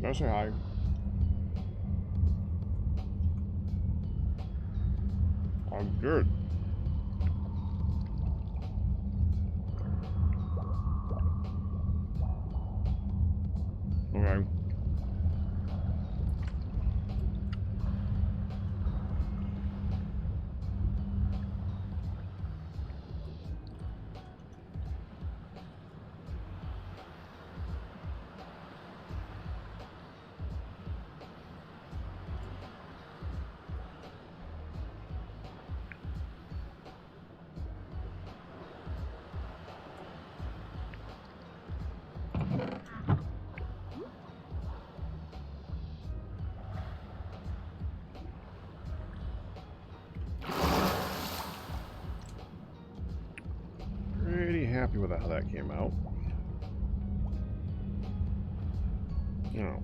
Can I say hi? I'm good. Okay. Pretty happy with how that came out. Oh.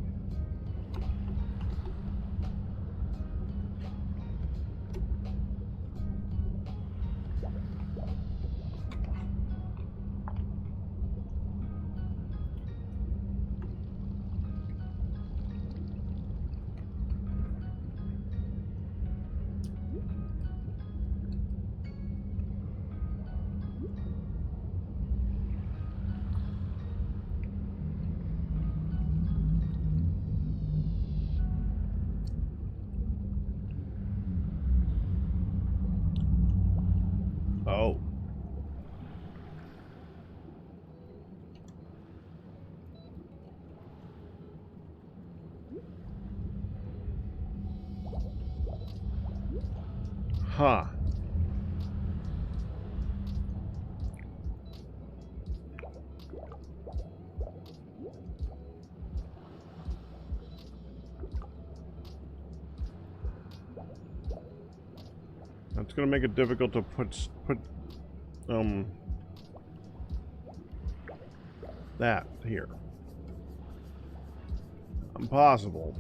Oh. Huh. That's gonna make it difficult to put that here. Impossible.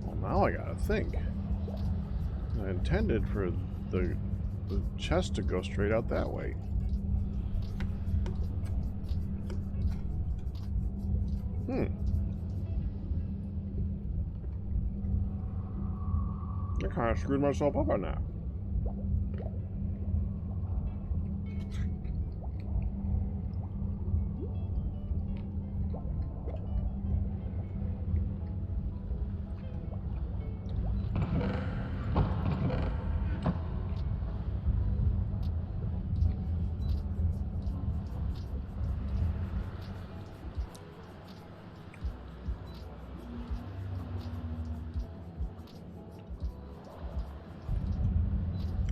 Well, now I gotta think. I intended for the chest to go straight out that way. I kind of screwed myself up on that.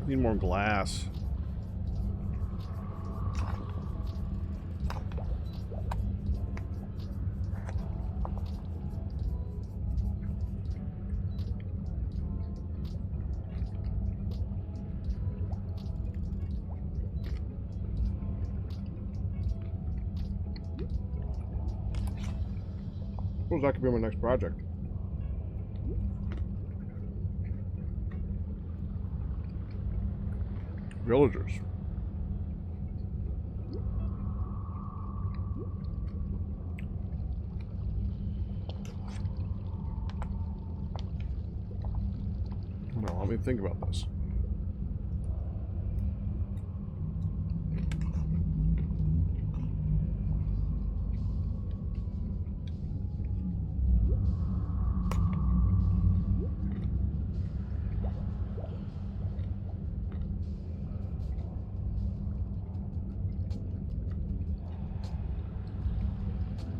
Need more glass. Suppose that could be my next project. Villagers. Now, let me think about this.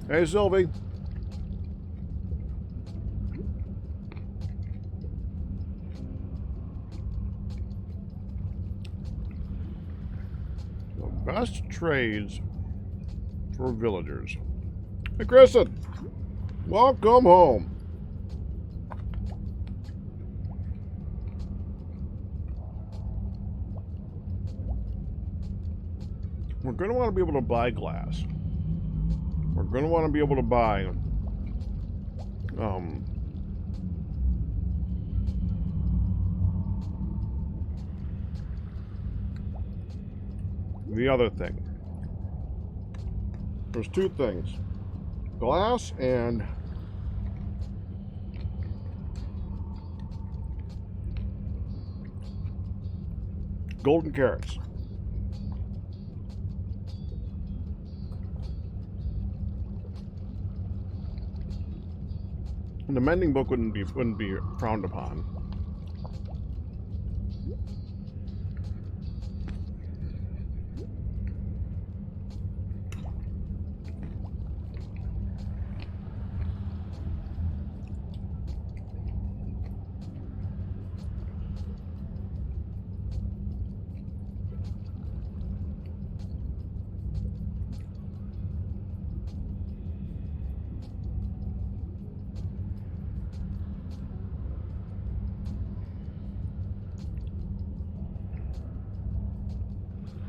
Hey, Sylvie. The best trades for villagers. Hey, Kristen. Welcome home. We're going to want to be able to buy glass. We're going to want to be able to buy the other thing. There's two things. Glass and golden carrots. And the mending book wouldn't be frowned upon.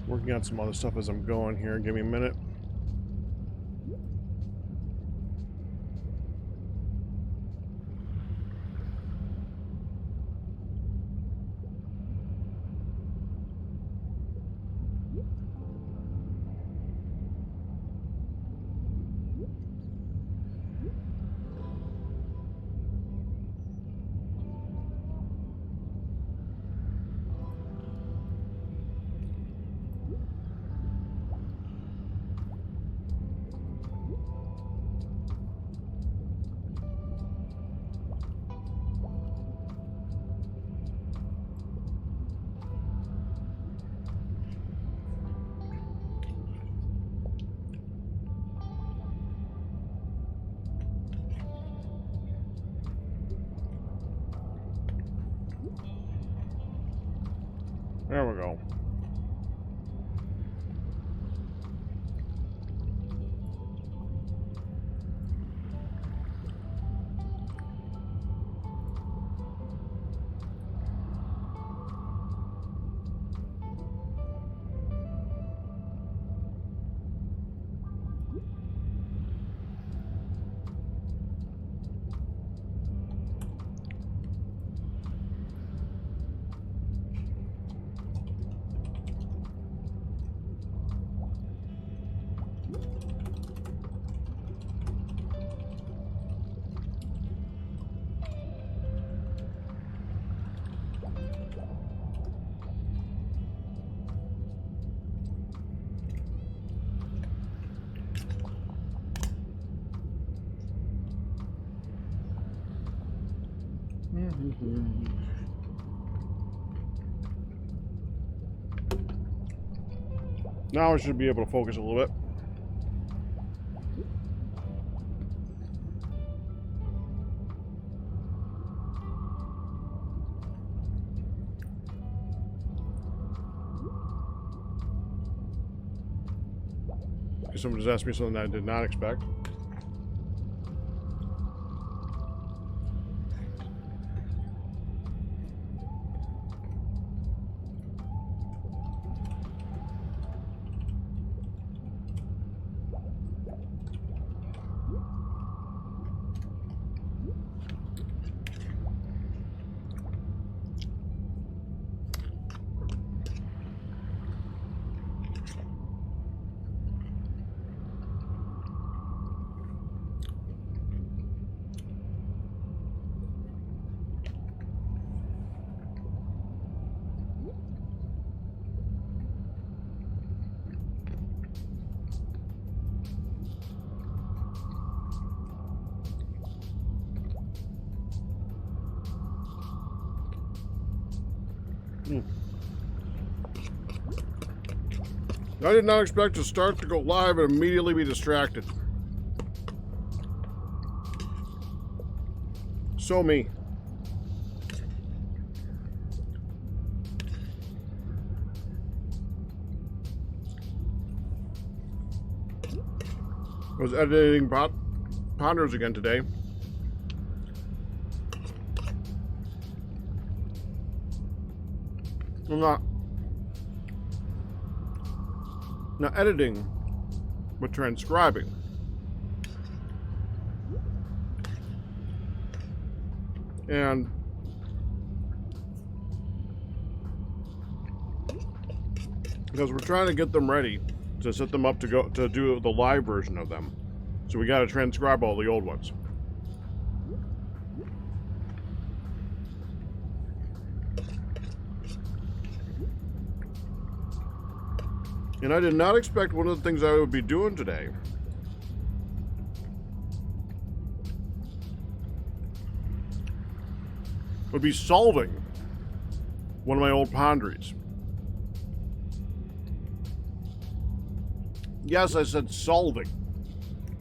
Working on some other stuff as I'm going here. Give me a minute. There we go. Now I should be able to focus a little bit. Someone just asked me something I did not expect. I did not expect to start to go live and immediately be distracted. So me. I was editing Ponders again today. I'm not editing, but transcribing. And because we're trying to get them ready to set them up to do the live version of them. So we got to transcribe all the old ones. And I did not expect one of the things I would be doing today would be solving one of my old ponderies. Yes, I said solving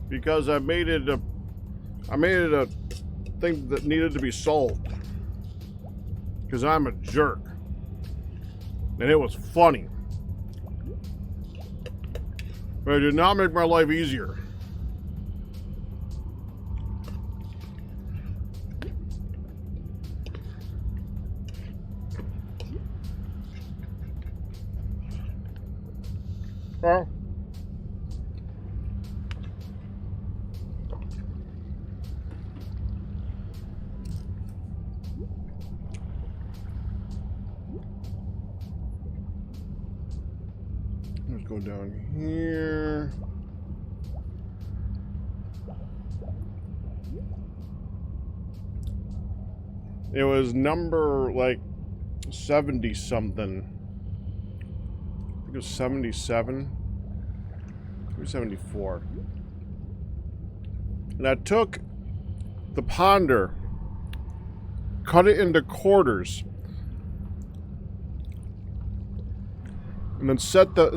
because I made it a thing that needed to be solved because I'm a jerk and it was funny. But it did not make my life easier. Well, let's go down here. It was number like 70 something. I think it was 77. Maybe 74. And I took the ponder, cut it into quarters, and then set them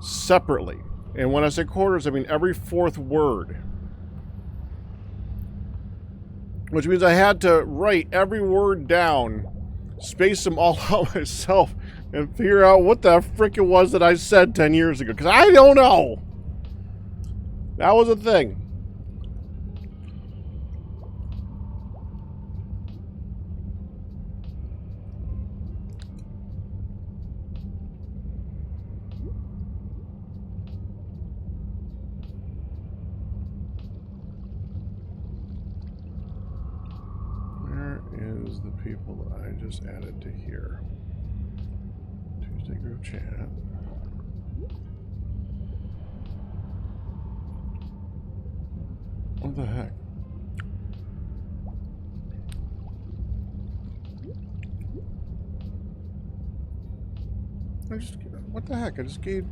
separately. And when I say quarters, I mean every fourth word. Which means I had to write every word down, space them all out myself, and figure out what the frick it was that I said 10 years ago. Because I don't know. That was a thing. Is the people that I just added to here. Tuesday group chat. What the heck? What the heck? I just gave...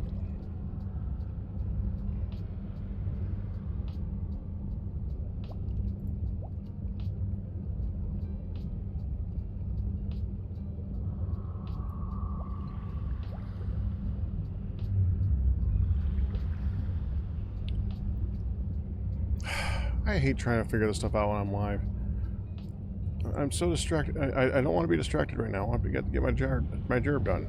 I hate trying to figure this stuff out when I'm live. I'm so distracted. I don't want to be distracted right now. I want to get my job done.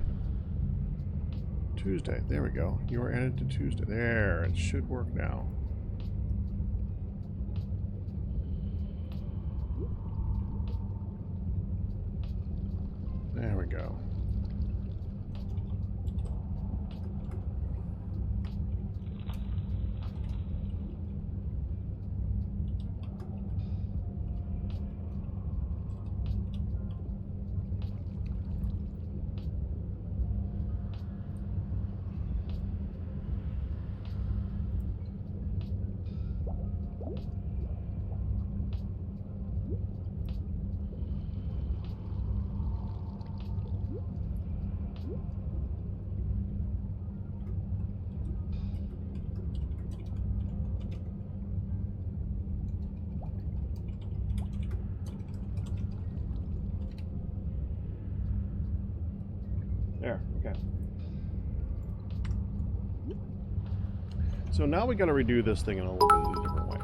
Tuesday. There we go. You are added to Tuesday. There. It should work now. There we go. There, okay. So now we got to redo this thing in a little bit of a different way.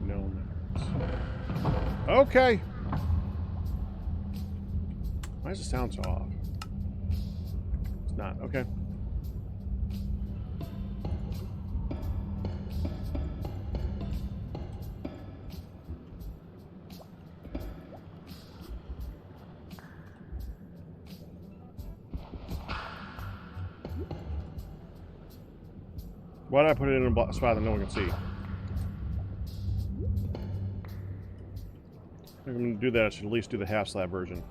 No minutes. Okay. Why does it sound so off? It's not. Okay. Why did I put it in a spot that no one can see? If I'm going to do that, I should at least do the half slab version.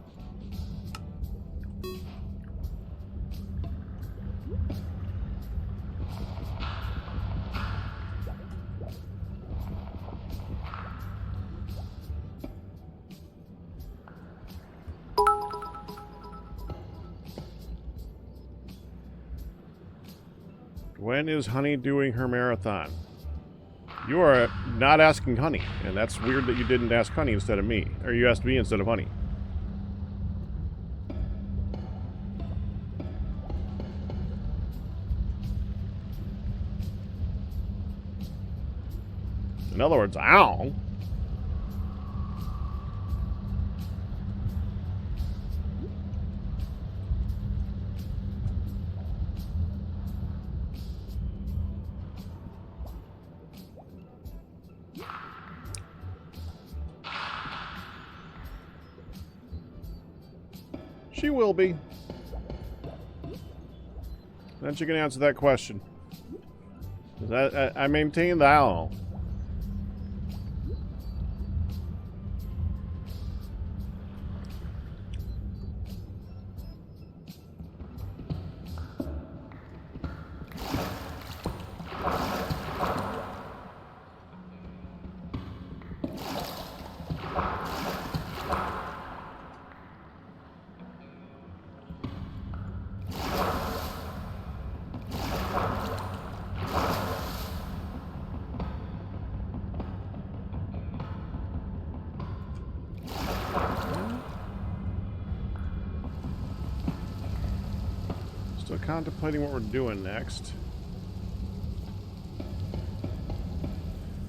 When is Honey doing her marathon? You are not asking Honey, and that's weird that you didn't ask Honey instead of me. Or you asked me instead of Honey. In other words, ow. She will be. Then she can answer that question. I maintain the owl. Still contemplating what we're doing next.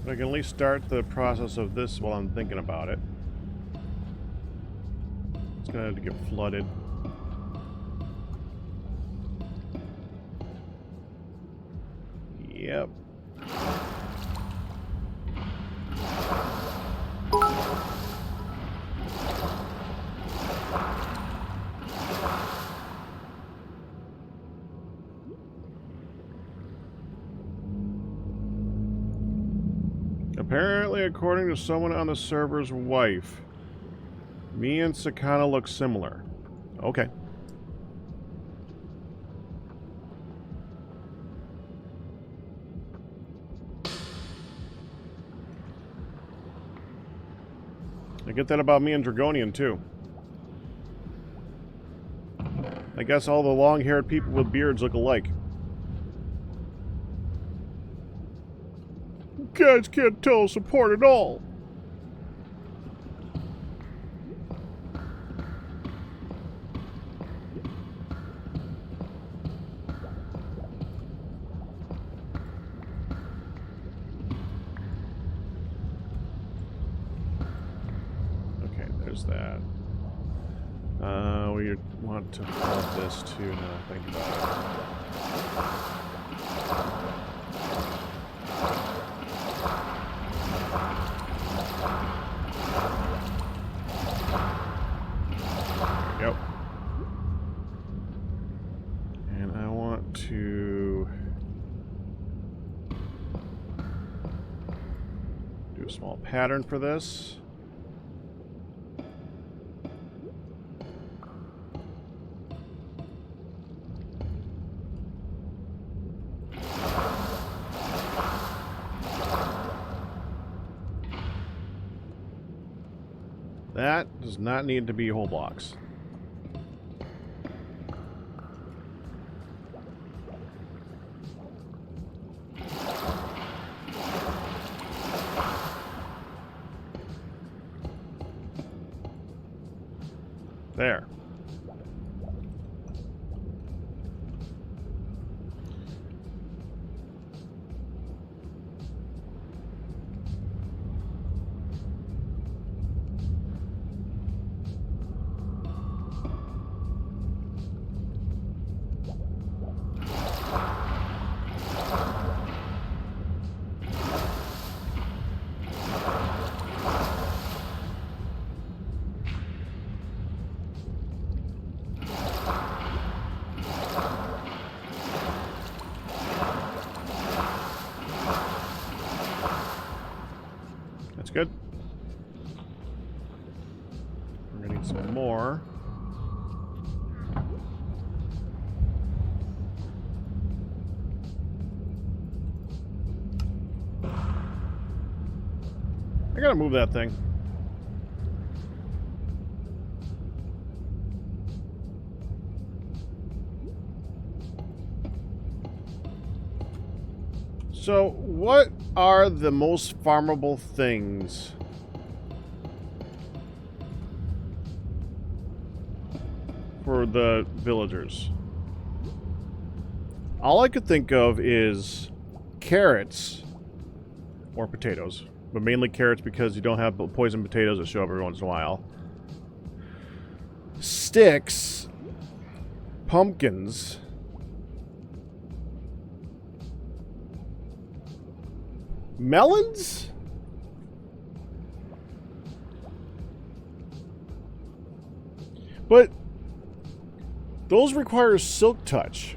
But I can at least start the process of this while I'm thinking about it. It's gonna have to get flooded. Yep. Apparently, according to someone on the server's wife, me and Sakana look similar. Okay. I get that about me and Dragonian, too. I guess all the long-haired people with beards look alike. Guys can't tell us apart at all. Okay, there's that. We want to hold this too now I think about it. Yep. And I want to do a small pattern for this. That does not need to be whole blocks. There. some more. I gotta move that thing. So, what are the most farmable things for the villagers? All I could think of is carrots or potatoes, but mainly carrots because you don't have poison potatoes that show up every once in a while. Sticks, pumpkins, melons? But those require silk touch.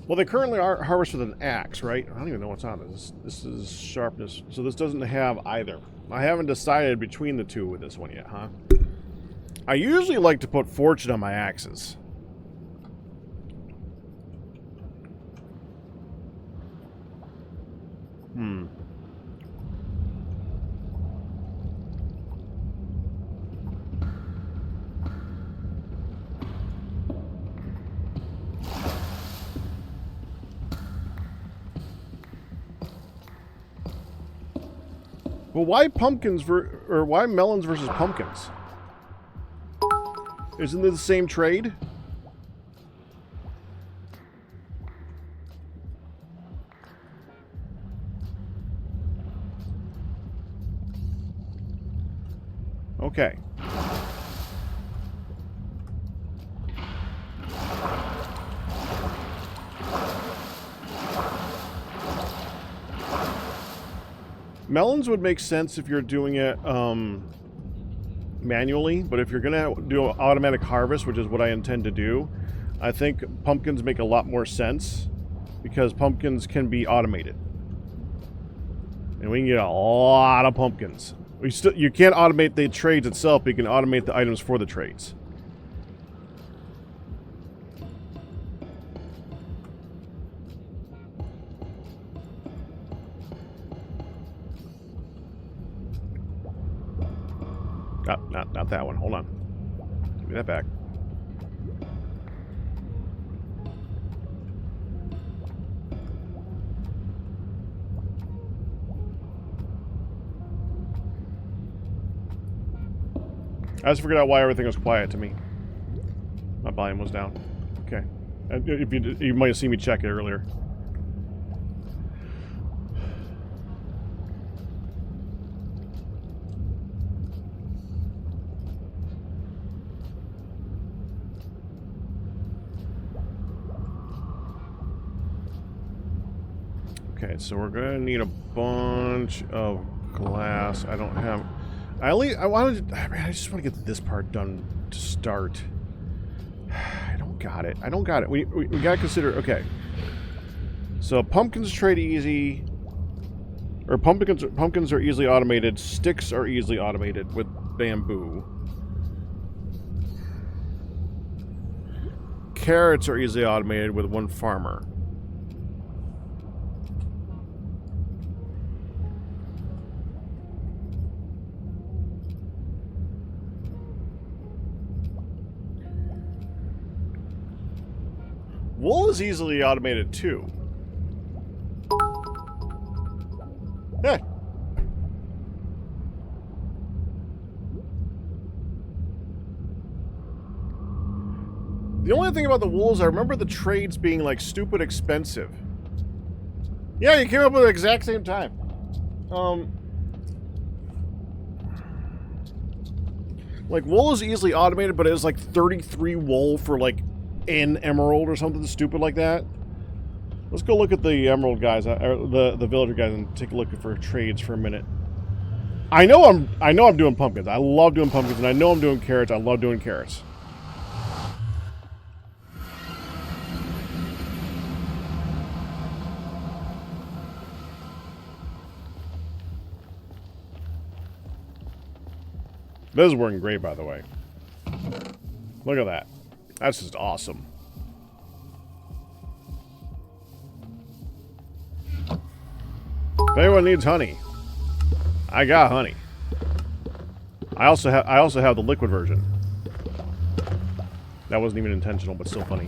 Well, they currently are harvested with an axe, right? I don't even know what's on this. This is sharpness. So this doesn't have either. I haven't decided between the two with this one yet, huh? I usually like to put fortune on my axes. Well, why pumpkins or why melons versus pumpkins? Isn't it the same trade? Okay. Melons would make sense if you're doing it manually, but if you're gonna do automatic harvest, which is what I intend to do, I think pumpkins make a lot more sense because pumpkins can be automated, and we can get a lot of pumpkins. You can't automate the trades itself, but you can automate the items for the trades. Not that one. Hold on. Give me that back. I just figured out why everything was quiet to me. My volume was down. Okay. If you might have seen me check it earlier. Okay, so we're gonna need a bunch of glass. I don't have. I just want to get this part done to start. I don't got it. I don't got it. We gotta consider. Okay. So pumpkins trade easy. Or pumpkins are easily automated. Sticks are easily automated with bamboo. Carrots are easily automated with one farmer. Wool is easily automated too. Hey. The only thing about the wool is I remember the trades being like stupid expensive. Yeah, you came up with the exact same time. Like wool is easily automated, but it was like 33 wool for like an emerald or something stupid like that. Let's go look at the emerald guys, or the villager guys, and take a look for trades for a minute. I know I'm doing pumpkins. I love doing pumpkins, and I know I'm doing carrots. I love doing carrots. This is working great, by the way. Look at that. That's just awesome. If anyone needs honey, I got honey. I also have the liquid version. That wasn't even intentional, but still funny.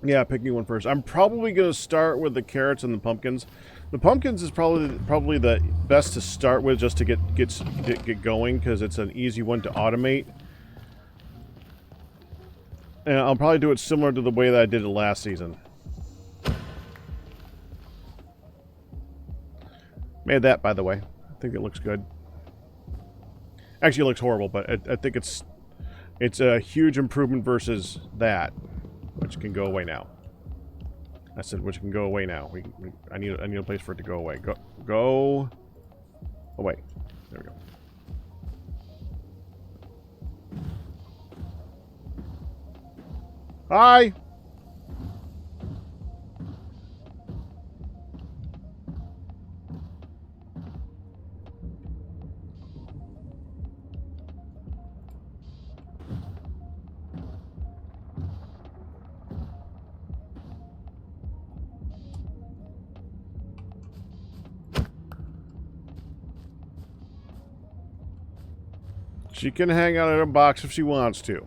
Yeah, pick me one first. I'm probably going to start with the carrots and the pumpkins. The pumpkins is probably the best to start with, just to get going, because it's an easy one to automate. And I'll probably do it similar to the way that I did it last season. Made that, by the way. I think it looks good. Actually, it looks horrible, but I think it's a huge improvement versus that, which can go away now. I said, which can go away now. I need a place for it to go away. Go away. There we go. Hi. She can hang out in a box if she wants to.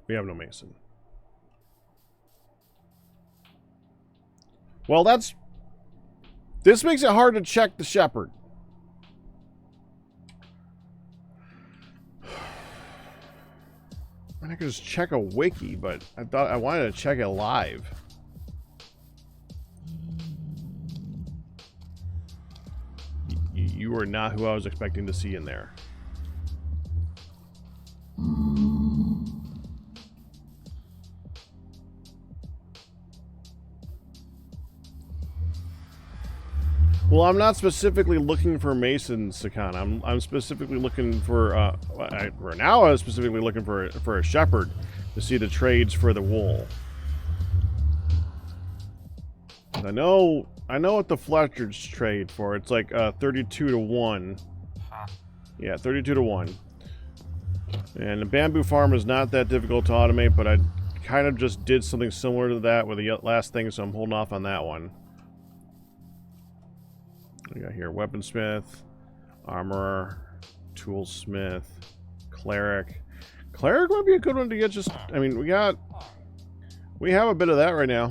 We have no mason. Well, this makes it hard to check the shepherd. I could just check a wiki, but I thought I wanted to check it live. You are not who I was expecting to see in there. Well, I'm not specifically looking for Mason Sakan. I'm specifically looking for for now. I was specifically looking for a shepherd to see the trades for the wool. I know what the Fletchers trade for. It's like 32 to 1. Yeah, 32 to 1. And the bamboo farm is not that difficult to automate, but I kind of just did something similar to that with the last thing, so I'm holding off on that one. We got here weaponsmith, armorer, toolsmith, cleric. Cleric might be a good one to get. Just, I mean, we have a bit of that right now.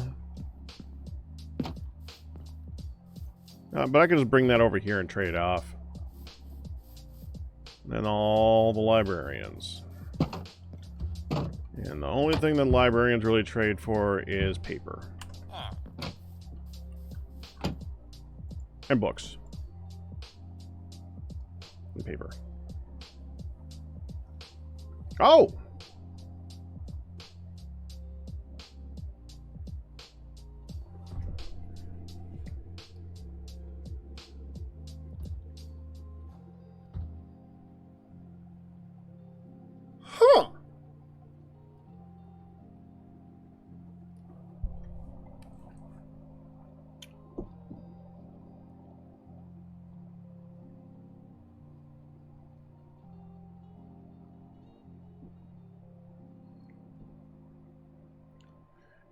But I can just bring that over here and trade it off. And then all the librarians. And the only thing that librarians really trade for is paper. And books. And paper. Oh! Huh!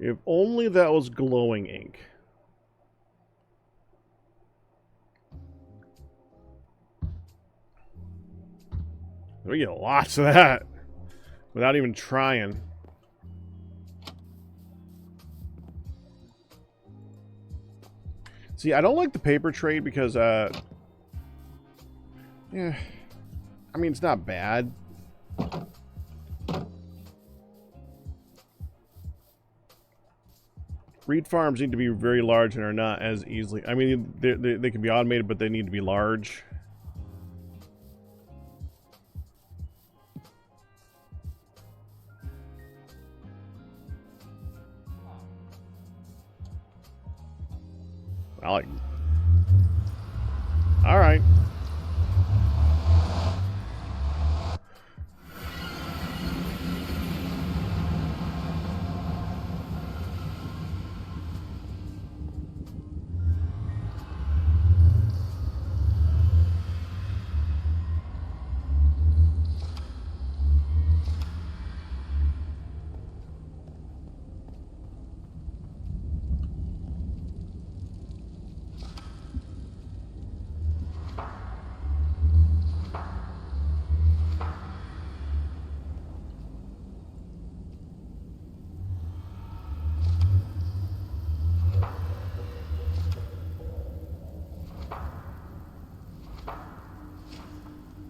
If only that was glowing ink. We get lots of that without even trying. See, I don't like the paper trade because, yeah, I mean, it's not bad. Breed farms need to be very large and are not as easily... I mean, they can be automated, but they need to be large. I like... Alright.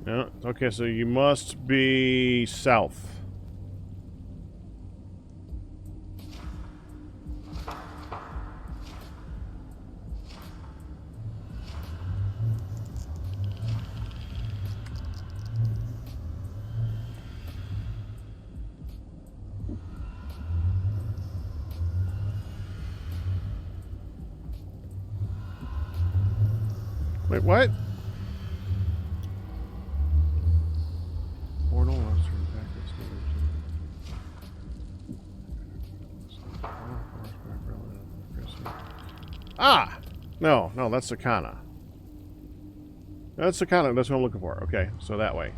No, okay, so you must be south. Wait, what? Ah! No, that's Sakana. That's Sakana, that's what I'm looking for. Okay, so that way.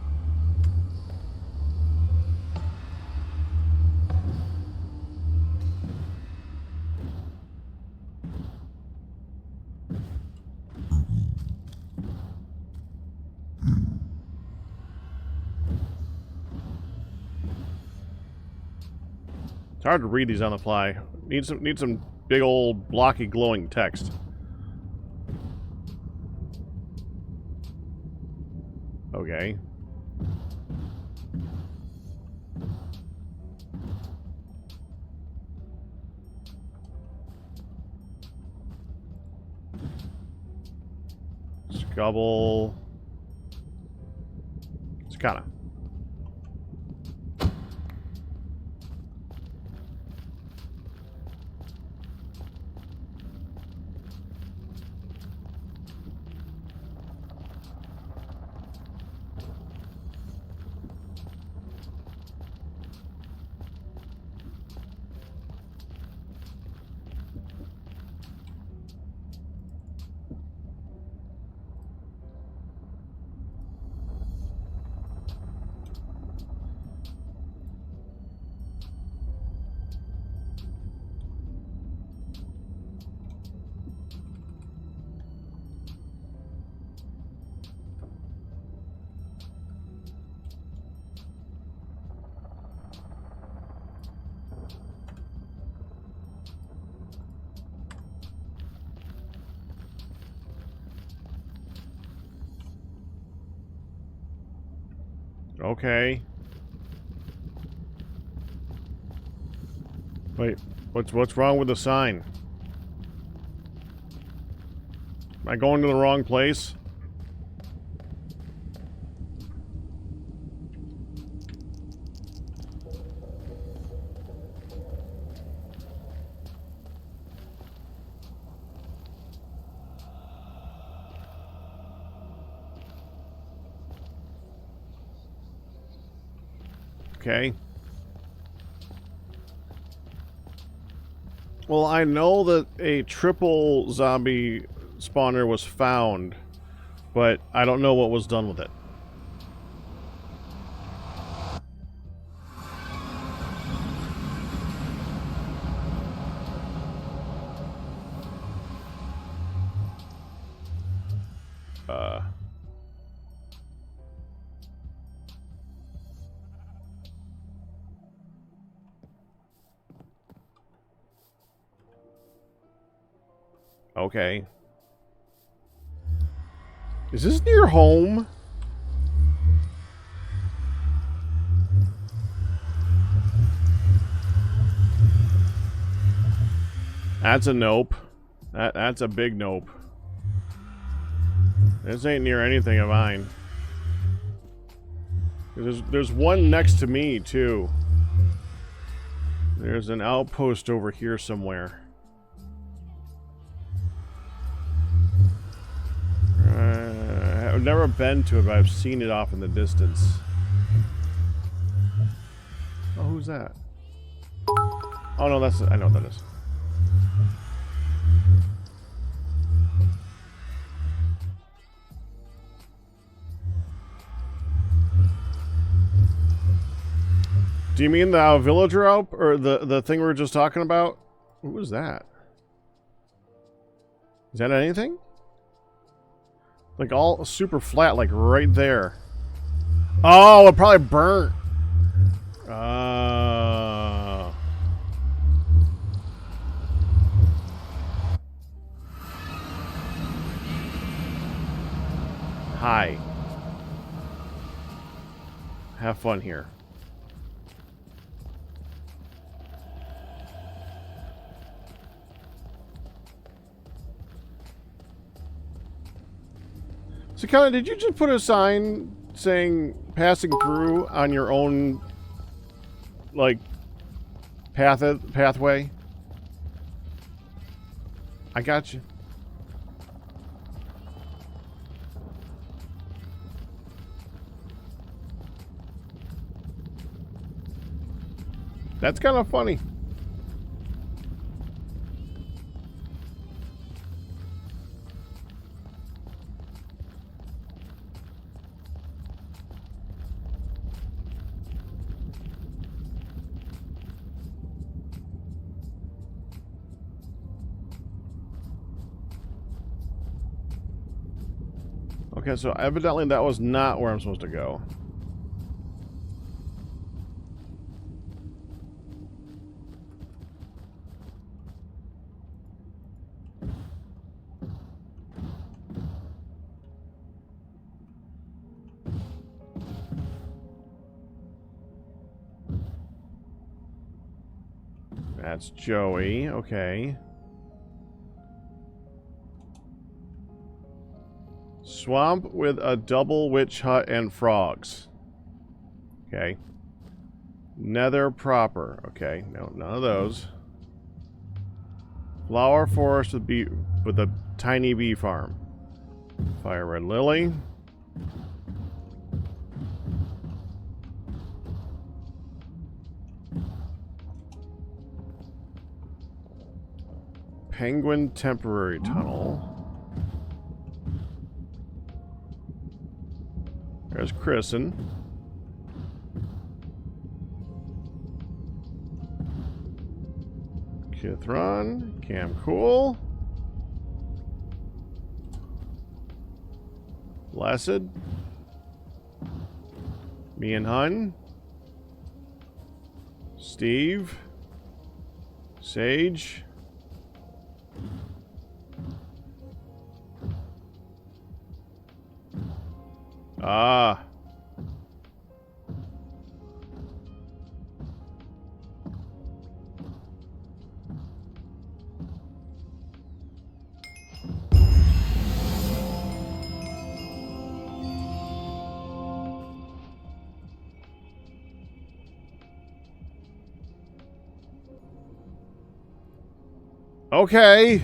It's hard to read these on the fly. Need some big old blocky glowing text. Okay. Scubble. Sakana. Okay. Wait, what's wrong with the sign? Am I going to the wrong place? Okay. Well, I know that a triple zombie spawner was found, but I don't know what was done with it. Okay. Is this near home? That's a nope. That's a big nope. This ain't near anything of mine. There's one next to me, too. There's an outpost over here somewhere. I've never been to it, but I've seen it off in the distance. Oh, who's that? Oh, no, that's... I know what that is. Do you mean the villager out, or the thing we were just talking about? What was that? Is that anything? Like all super flat, like right there. Oh, it probably burnt. Hi. Have fun here. So, Colin, did you just put a sign saying passing through on your own, like, pathway? I got you. That's kind of funny. Okay, so evidently that was not where I'm supposed to go. That's Joey, okay. Swamp with a double witch hut and frogs. Okay. Nether proper. Okay, no, none of those. Flower forest with a tiny bee farm. Fire red lily. Penguin temporary tunnel. There's Christen. Kithron. Cam Cool. Blessed. Me and Hun. Steve. Sage. Ah. Okay.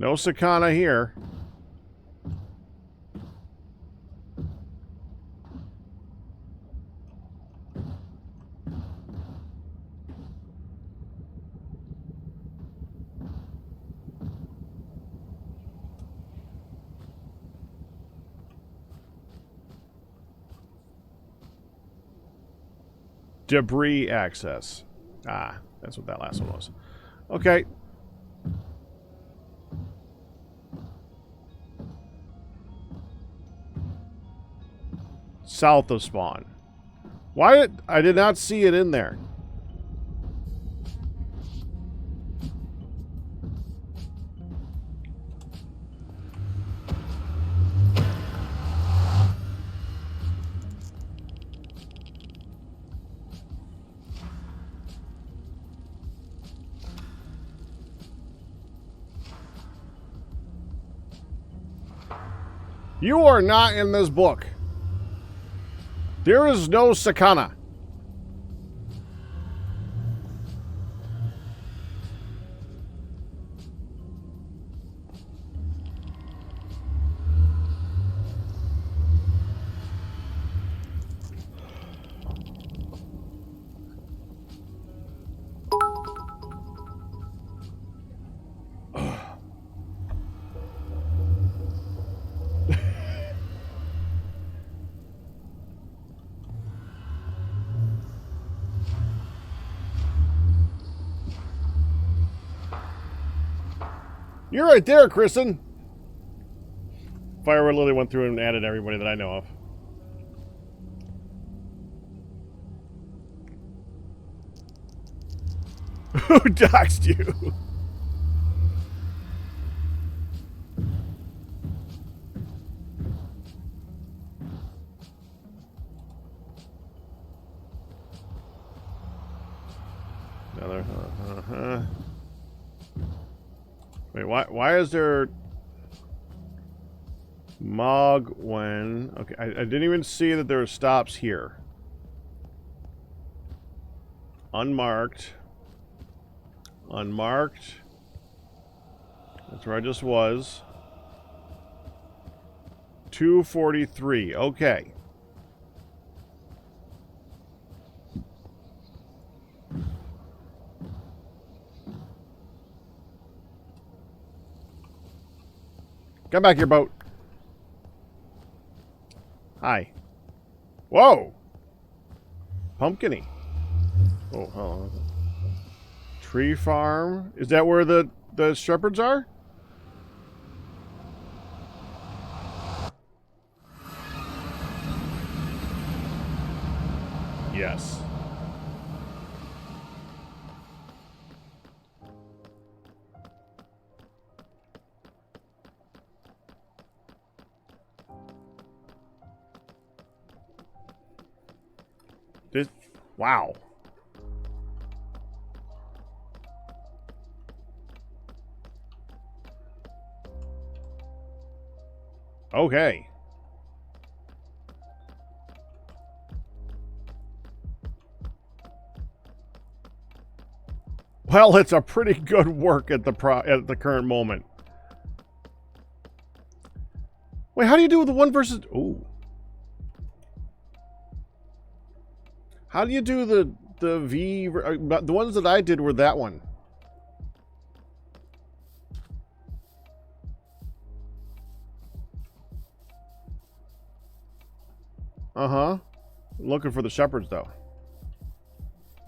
No Sakana here. Debris access. Ah, that's what that last one was. Okay. South of spawn. Why did I did not see it in there? You are not in this book. There is no sakana. You're right there, Kristen. Firewood Lily went through and added everybody that I know of. Who doxed you? Another, Wait, why is there Mogwen? Okay, I didn't even see that there were stops here. Unmarked. Unmarked. That's where I just was. 243. Okay. Come back here, boat. Hi. Whoa! Pumpkiny. Oh, hold on. Tree farm. Is that where the shepherds are? Yes. Wow. Okay. Well, it's a pretty good work at the current moment. Wait, how do you do the one versus? Ooh. How do you do the V? The ones that I did were that one. Uh-huh. Looking for the shepherds, though.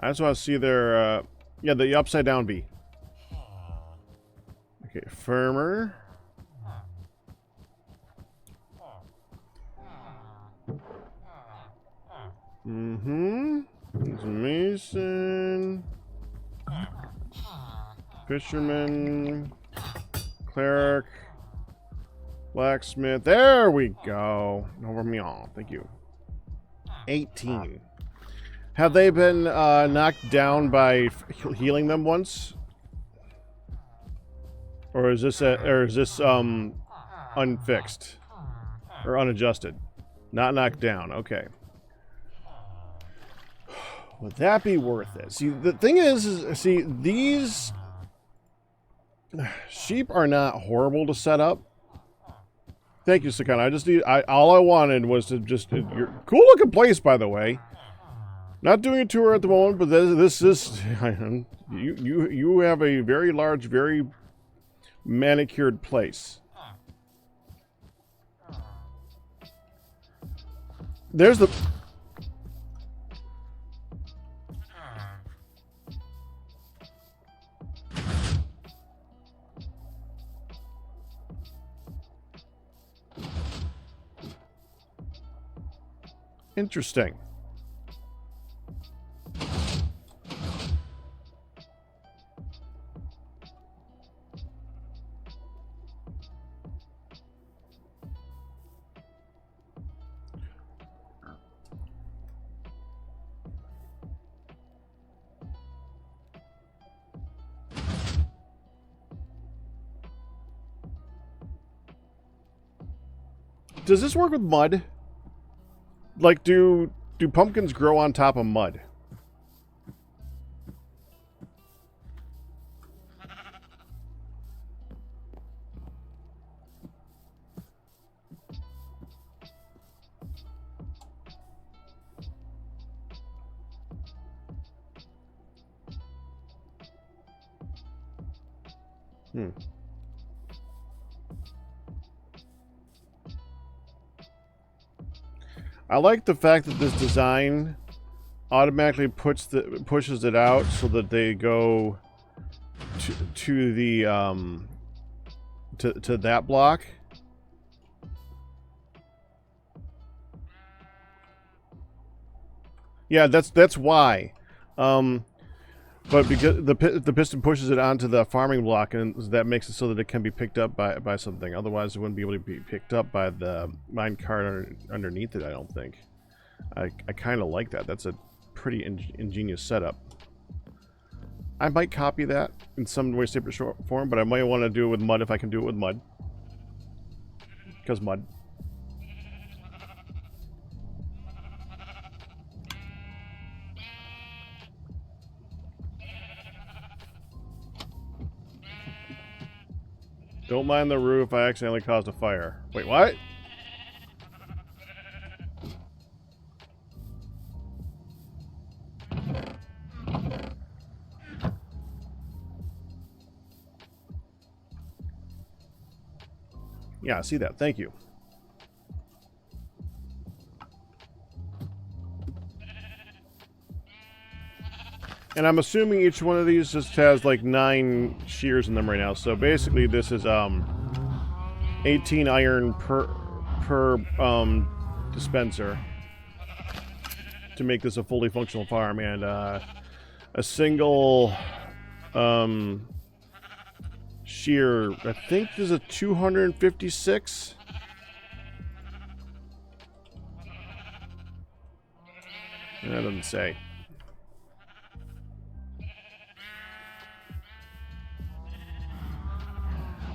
I just want to see their, yeah, the upside down V. Okay, firmer. Mm-hmm. There's a mason. Fisherman. Cleric. Blacksmith. There we go. Over me all. Thank you. 18. Have they been knocked down by healing them once? Or is this unfixed or unadjusted? Not knocked down. Okay. Would that be worth it? See, the thing is see, these sheep are not horrible to set up. Thank you, Sakana. All I wanted was to just your cool looking place, by the way. Not doing a tour at the moment, but this is you have a very large, very manicured place. There's the Interesting. Does this work with mud? Like, do pumpkins grow on top of mud? I like the fact that this design automatically pushes it out so that they go to the to that block. Yeah, that's why. But because the piston pushes it onto the farming block, and that makes it so that it can be picked up by something. Otherwise, it wouldn't be able to be picked up by the mine cart underneath it, I don't think. I kind of like that. That's a pretty ingenious setup. I might copy that in some way, shape, or form, but I might want to do it with mud if I can do it with mud. Because mud. Don't mind the roof, I accidentally caused a fire. Wait, what? Yeah, I see that. Thank you. And I'm assuming each one of these just has like 9 shears in them right now. So basically this is 18 iron per dispenser to make this a fully functional farm, and a single shear, I think there's a 256. That doesn't say.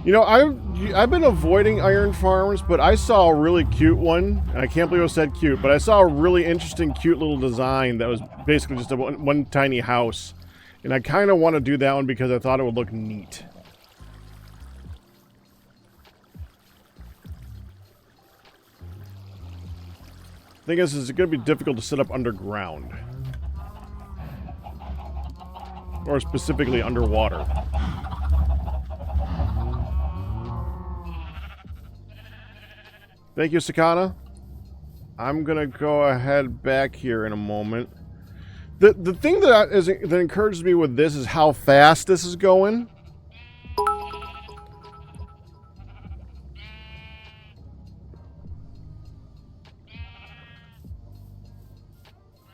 You know, I've been avoiding iron farms, but I saw a really cute one, and I can't believe I said cute, but I saw a really interesting, cute little design that was basically just one tiny house. And I kind of want to do that one because I thought it would look neat. Thing is, it's going to be difficult to set up underground. Or specifically underwater. Thank you, Sakana. I'm gonna go ahead back here in a moment. The thing that encourages me with this is how fast this is going.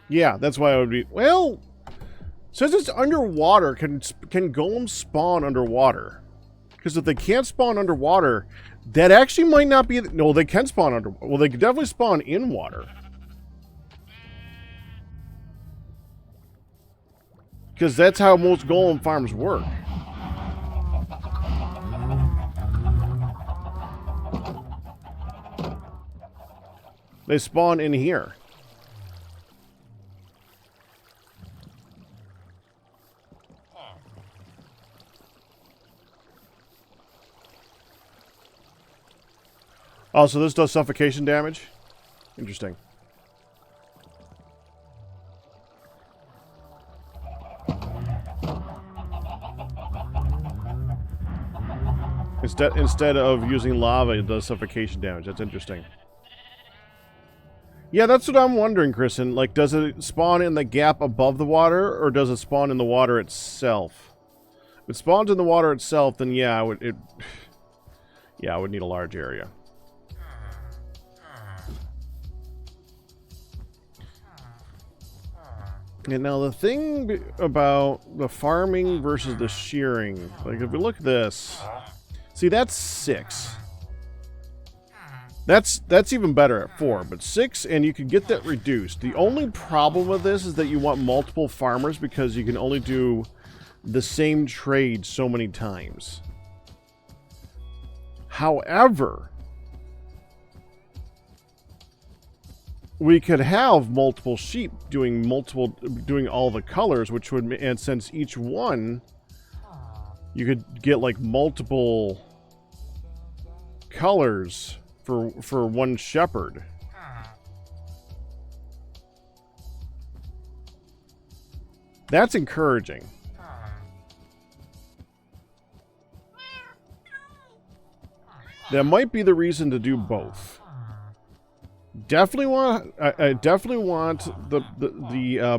Yeah, that's why I would be. Well, since it's underwater, can golems spawn underwater? Because if they can't spawn underwater, that actually might not be... No, they can spawn under... Well, they can definitely spawn in water. Because that's how most golem farms work. They spawn in here. Oh, so this does suffocation damage? Interesting. Instead of using lava, it does suffocation damage. That's interesting. Yeah, that's what I'm wondering, Kristen. Like, does it spawn in the gap above the water, or does it spawn in the water itself? If it spawns in the water itself, then yeah, I would need a large area. And now the thing about the farming versus the shearing, like if we look at this, see that's 6. That's even better at 4, but 6, and you can get that reduced. The only problem with this is that you want multiple farmers because you can only do the same trade so many times. However, we could have multiple sheep doing all the colors, which would, and since each one, you could get like multiple colors for one shepherd. That's encouraging. That might be the reason to do both. Definitely want. I definitely want the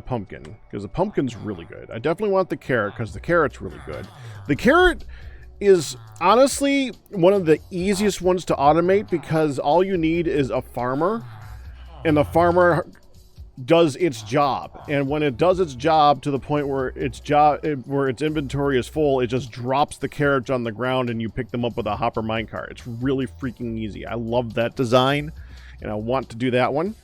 pumpkin because the pumpkin's really good. I definitely want the carrot because the carrot's really good. The carrot is honestly one of the easiest ones to automate because all you need is a farmer, and the farmer does its job. And when it does its job to the point where its inventory is full, it just drops the carrots on the ground and you pick them up with a hopper minecart. It's really freaking easy. I love that design, and I want to do that one.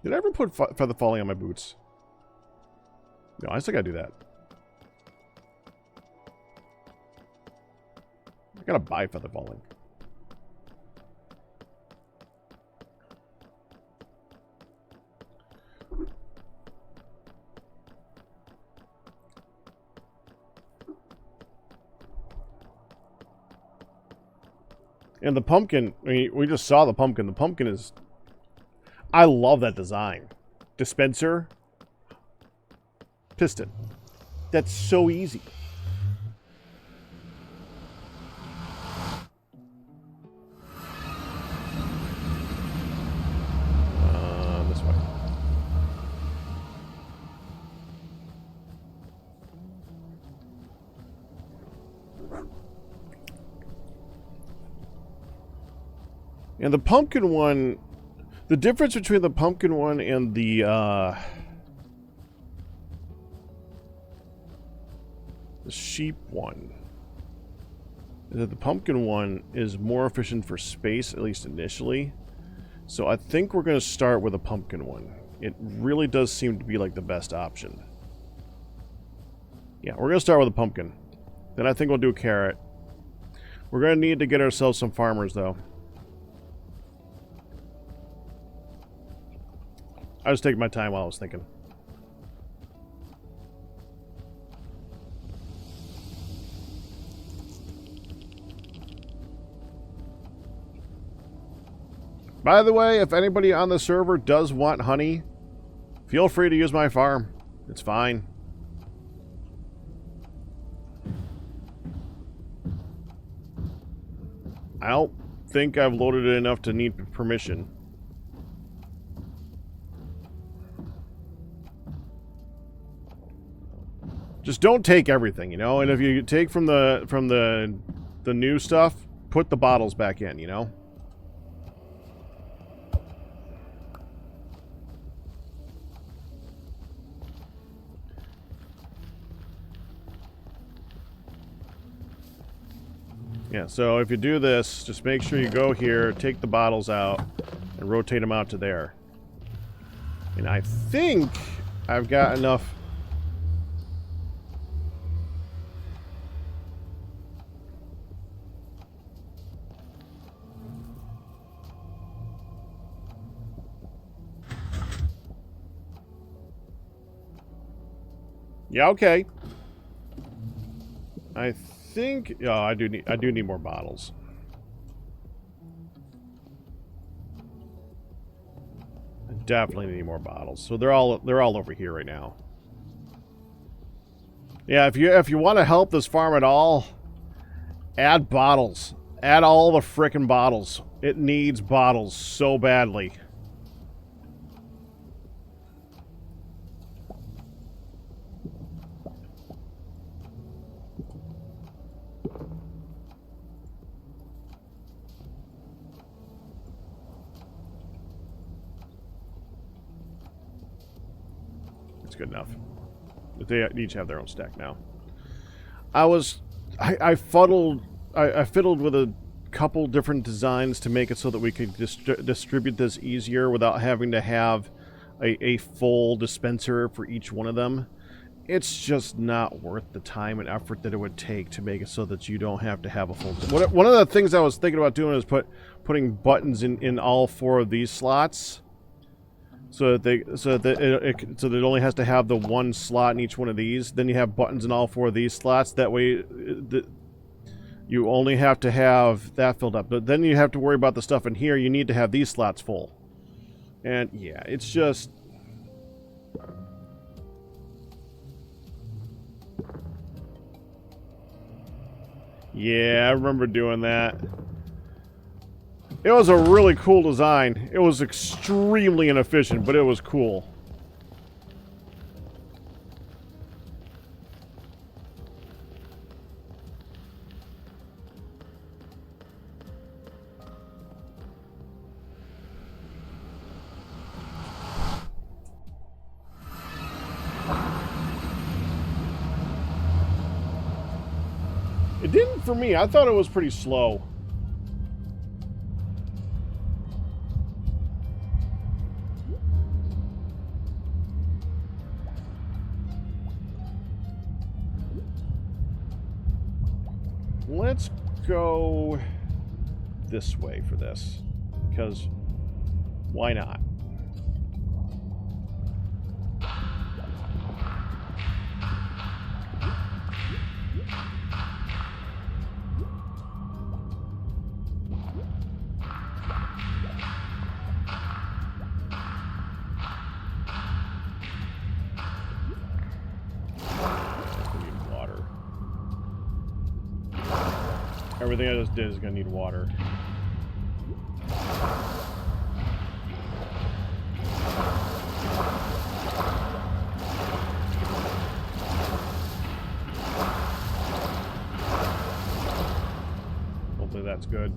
Did I ever put feather falling on my boots? No, I still gotta do that. I gotta buy feather falling. And the pumpkin, I mean, we just saw the pumpkin. The pumpkin is... I love that design. Dispenser. Piston. That's so easy. This way. And the pumpkin one... The difference between the pumpkin one and the sheep one is that the pumpkin one is more efficient for space, at least initially. So I think we're going to start with a pumpkin one. It really does seem to be like the best option. Yeah, we're going to start with a pumpkin. Then I think we'll do a carrot. We're going to need to get ourselves some farmers, though. I was taking my time while I was thinking. By the way, if anybody on the server does want honey, feel free to use my farm. It's fine. I don't think I've loaded it enough to need permission. Just don't take everything, you know? And if you take from the new stuff, put the bottles back in, you know? Yeah, so if you do this, just make sure you go here, take the bottles out, and rotate them out to there. And I think I've got enough... Yeah, okay. I think... Oh, I do need more bottles. I definitely need more bottles. So they're all over here right now. Yeah, if you want to help this farm at all, add bottles. Add all the frickin' bottles. It needs bottles so badly. That's good enough. They each have their own stack now. I fiddled with a couple different designs to make it so that we could distribute this easier without having to have a full dispenser for each one of them. It's just not worth the time and effort that it would take to make it so that you don't have to have a full... One of the things I was thinking about doing is putting buttons in all 4 of these slots, so that it only has to have the one slot in each one of these. Then you have buttons in all 4 of these slots. That way, you only have to have that filled up. But then you have to worry about the stuff in here. You need to have these slots full. And yeah, it's just... Yeah, I remember doing that. It was a really cool design. It was extremely inefficient, but it was cool. It didn't for me. I thought it was pretty slow. Let's go this way for this, because why not? Everything I just did is going to need water. Hopefully that's good.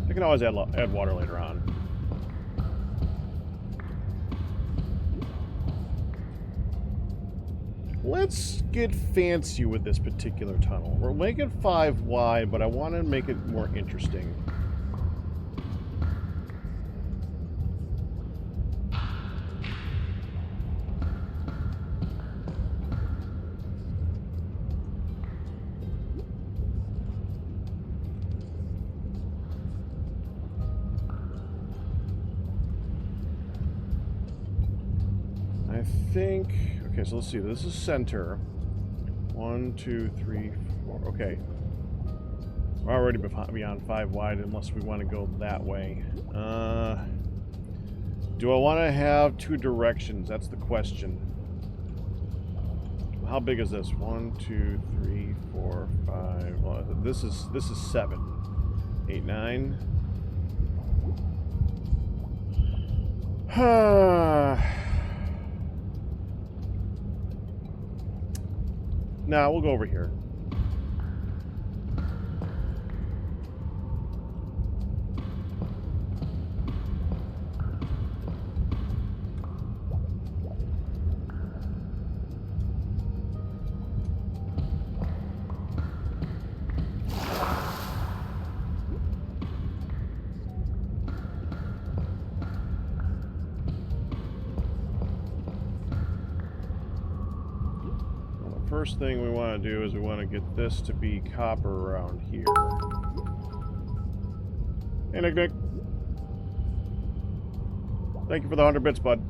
I can always add water later on. Let's get fancy with this particular tunnel. We're making 5 wide, but I want to make it more interesting. I think... Okay, so let's see. This is center. 1, 2, 3, 4. Okay. We're already beyond 5 wide unless we want to go that way. Do I want to have 2 directions? That's the question. How big is this? 1, 2, 3, 4, 5. Well, this is 7. 8, 9. Nah, we'll go over here. First thing we want to do is we want to get this to be copper around here. Hey, Nick. Thank you for the 100 bits, bud.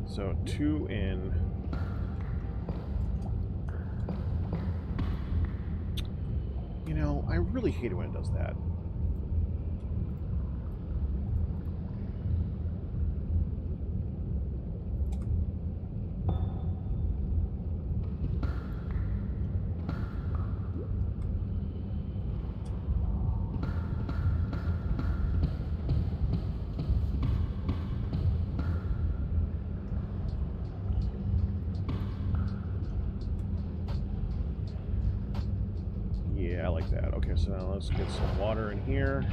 So 2 in. You know, I really hate it when it does that. Yeah, I like that. Okay, so now let's get some water in here.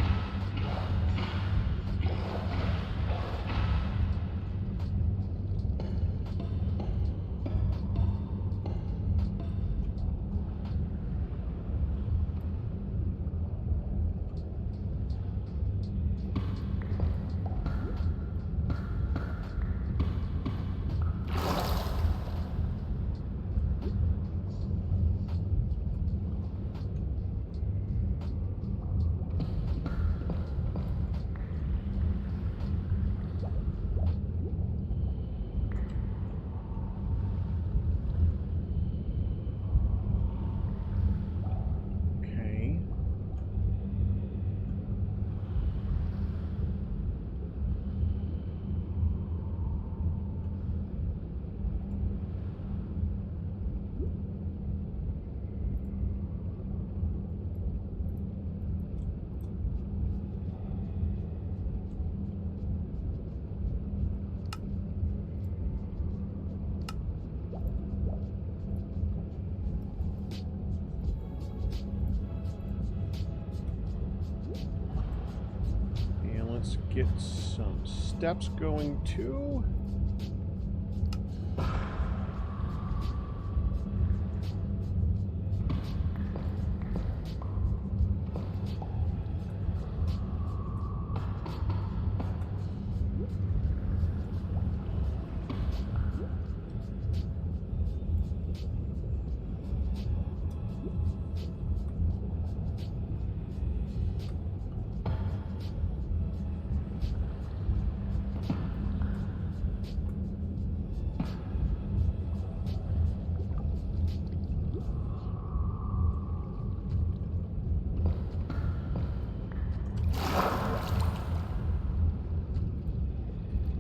Let's get some steps going too.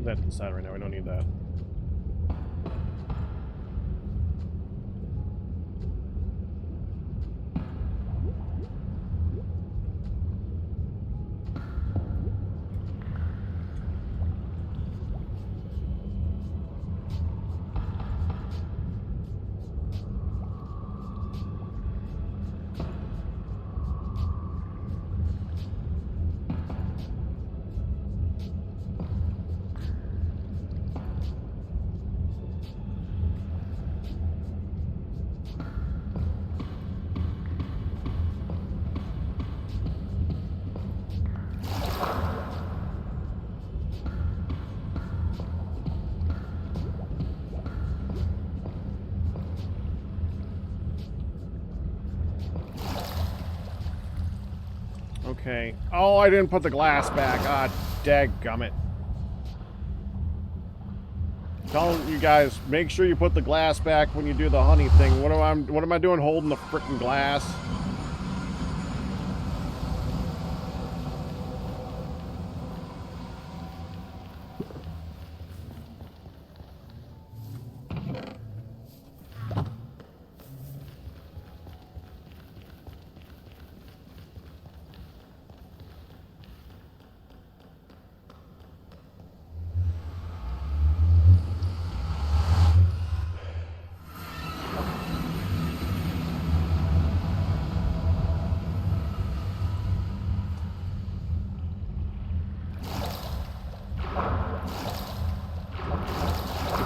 That to the side right now, we don't need that. Okay. Oh, I didn't put the glass back. Ah, dadgummit. Telling you guys, make sure you put the glass back when you do the honey thing. What am I doing holding the frickin' glass?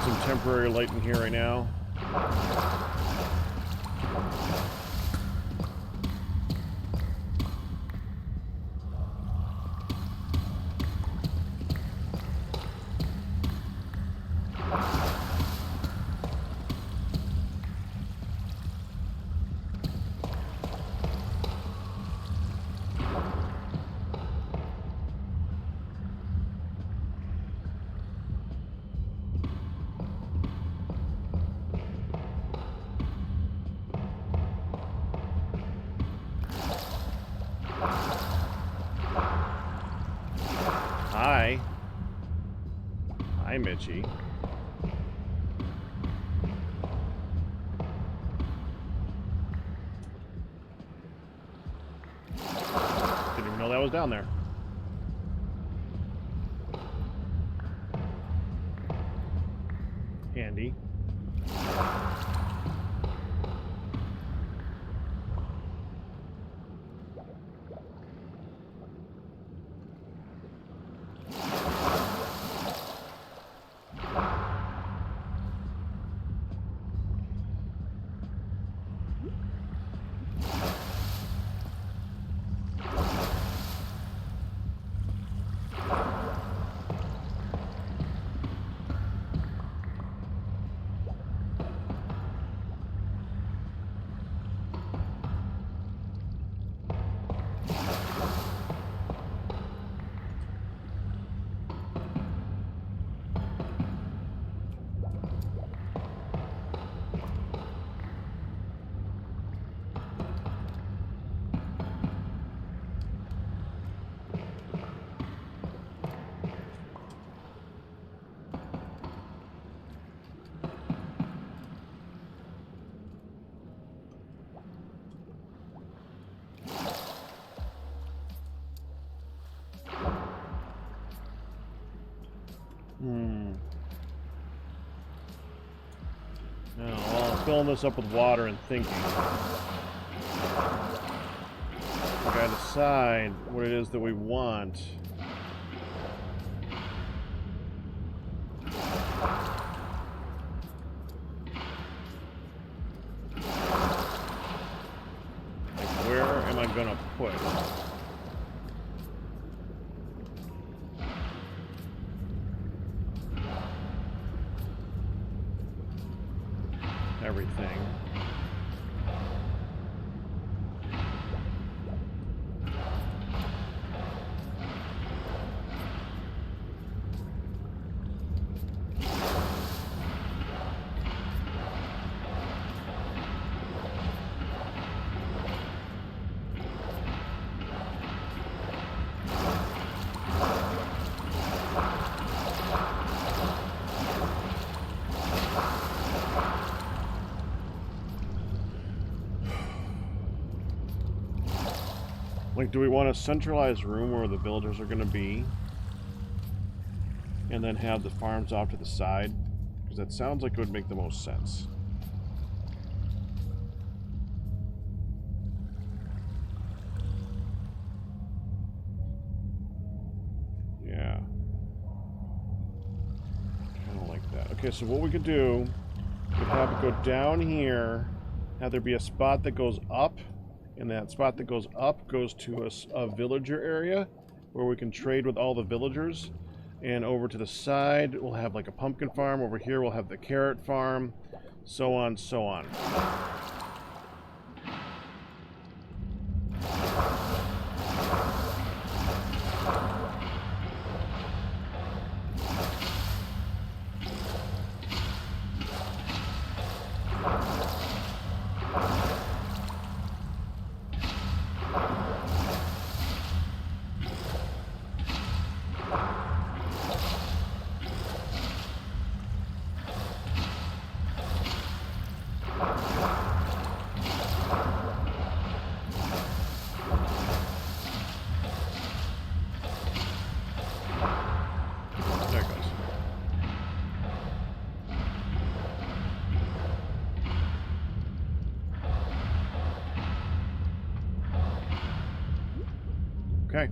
Some temporary light in here right now. Hi. Hi, Mitchie. Didn't even know that was down there. Handy. Oh, well, I'm filling this up with water and thinking. We gotta decide what it is that we want. Like, where am I gonna put it? Everything. Like, do we want a centralized room where the villagers are going to be? And then have the farms off to the side? Because that sounds like it would make the most sense. Yeah. Kind of like that. Okay, so what we could do, we could have it go down here, have there be a spot that goes up, and that spot that goes up goes to a villager area where we can trade with all the villagers. And over to the side, we'll have like a pumpkin farm. Over here, we'll have the carrot farm, so on, so on. Okay.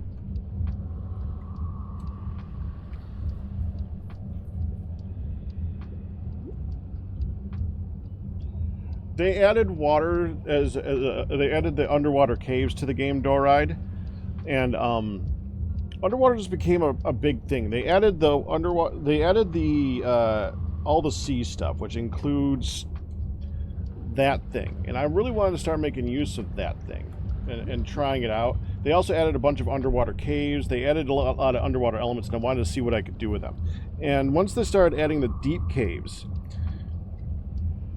They added water they added the underwater caves to the game door ride, and underwater just became a big thing. They added the underwater. They added the all the sea stuff, which includes that thing, and I really wanted to start making use of that thing and trying it out. They also added a bunch of underwater caves. They added a lot of underwater elements, and I wanted to see what I could do with them. And once they started adding the deep caves,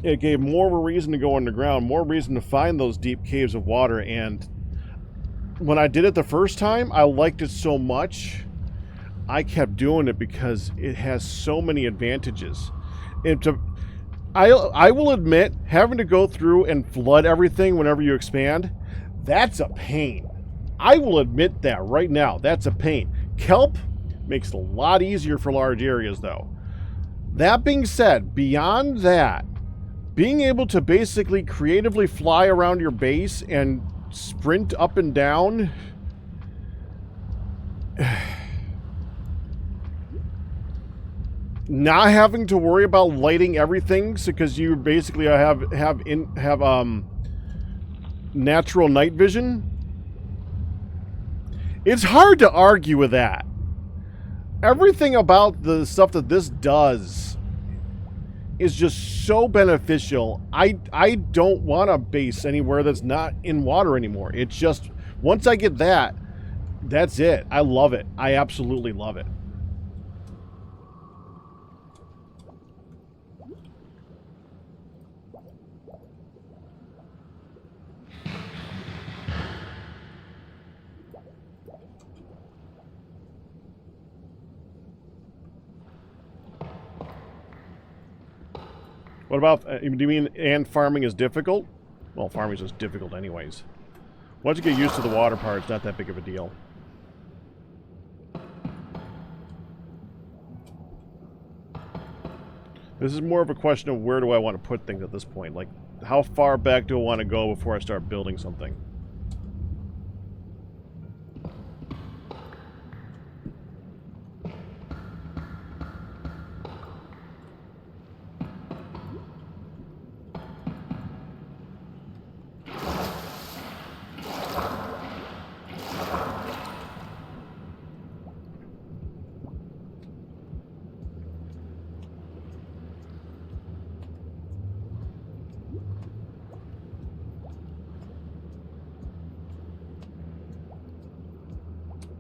it gave more of a reason to go underground, more reason to find those deep caves of water. And when I did it the first time, I liked it so much, I kept doing it because it has so many advantages. I will admit, having to go through and flood everything whenever you expand, that's a pain. I will admit that right now. That's a pain. Kelp makes it a lot easier for large areas, though. That being said, beyond that, being able to basically creatively fly around your base and sprint up and down, not having to worry about lighting everything because you basically have natural night vision. It's hard to argue with that. Everything about the stuff that this does is just so beneficial. I don't want a base anywhere that's not in water anymore. It's just, once I get that, that's it. I love it. I absolutely love it. What about, do you mean and farming is difficult? Well, farming is just difficult anyways. Once you get used to the water part, it's not that big of a deal. This is more of a question of where do I want to put things at this point. Like, how far back do I want to go before I start building something?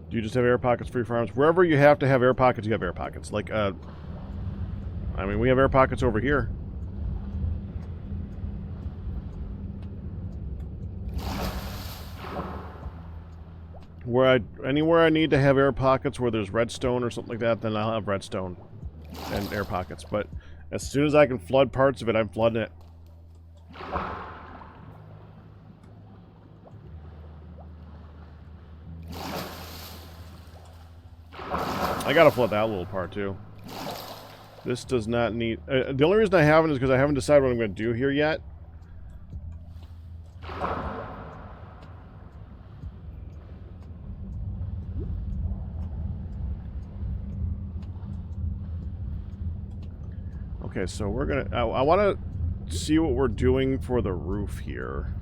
Do you just have air pockets for your farms? Wherever you have to have air pockets, you have air pockets. Like, I mean, we have air pockets over here. Anywhere I need to have air pockets where there's redstone or something like that, then I'll have redstone and air pockets. But as soon as I can flood parts of it, I'm flooding it. I gotta flood that little part too. This does not need... the only reason I haven't is because I haven't decided what I'm going to do here yet. Okay, so we're gonna... I want to see what we're doing for the roof here.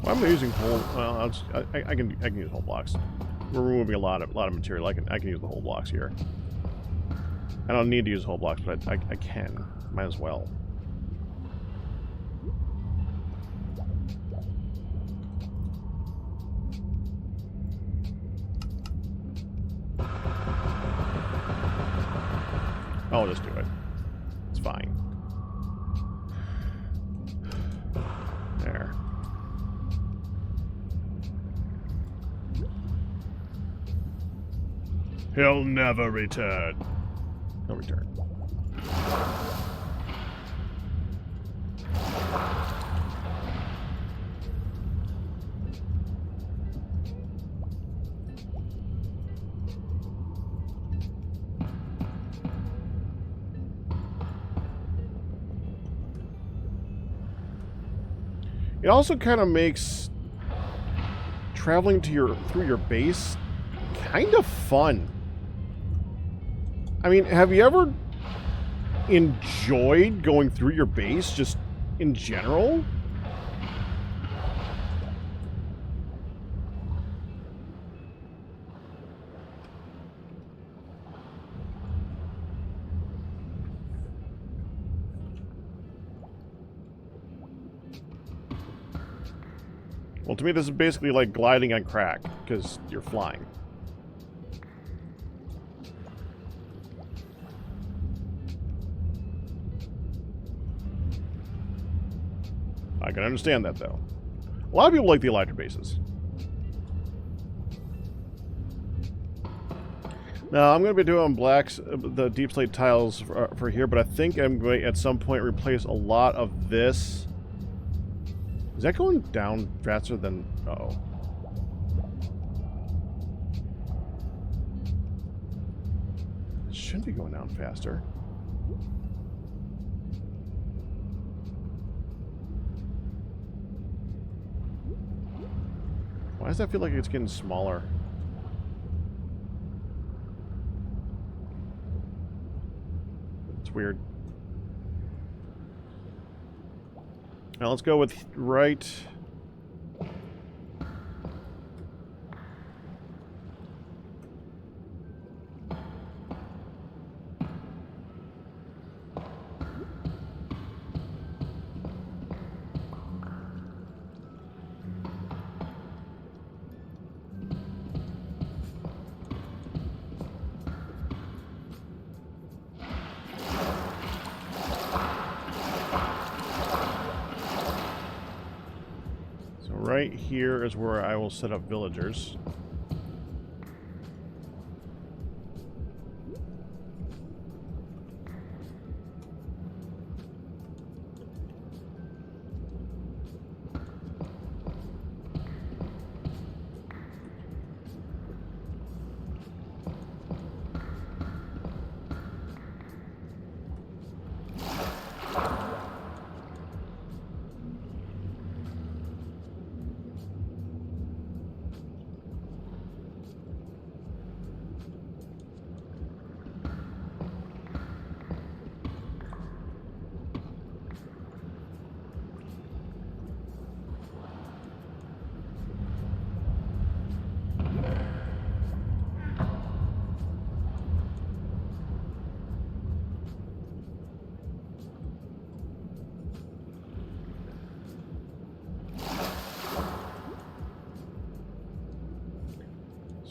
I'm using whole. Well, I can use whole blocks. We're removing a lot of material. I can use the whole blocks here. I don't need to use whole blocks, but I can. Might as well. I'll just do it. It's fine. There. He'll never return. He'll return. It also kind of makes traveling to through your base kind of fun. I mean, have you ever enjoyed going through your base just in general? Well, to me, this is basically like gliding on crack, because you're flying. I can understand that, though. A lot of people like the Elytra bases. Now, I'm going to be doing blacks, the deep slate tiles for here, but I think I'm going to, at some point, replace a lot of this. Is that going down faster than... Uh-oh. It shouldn't be going down faster. Why does that feel like it's getting smaller? It's weird. Now let's go with right. right here is where I will set up villagers.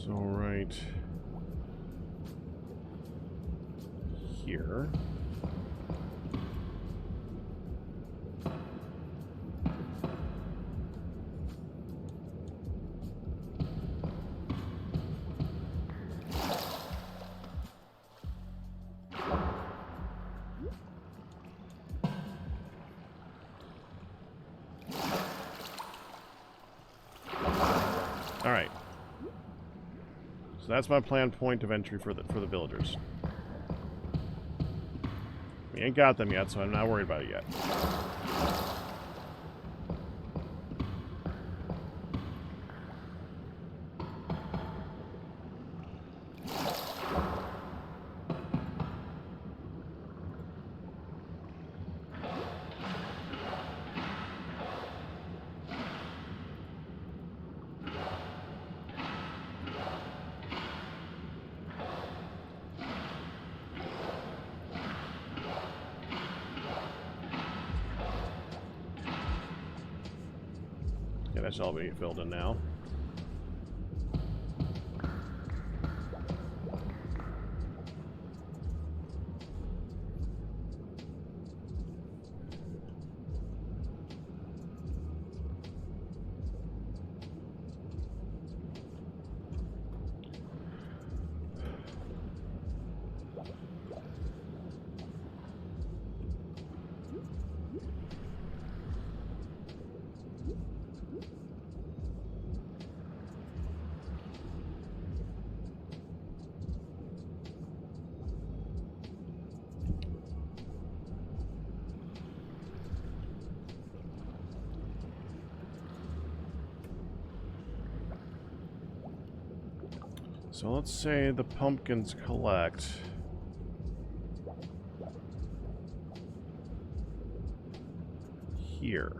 So right here. All right. So that's my planned point of entry for the villagers. We ain't got them yet, so I'm not worried about it yet. Yeah, that's all being filled in now. So let's say the pumpkins collect here.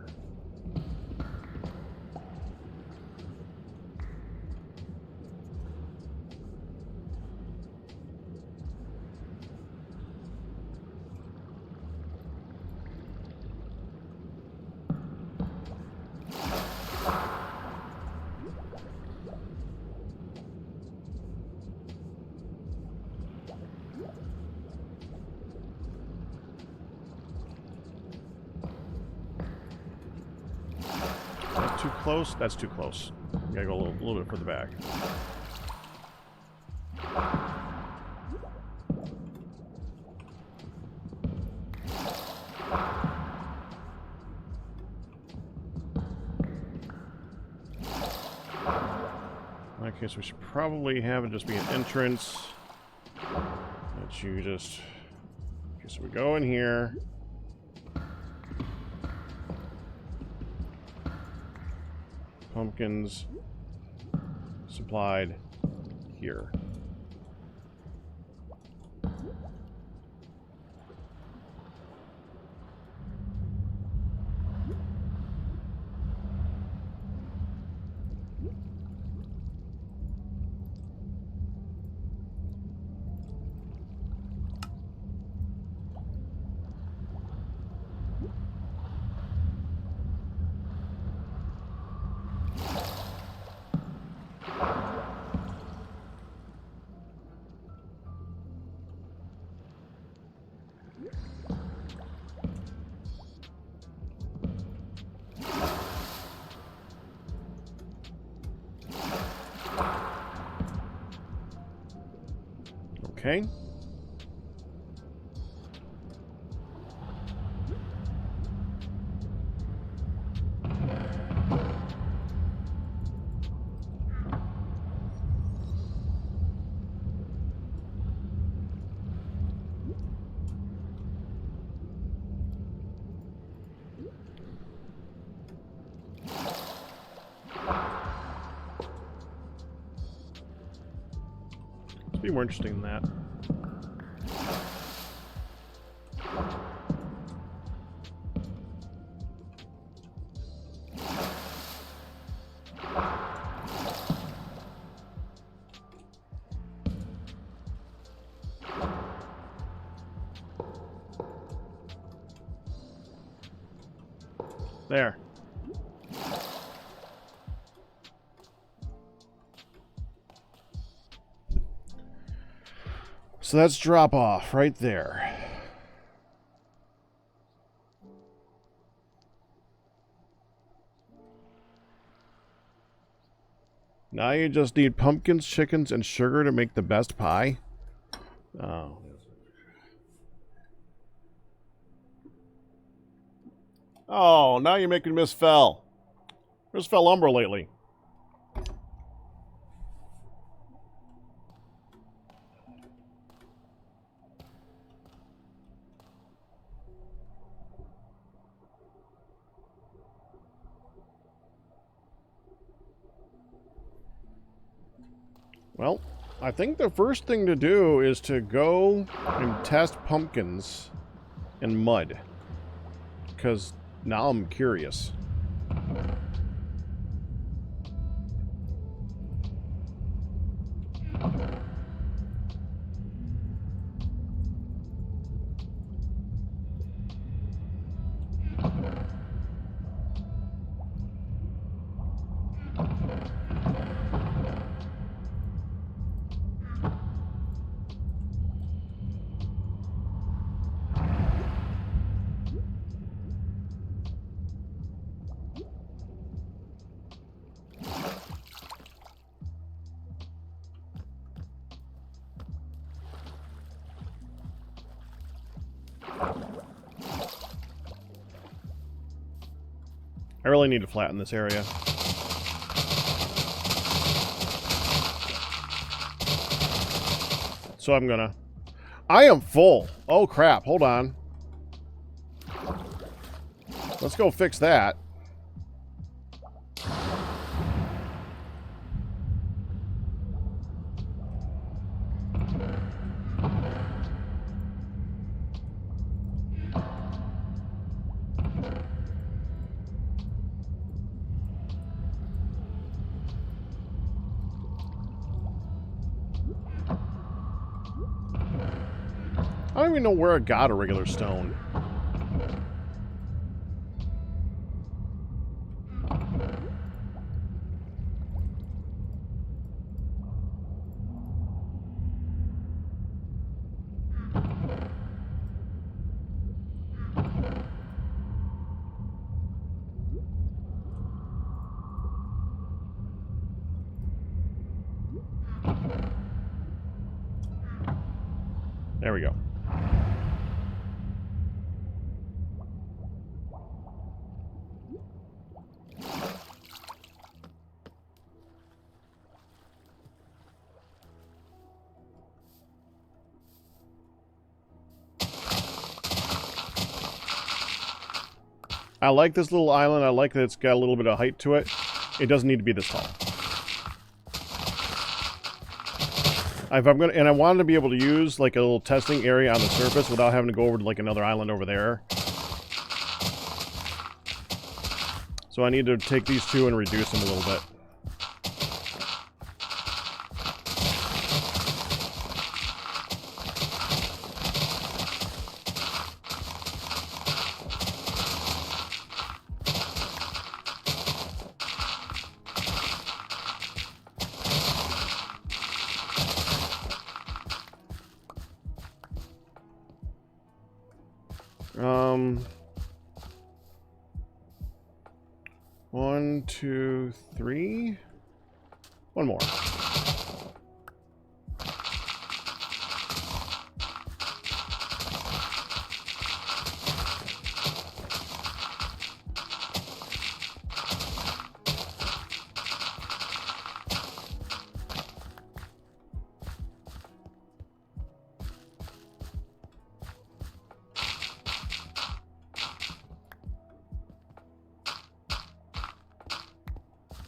Too close? That's too close. You gotta go a little bit further back. In that case, we should probably have it just be an entrance that you just... Okay, so we go in here. Pumpkins supplied here. Okay. It'd be more interesting than that. There. So that's drop off right there. Now you just need pumpkins, chickens, and sugar to make the best pie. Oh. Oh, now you're making Miss Fell. Miss Fell lumber lately. Well, I think the first thing to do is to go and test pumpkins in mud. Because now I'm curious. I really need to flatten this area. So I'm gonna... I am full. Oh crap, hold on. Let's go fix that. I don't even know where I got a regular stone. There we go. I like this little island. I like that it's got a little bit of height to it. It doesn't need to be this tall. If I'm gonna, and I wanted to be able to use like a little testing area on the surface without having to go over to like another island over there. So I need to take these two and reduce them a little bit. One, two, three. One more.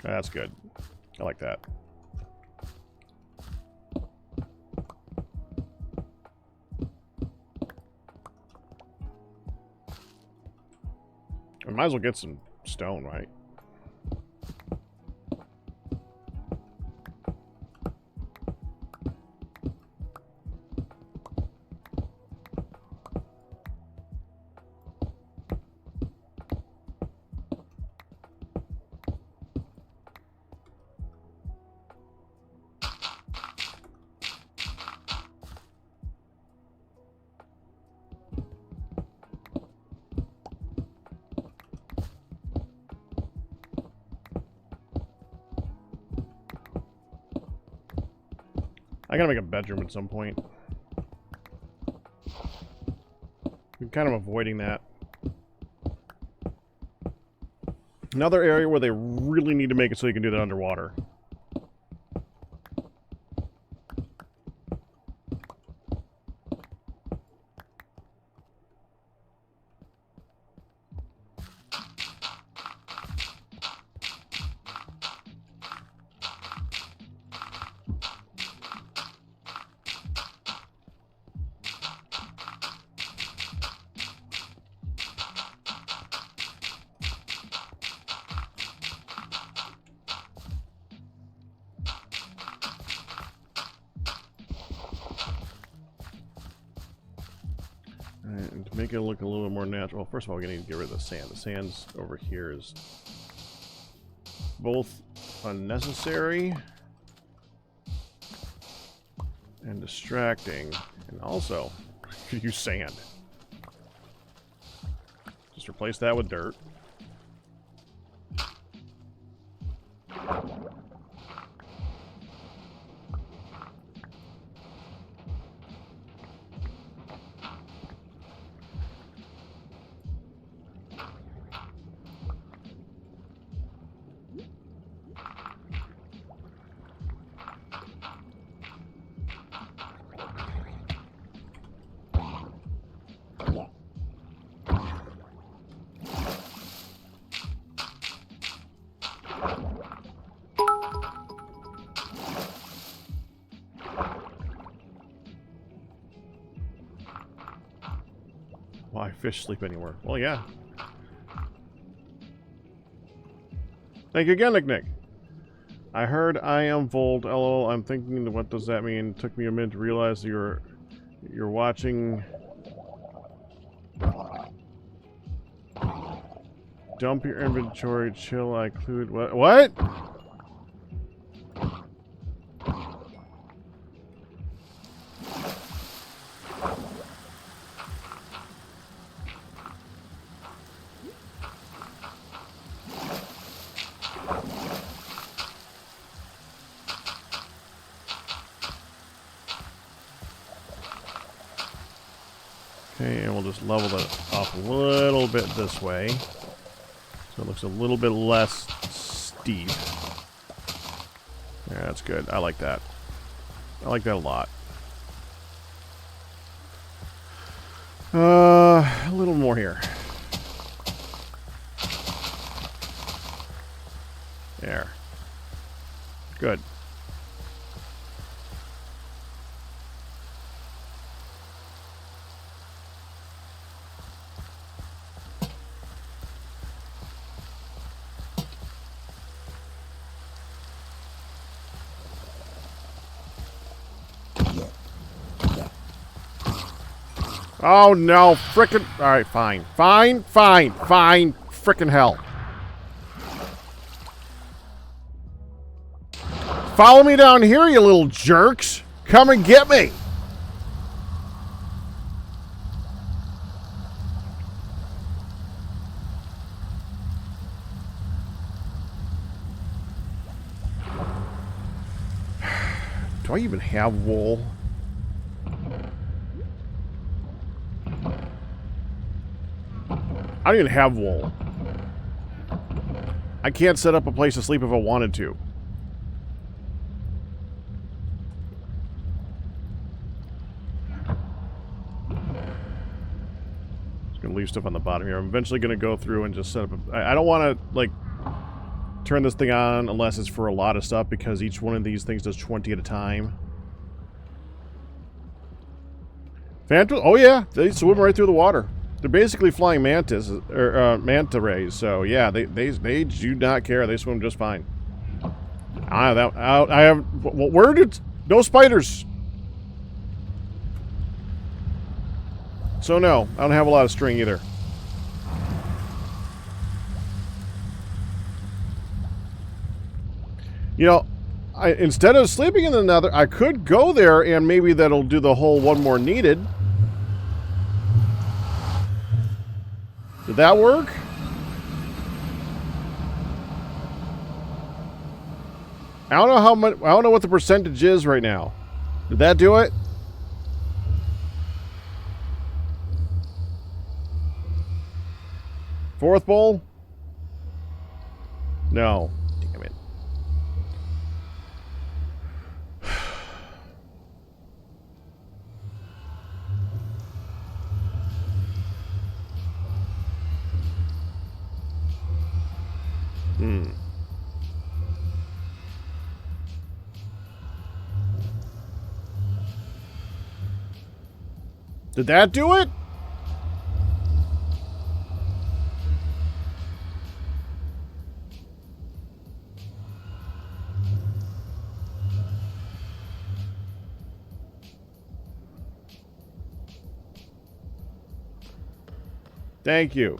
That's good. I like that. I might as well get some stone, right? I gotta make a bedroom at some point. I'm kind of avoiding that. Another area where they really need to make it so you can do that underwater. And to make it look a little bit more natural, first of all, we're going to need to get rid of the sand. The sand's over here is both unnecessary and distracting, and also could use sand. Just replace that with dirt. Why fish sleep anywhere? Well, yeah. Thank you again, Nick. I heard I am Vold. LOL. I'm thinking, what does that mean? It took me a minute to realize you're watching. Dump your inventory. Chill. I include what? What? Okay, and we'll just level that up a little bit this way. So it looks a little bit less steep. Yeah, that's good. I like that. I like that a lot. A little more here. There. Good. Oh no, frickin'. Alright, fine. Fine, fine, fine. Frickin' hell. Follow me down here, you little jerks. Come and get me. Do I even have wool? I don't even have wool. I can't set up a place to sleep if I wanted to. Just gonna leave stuff on the bottom here. I'm eventually gonna go through and just set up a... I don't want to, like, turn this thing on unless it's for a lot of stuff, because each one of these things does 20 at a time. Phantom? Oh yeah, they swim right through the water. They're basically flying mantis, or manta rays. So yeah, they do not care. They swim just fine. I have. Well, where did no spiders? So no, I don't have a lot of string either. You know, instead of sleeping in another, I could go there and maybe that'll do the whole one more needed. Did that work? I don't know how much. I don't know what the percentage is right now. Did that do it? Fourth bowl? No. Damn it. Did that do it? Thank you.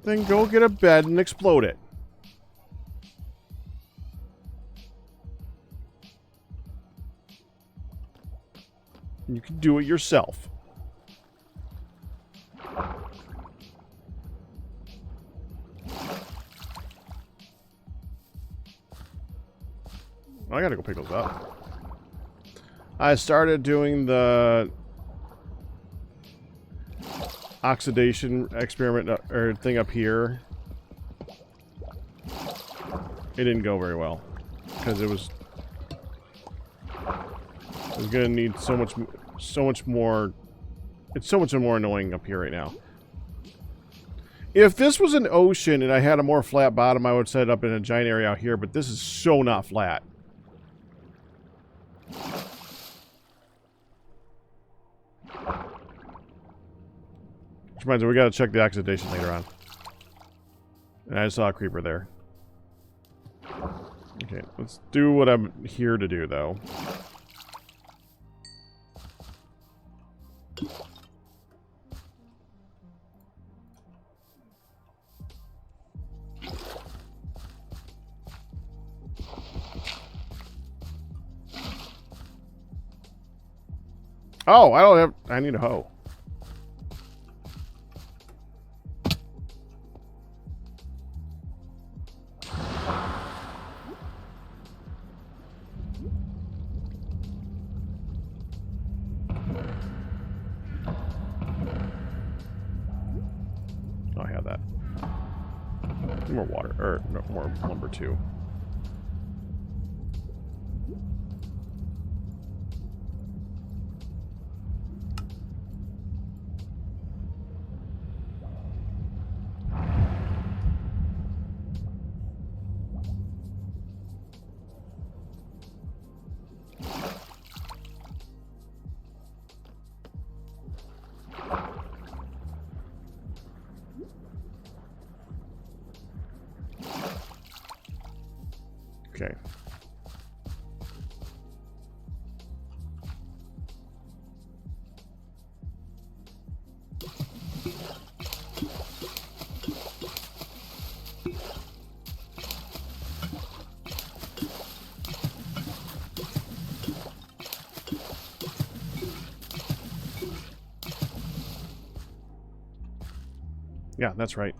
Then go get a bed and explode it. You can do it yourself. I gotta go pick those up. I started doing the oxidation experiment or thing up here. It didn't go very well because it was gonna need so much more. It's so much more annoying up here right now. If this was an ocean and I had a more flat bottom, I would set it up in a giant area out here, but this is so not flat. Which reminds me, we gotta check the oxidation later on. And I saw a creeper there. Okay, let's do what I'm here to do, though. Oh, I don't have... I need a hoe. Oh, I have that. More water. Or, no, more lumber, too. Okay. Yeah, that's right.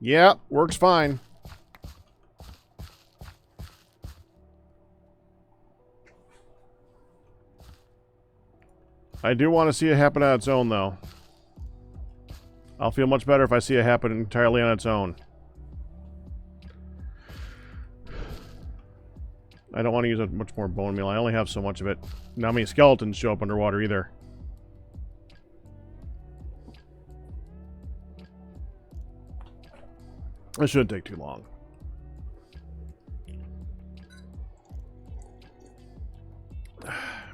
Yeah, works fine. I do want to see it happen on its own, though. I'll feel much better if I see it happen entirely on its own. I don't want to use much more bone meal. I only have so much of it. Not many skeletons show up underwater either. It shouldn't take too long.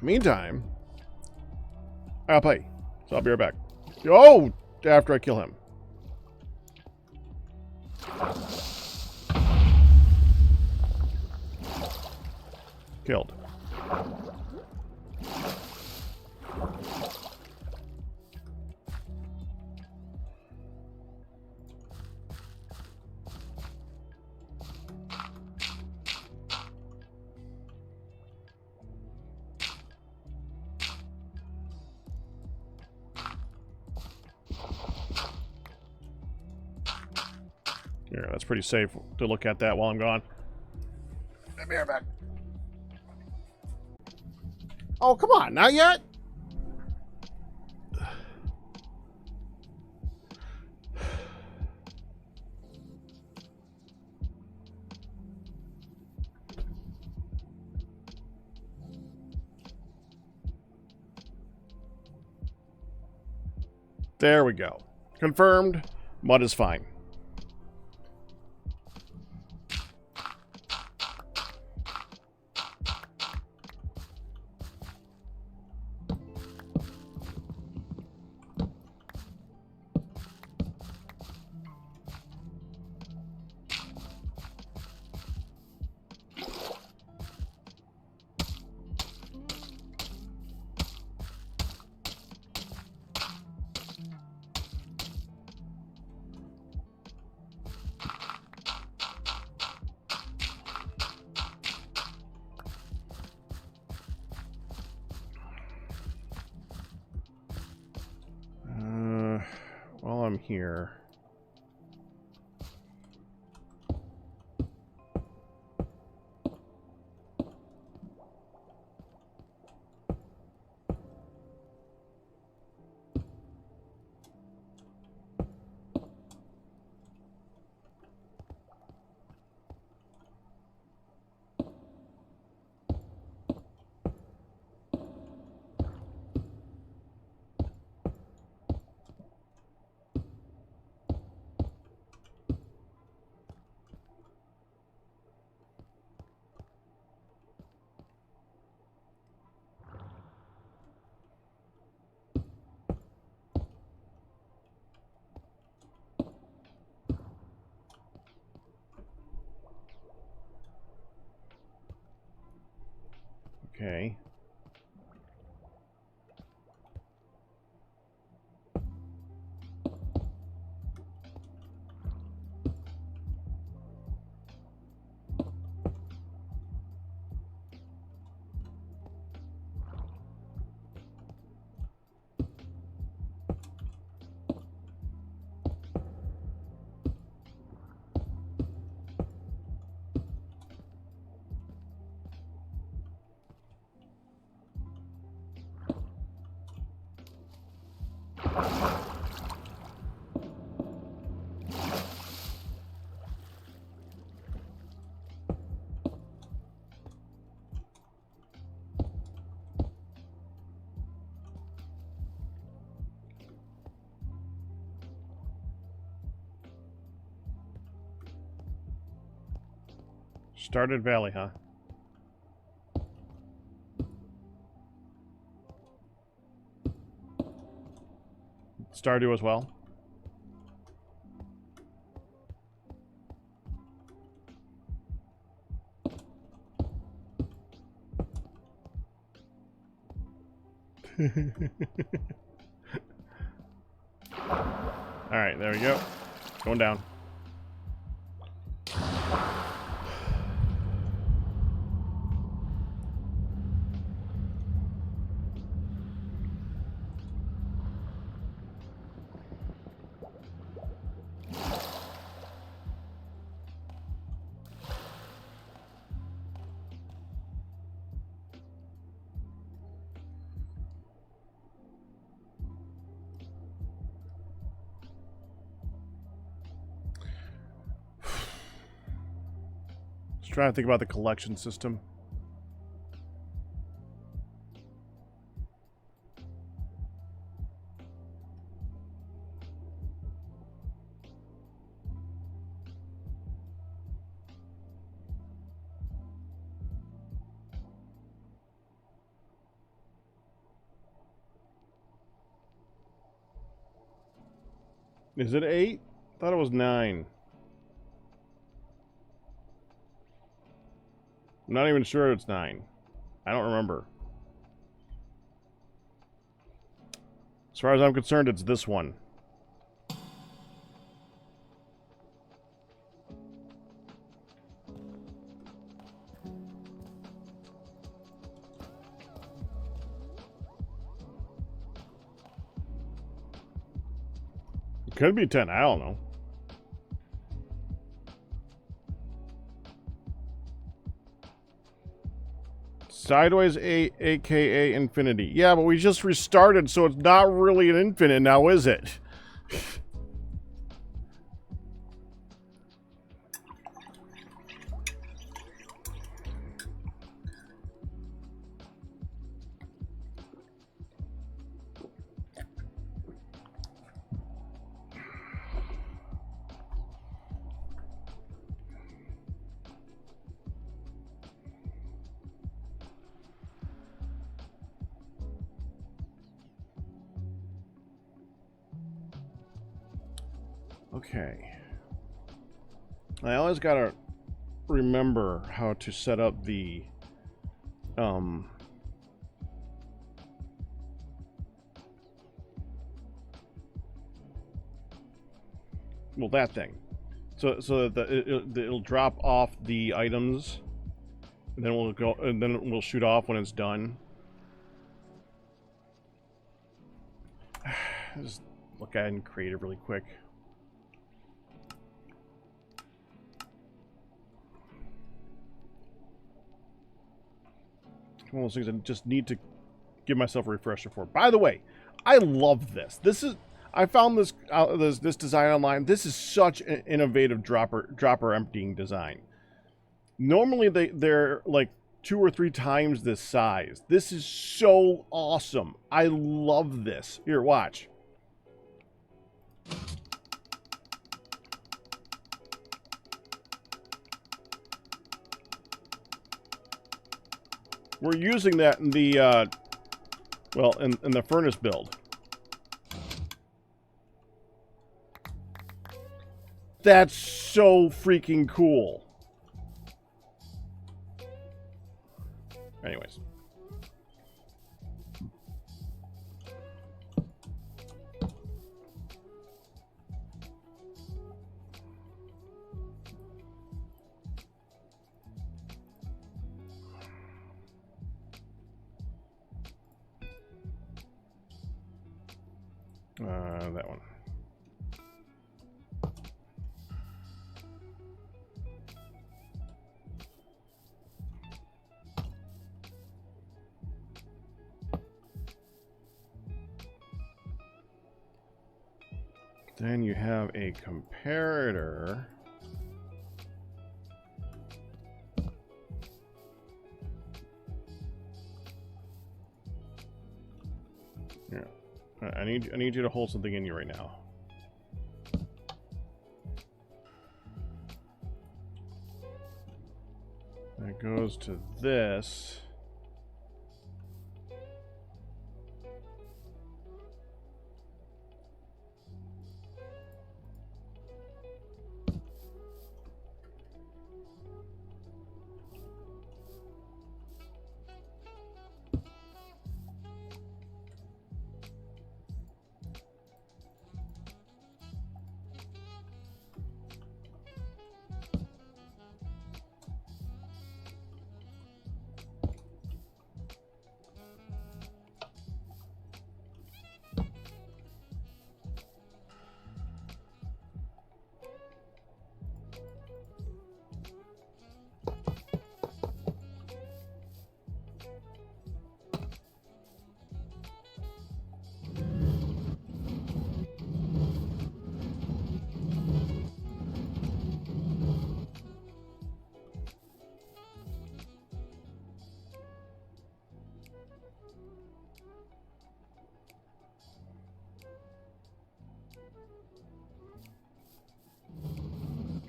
Meantime, I'll pay. So I'll be right back. Oh! After I kill him. Killed. Here, that's pretty safe to look at that while I'm gone. Let me back. Oh, come on, not yet? There we go. Confirmed. Mud is fine. While I'm here... Okay. Started Valley, huh? Stardew as well? Alright, there we go. Going down. Trying to think about the collection system. Is it 8? I thought it was 9. I'm not even sure it's 9. I don't remember. As far as I'm concerned, it's this one. It could be 10. I don't know. Sideways A, aka infinity. Yeah, but we just restarted, so it's not really an infinite now, is it? Okay. I always gotta remember how to set up the well, that thing, so that it'll drop off the items, and then we'll go, and then we'll shoot off when it's done. Just look at it and create it really quick. One of those things I just need to give myself a refresher for. By the way, I love this. I found this this design online. This is such an innovative dropper emptying design. Normally they're like 2 or 3 times this size. This is so awesome. I love this. Here, watch. We're using that in the, well, in the furnace build. That's so freaking cool. Anyways. That one. Then you have a comparator. Here. I need you to hold something in you right now. That goes to this.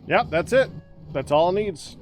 Yep, that's it. That's all it needs.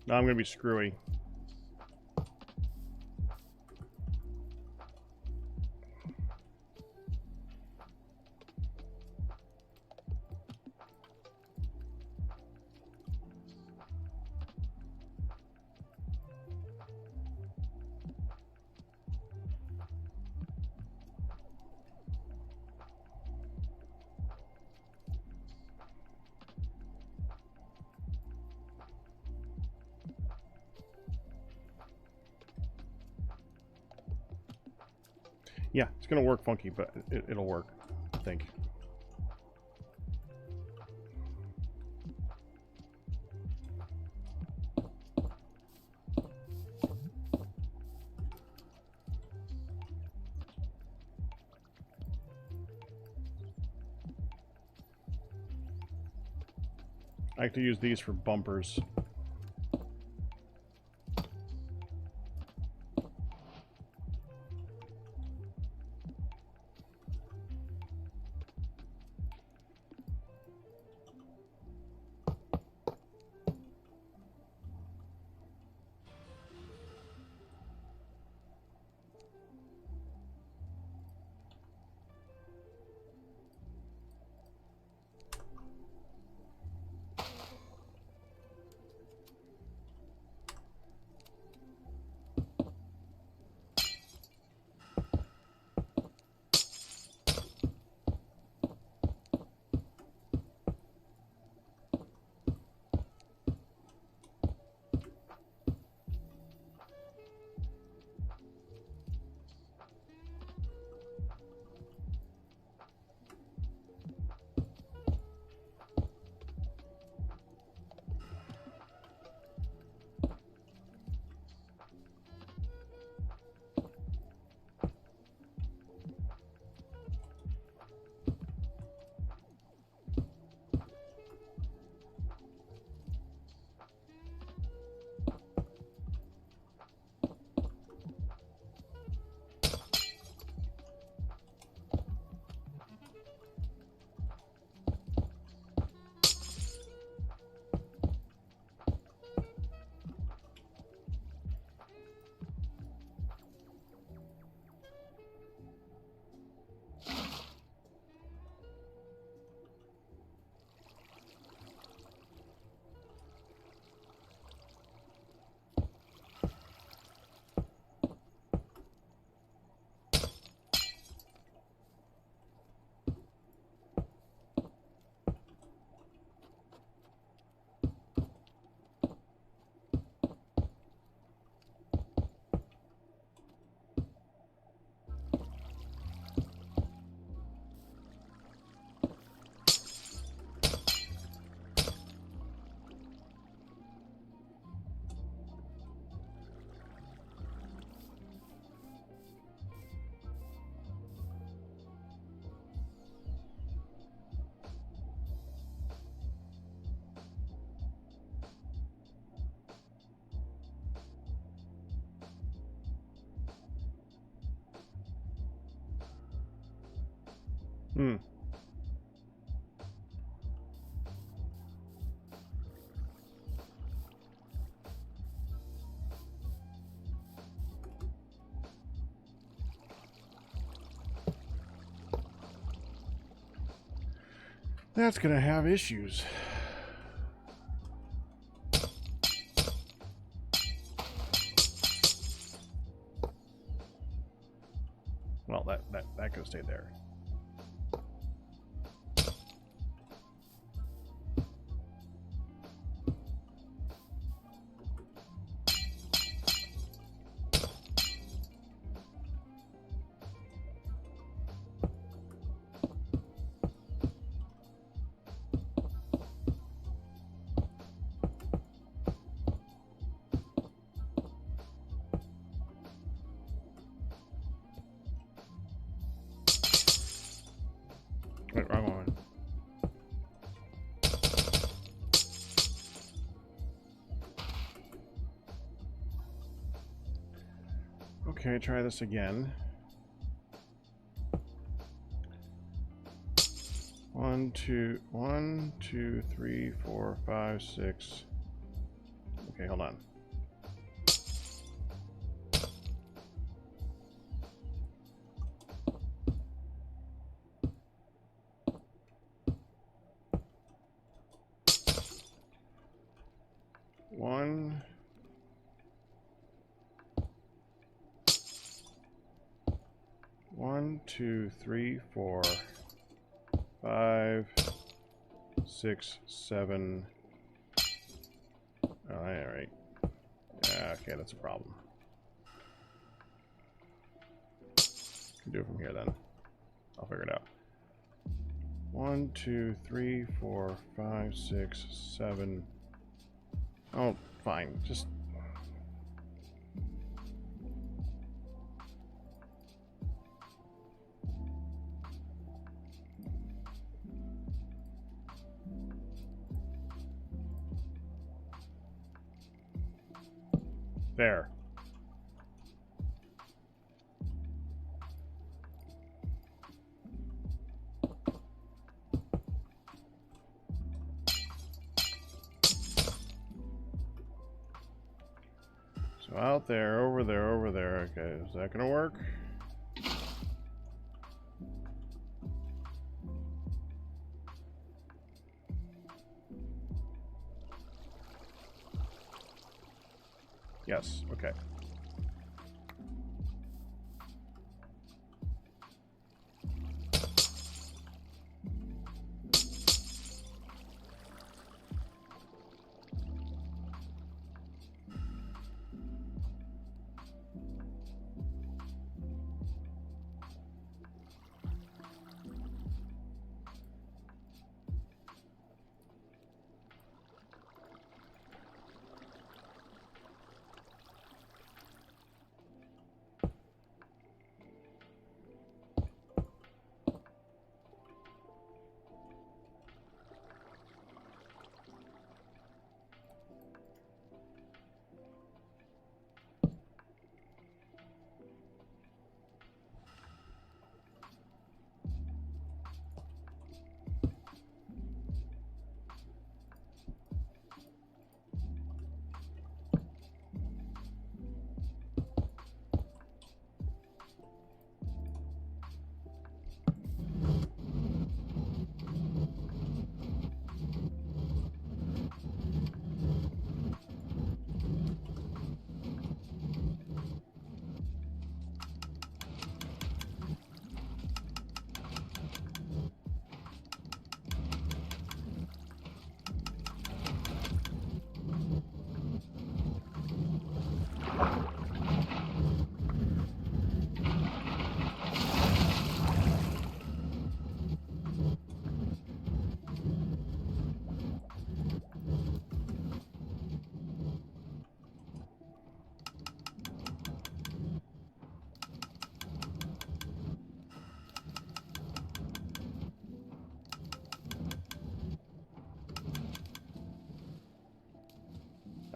Now I'm going to be screwy. Yeah, it's going to work funky, but it'll work, I think. I like to use these for bumpers. Hmm. That's gonna have issues. Well, that could stay there. Okay, try this again. 1, 2, 1, 2, 3, 4, 5, 6. Okay, hold on. One, 1, 2, 3, 4, 5, 6, 7. Oh, all right. Okay, that's a problem. Can do it from here then. I'll figure it out. 1, 2, 3, 4, 5, 6, 7. Oh, fine. Just. There. So out there, over there, over there. Okay, is that gonna work? Yes, okay.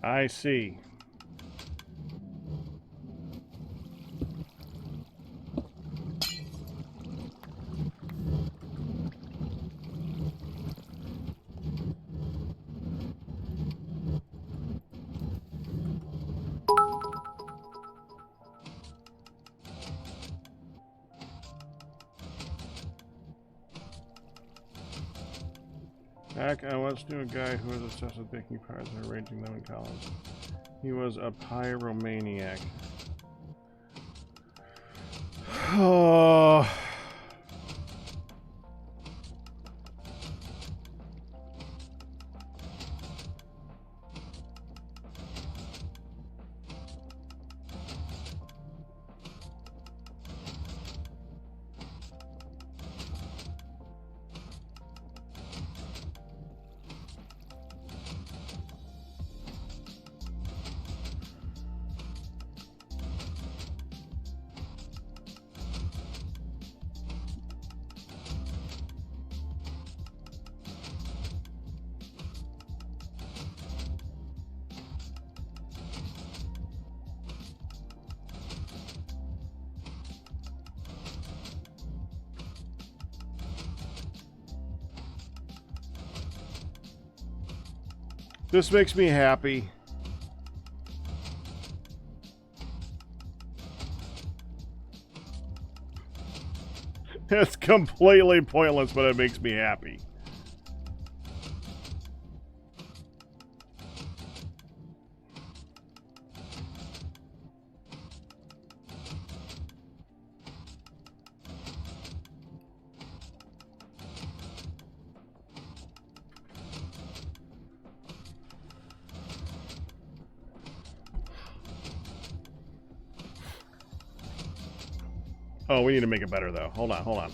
I see. Back, I once knew a guy who was obsessed with baking pies and arranging them in columns. He was a pyromaniac. Oh. This makes me happy. It's completely pointless, but it makes me happy. Oh, we need to make it better, though. Hold on, hold on.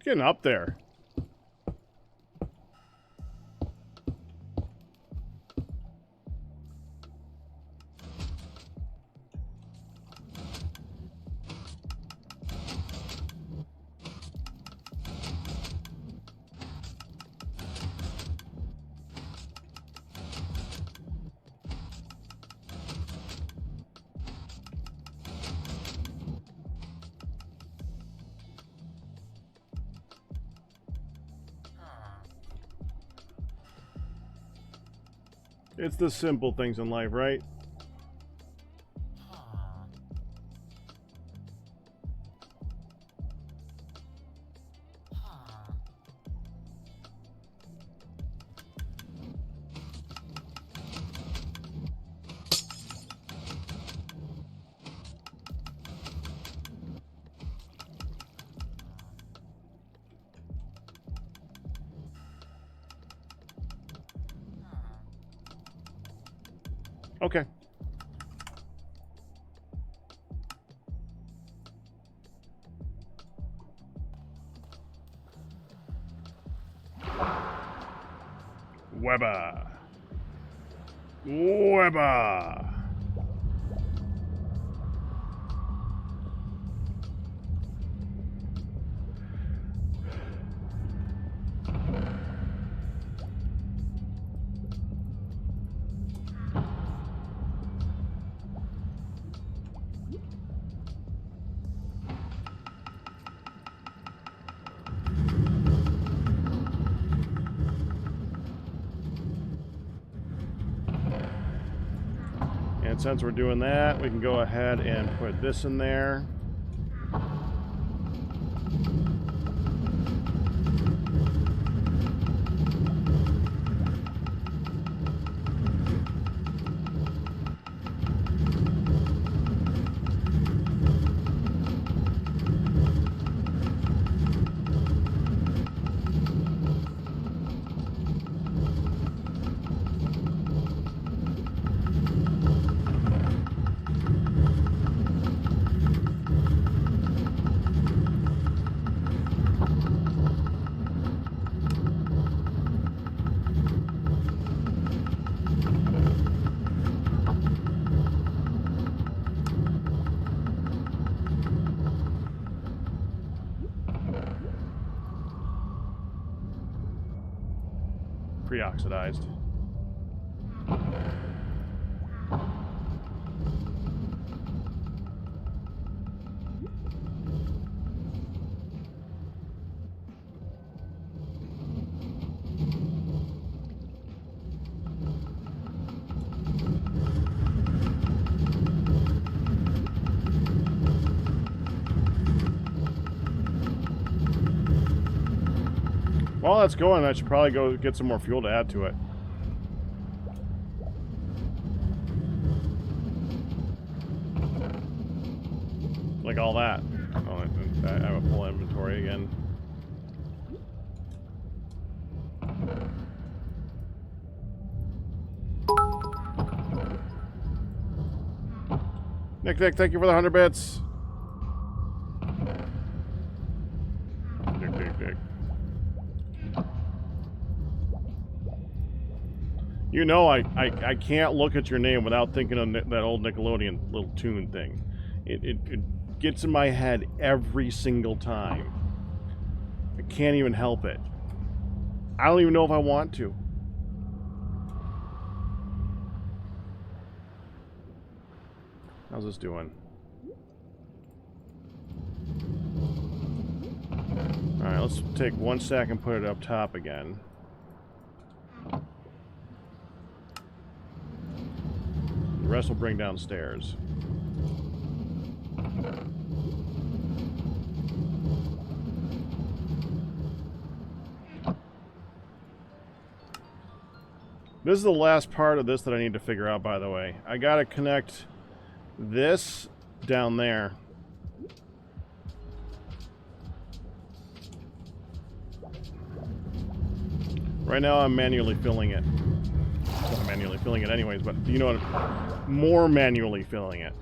Getting up there. It's the simple things in life, right? Okay. Weber. Weber. And since we're doing that, we can go ahead and put this in there. Pre-oxidized. While that's going, I should probably go get some more fuel to add to it. all that? Oh, I have a full inventory again. Nick, thank you for the 100 bits. Nick. You know I can't look at your name without thinking of that old Nickelodeon little tune thing. It gets in my head every single time. I can't even help it. I don't even know if I want to. How's this doing? Alright, let's take 1 sec and put it up top again. The rest will bring downstairs. This is the last part of this that I need to figure out, by the way. I gotta connect this down there. Right now I'm manually filling it. Well, I'm manually filling it anyways, but you know what? More manually filling it.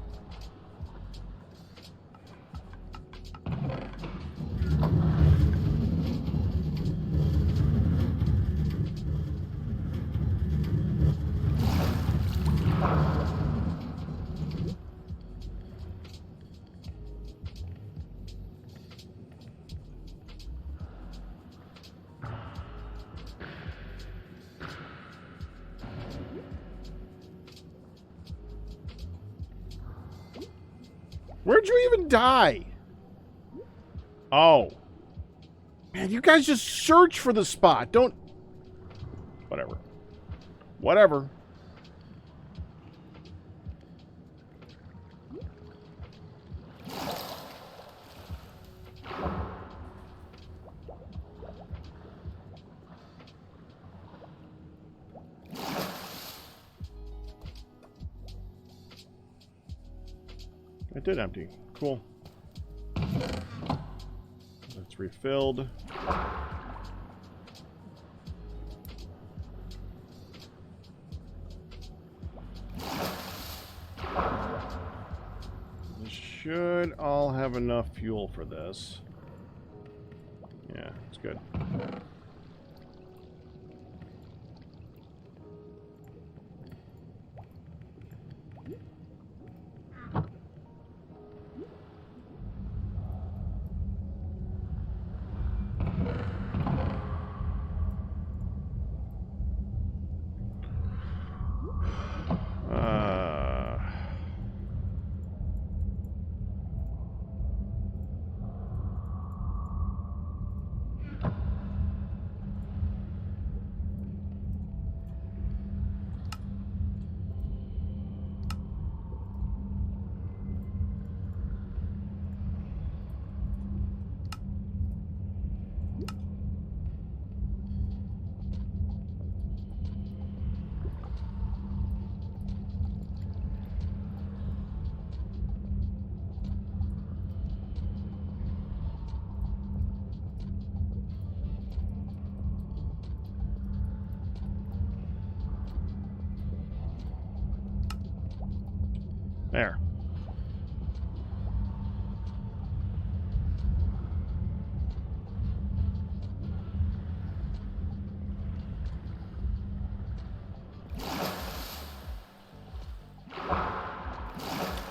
Where'd you even die? Oh. Man, you guys just search for the spot. Don't... Whatever. Whatever. It did empty. Cool. It's refilled. We should all have enough fuel for this. Yeah, it's good. There.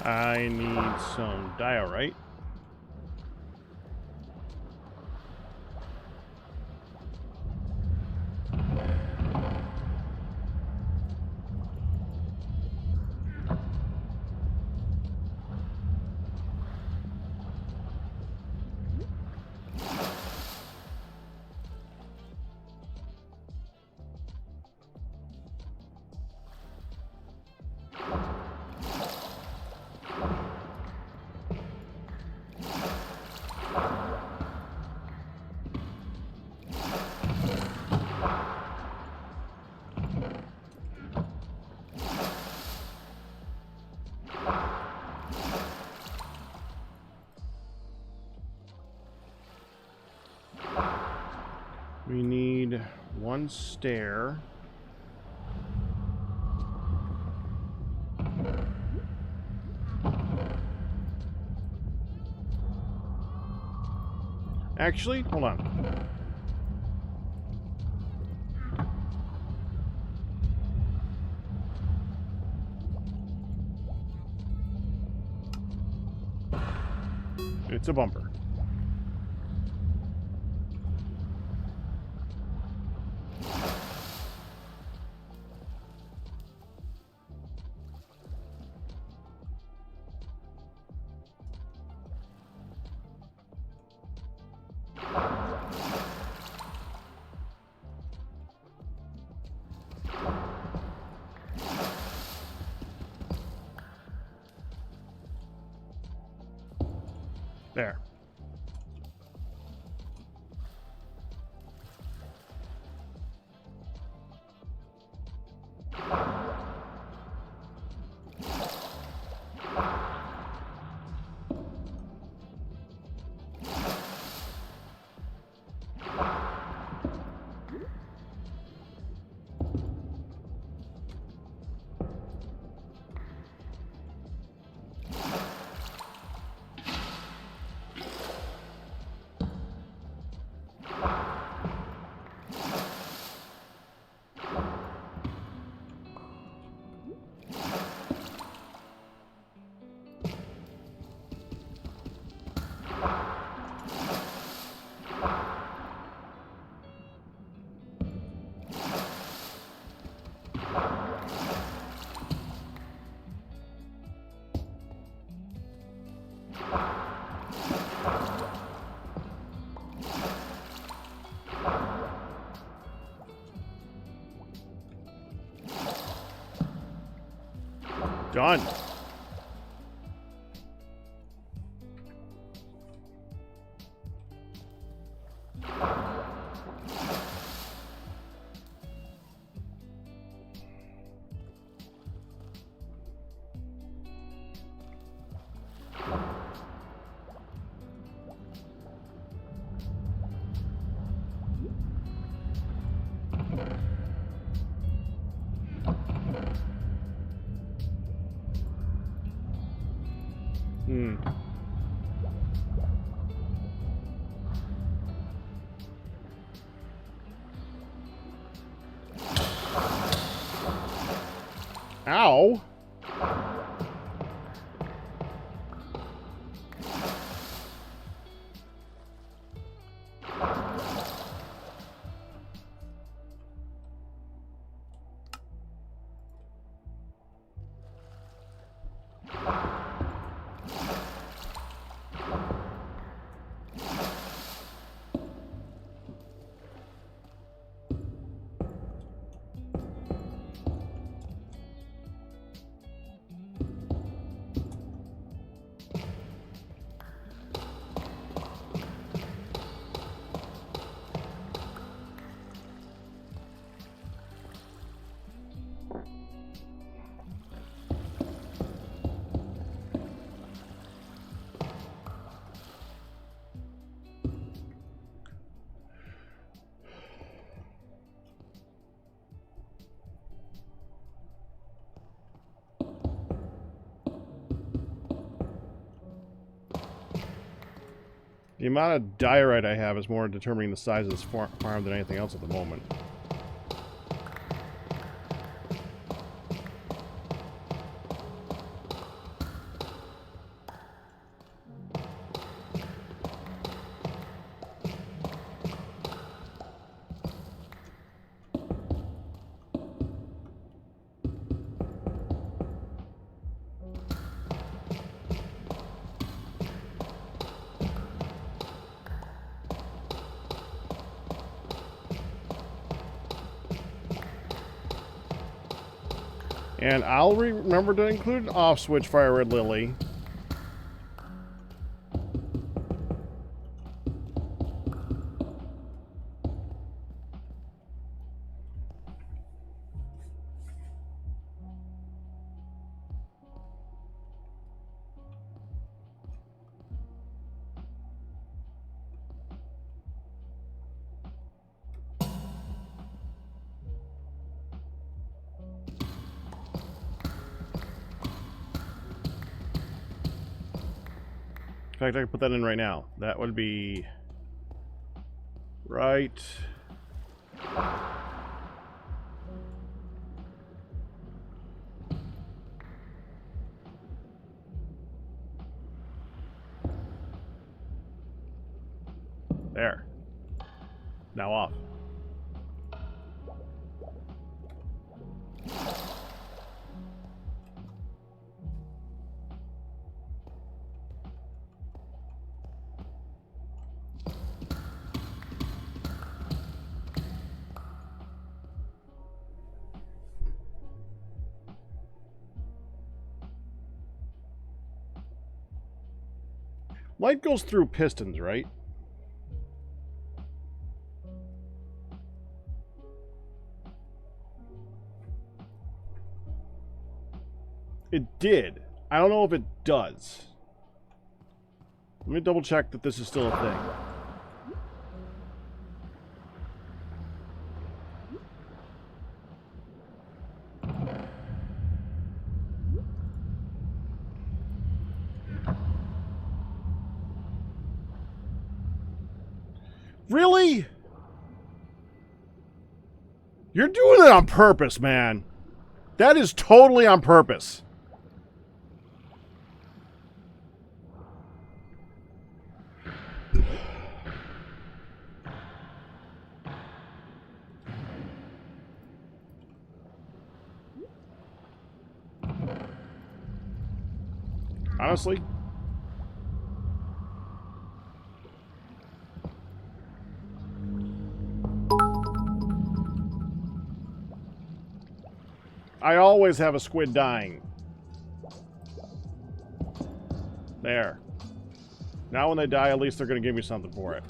I need some diorite. We need one stair. Actually, hold on. It's a bumper. There. Done. Ow. The amount of diorite I have is more determining the size of this farm than anything else at the moment. And I'll remember to include an off switch Fire Red Lily. fact, I can put that in right now. That would be right. There. Now off. Light goes through pistons, right? It did. I don't know if it does. Let me double check that this is still a thing. Really? You're doing it on purpose, man. That is totally on purpose. Honestly. I always have a squid dying. There. Now when they die, at least they're going to give me something for it.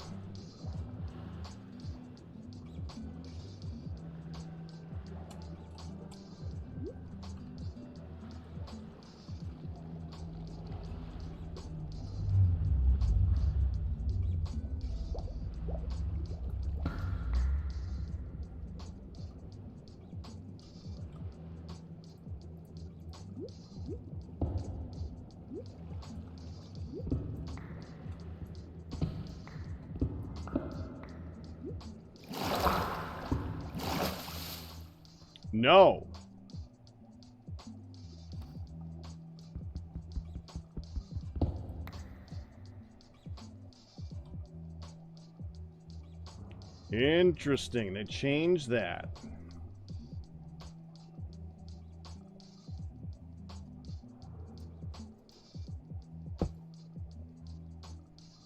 No. Interesting. They changed that.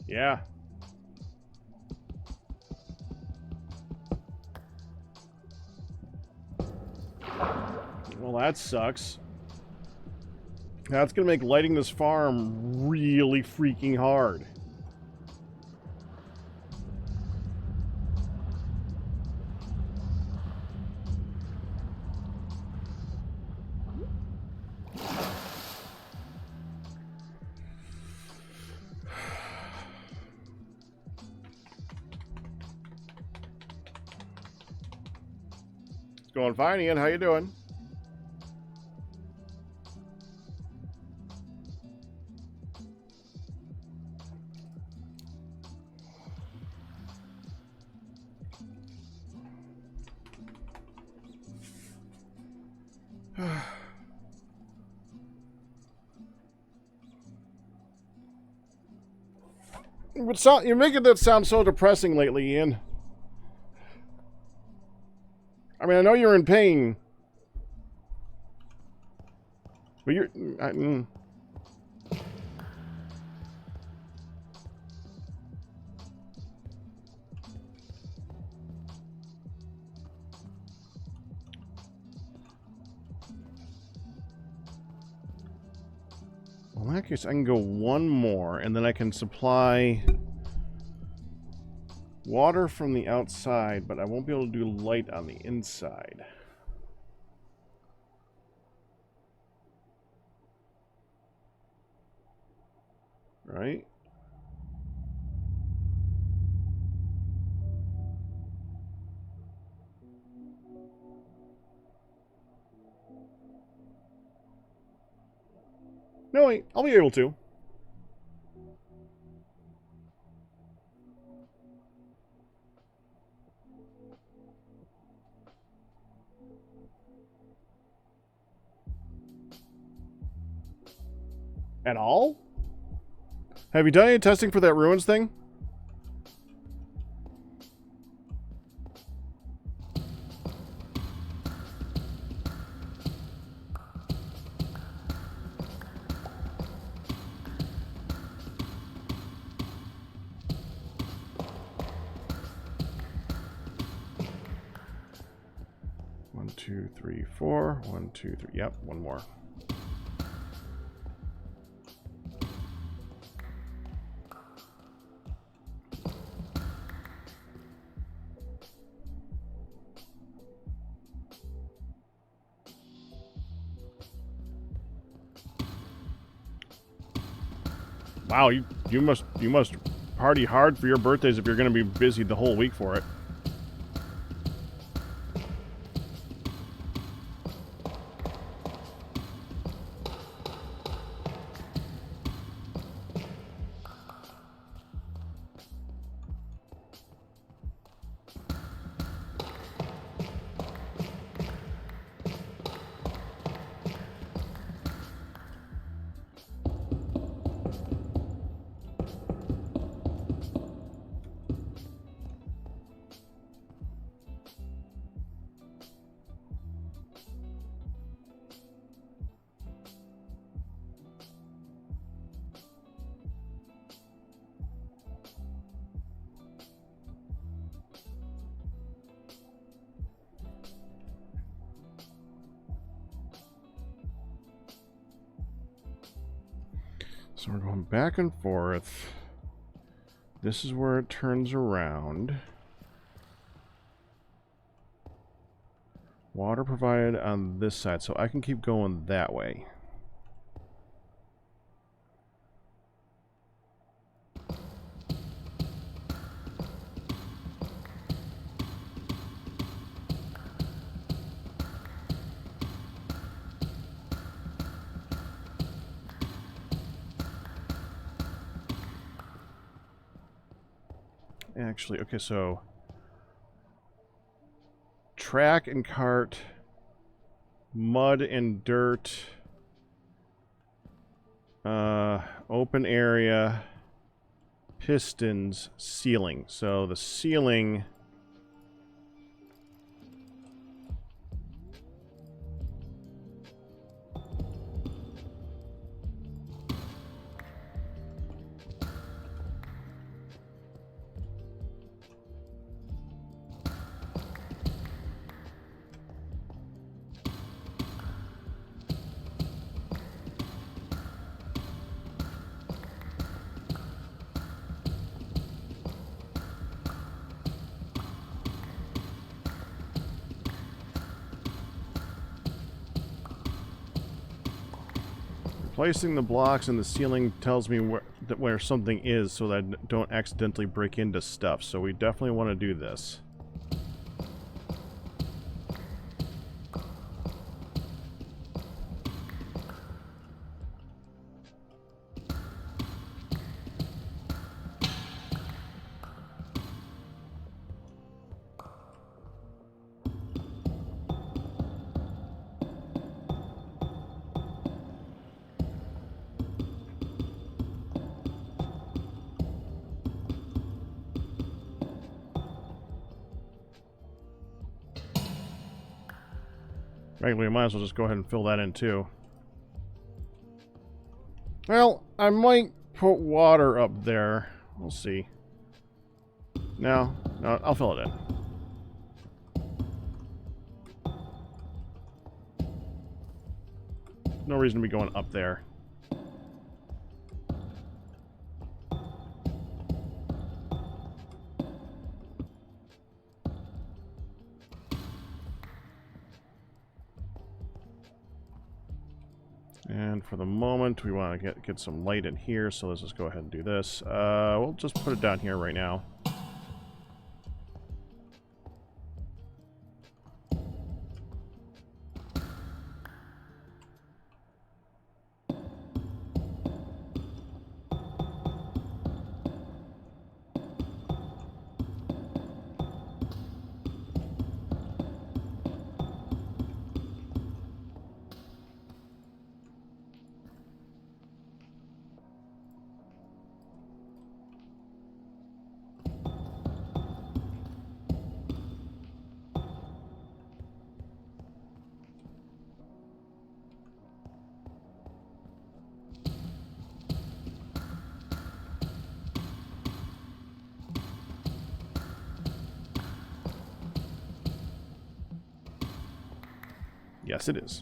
Yeah. Well, that sucks. That's going to make lighting this farm really freaking hard. It's going fine, Ian. How you doing? You're making that sound so depressing lately, Ian. I mean, I know you're in pain, but you're... Well, in that case, I can go one more, and then I can supply water from the outside, but I won't be able to do light on the inside. Right? No, wait, I'll be able to. At all? Have you done any testing for that ruins thing? One, two, three, four. 1, 2, 3. Yep, one more. Wow, you must party hard for your birthdays if you're going to be busy the whole week for it. So we're going back and forth. This is where it turns around. Water provided on this side, so I can keep going that way. Actually, okay, so track and cart, mud and dirt, open area, pistons, ceiling. So the ceiling... Placing the blocks in the ceiling tells me where something is so that I don't accidentally break into stuff. So we definitely want to do this. Right, we might as well just go ahead and fill that in too. Well, I might put water up there. We'll see. No, I'll fill it in. No reason to be going up there. And for the moment, we want to get some light in here, so let's just go ahead and do this. We'll just put it down here right now. Yes, it is.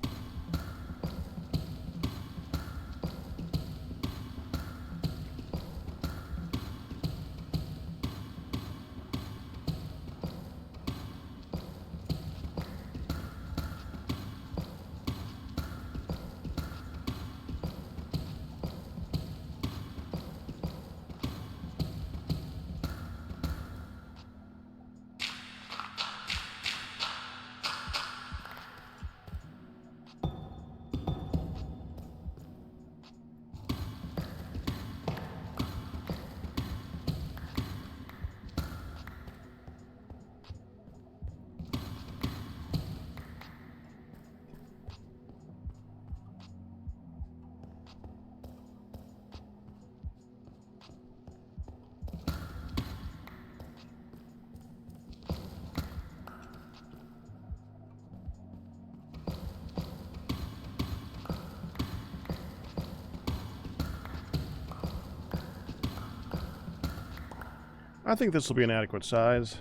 I think this will be an adequate size.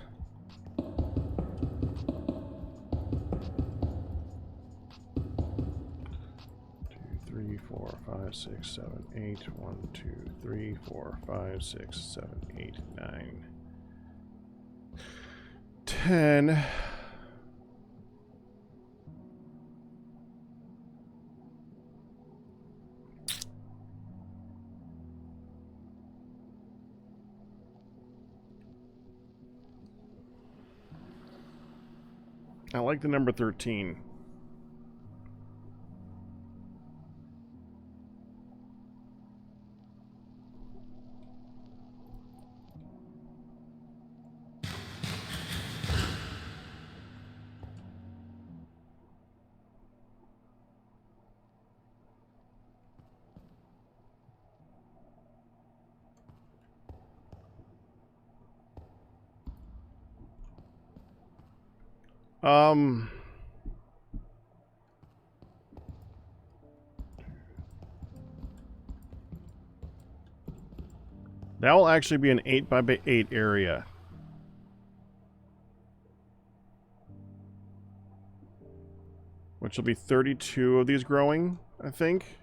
Three, 4, 5, 6, 7, 8. 1, 2, 3, 4, 5, 6, 7, 8, 9, 10. I like the number 13. That will actually be an 8 by 8 area. Which will be 32 of these growing, I think.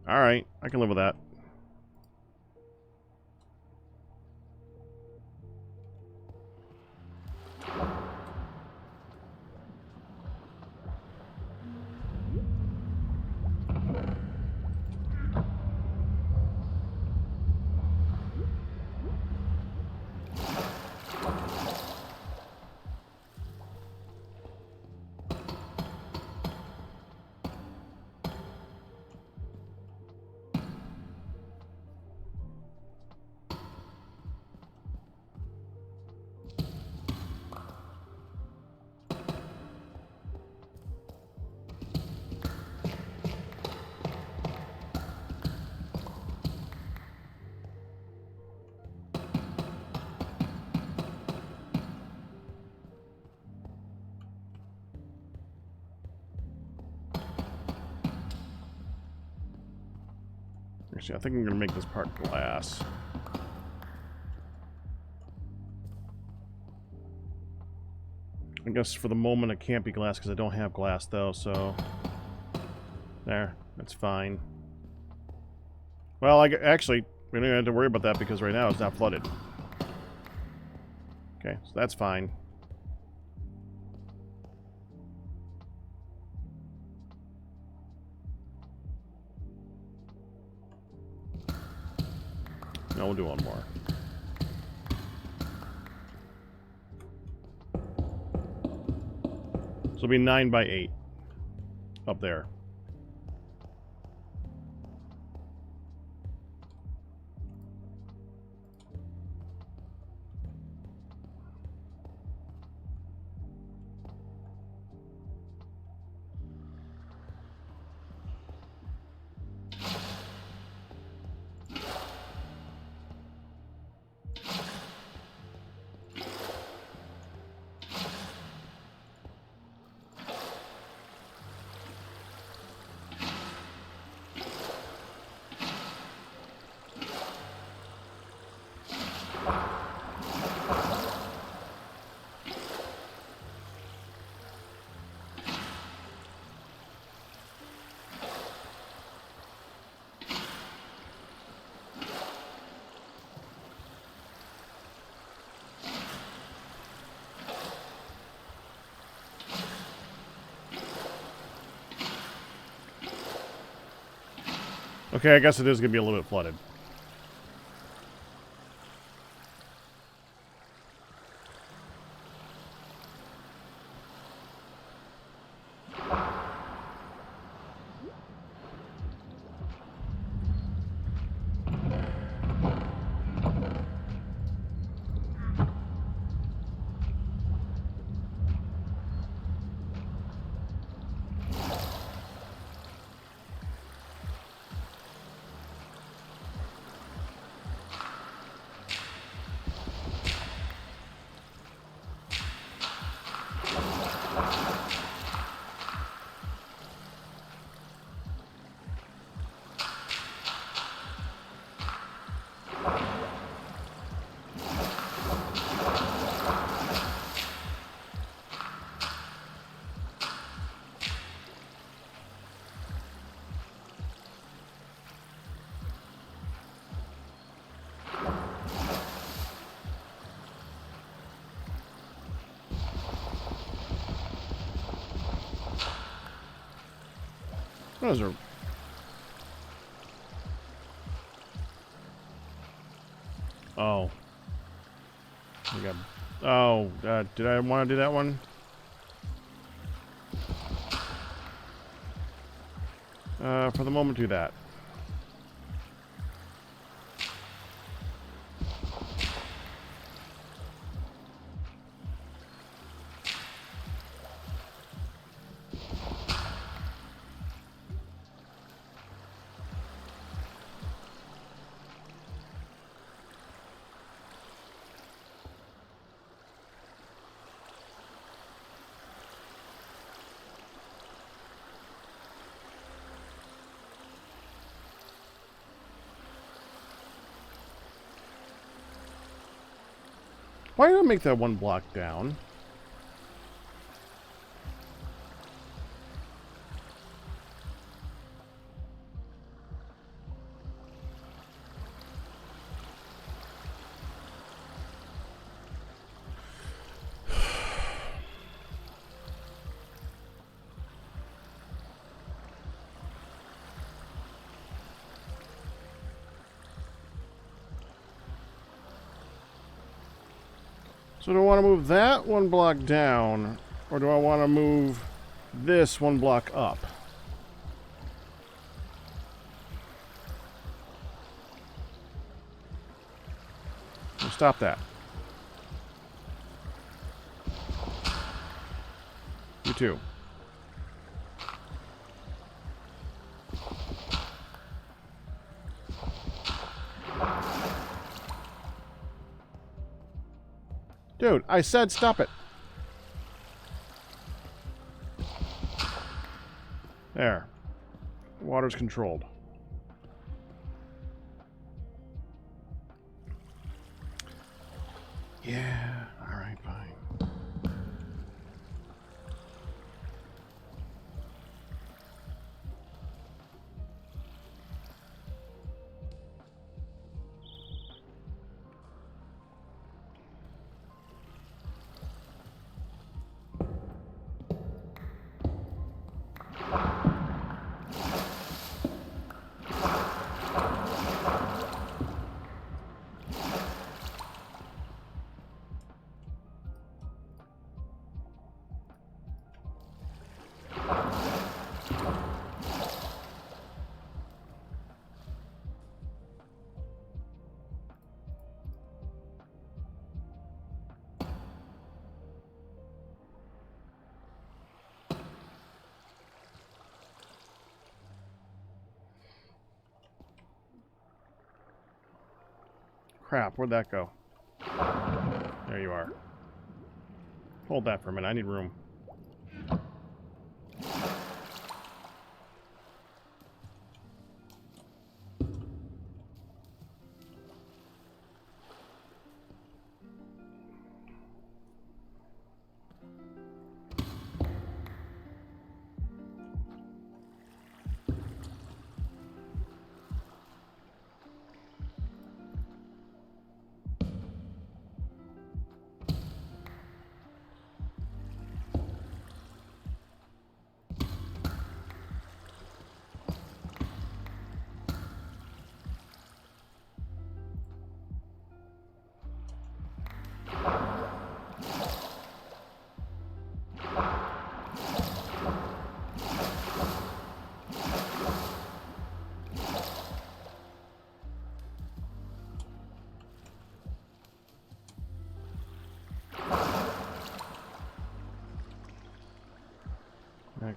Alright, I can live with that. Actually, I think I'm going to make this part glass. I guess for the moment it can't be glass because I don't have glass though, so... There, that's fine. Well, actually, we don't have to worry about that because right now it's not flooded. Okay, so that's fine. No, we'll do one more. So it'll be 9 by 8 up there. Okay, I guess it is going to be a little bit flooded. Those are... Oh. We got... Oh, did I want to do that one? For the moment, do that. Why did I make that one block down? So do I want to move that one block down, or do I want to move this one block up? Stop that. You too. Dude, I said stop it. There. Water's controlled. Yeah, alright, fine. Crap, where'd that go? There you are. Hold that for a minute, I need room.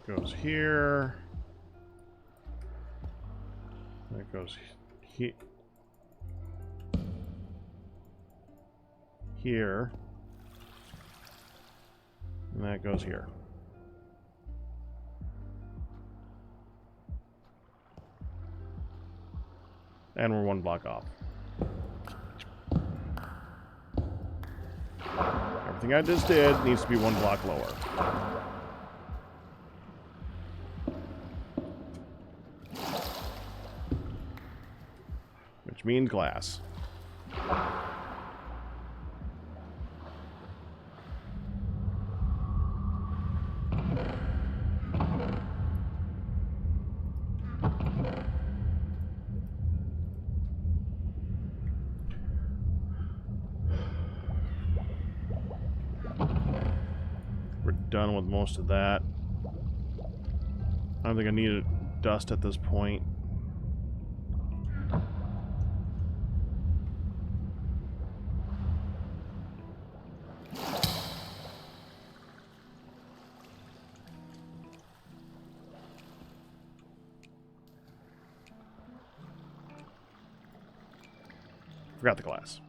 That goes here. That goes here. Here. And that goes here. And we're one block off. Everything I just did needs to be one block lower. Which means glass. Done with most of that. I don't think I need dust at this point. Forgot the glass.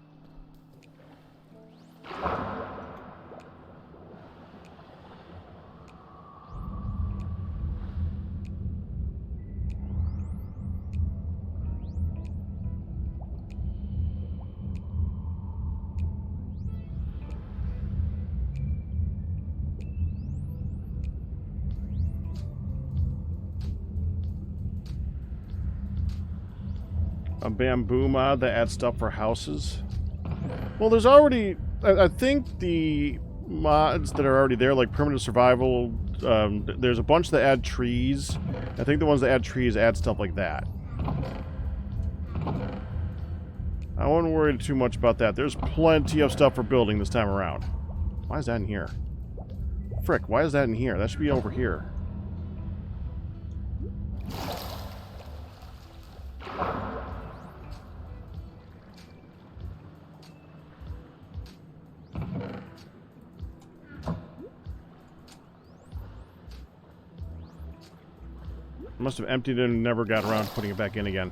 A bamboo mod that adds stuff for houses. Well, there's already... I think the mods that are already there, like primitive survival, there's a bunch that add trees. I think the ones that add trees add stuff like that. I wouldn't worry too much about that. There's plenty of stuff for building this time around. Why is that in here? Frick, why is that in here? That should be over here. Must have emptied it and never got around to putting it back in again.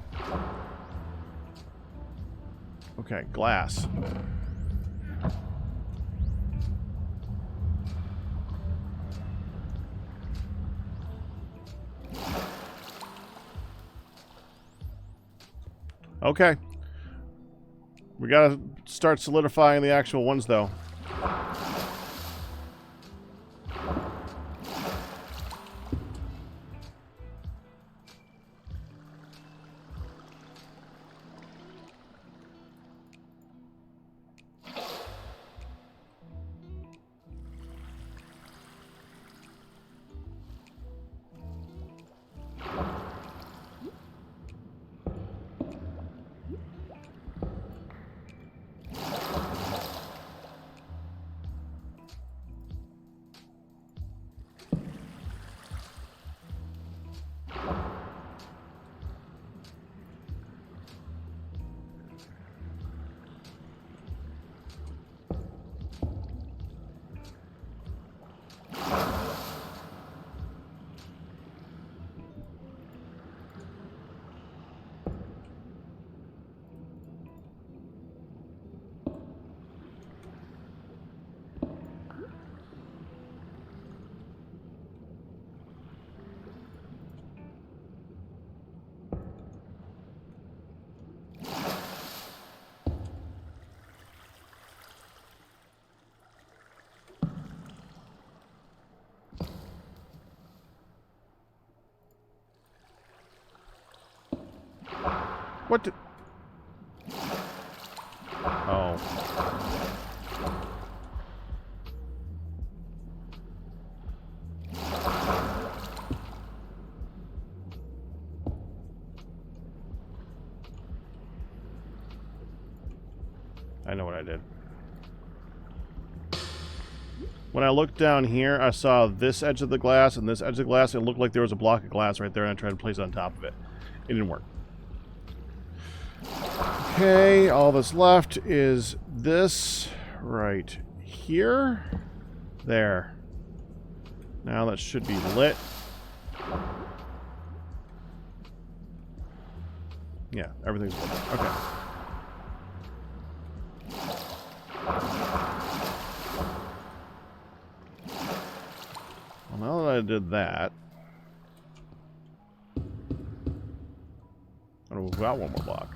Okay, glass. Okay. We gotta start solidifying the actual ones, though. What did... Oh. I know what I did. When I looked down here, I saw this edge of the glass and this edge of the glass. It looked like there was a block of glass right there, and I tried to place it on top of it. It didn't work. Okay, all that's left is this right here. There. Now that should be lit. Yeah, everything's good. Okay. Well, now that I did that, I'm gonna move out one more block.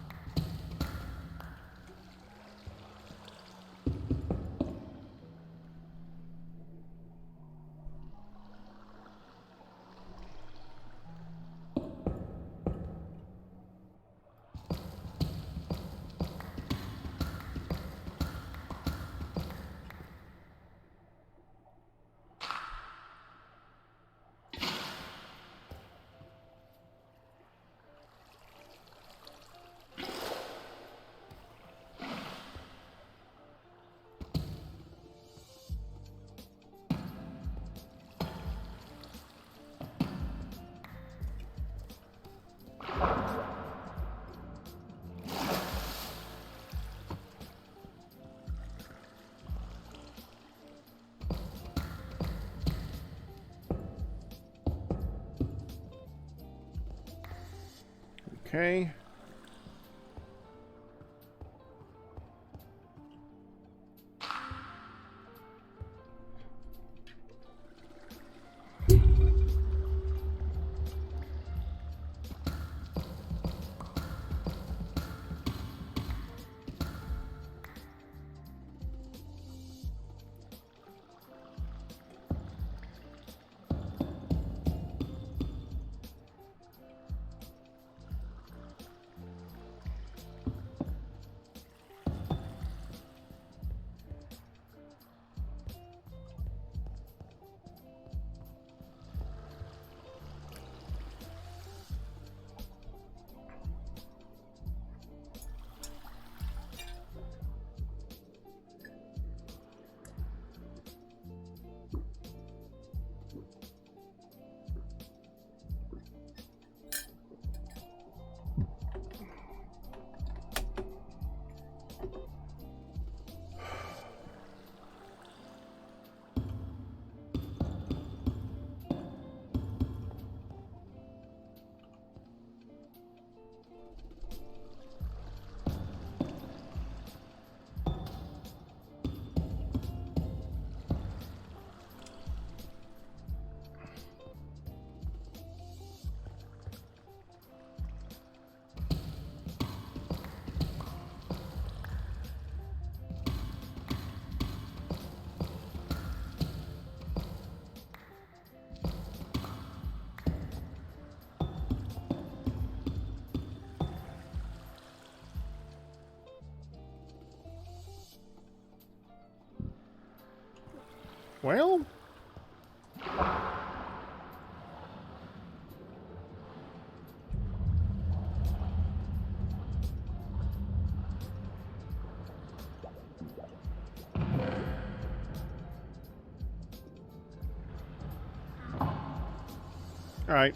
Okay. Well, all right.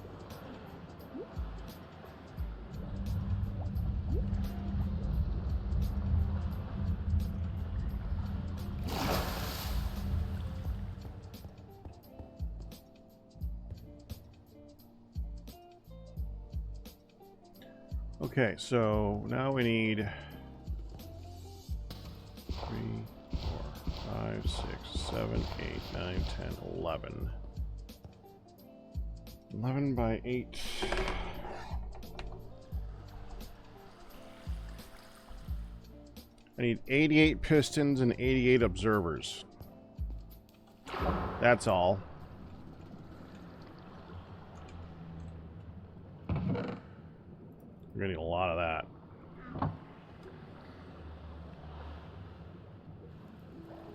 Okay, so now we need 3, 4, 5, 6, 7, 8, 9, 10, 11. 11 by 8. I need 88 pistons and 88 observers. That's all. We're gonna need a lot of that.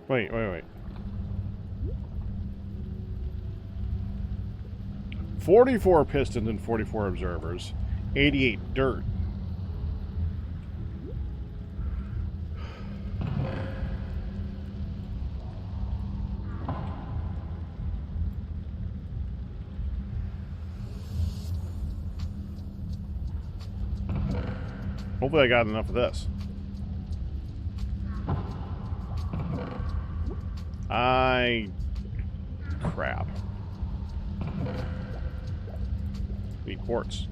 Wait. 44 pistons and 44 observers. 88 dirt. Hopefully I got enough of this. Crap. Need quartz.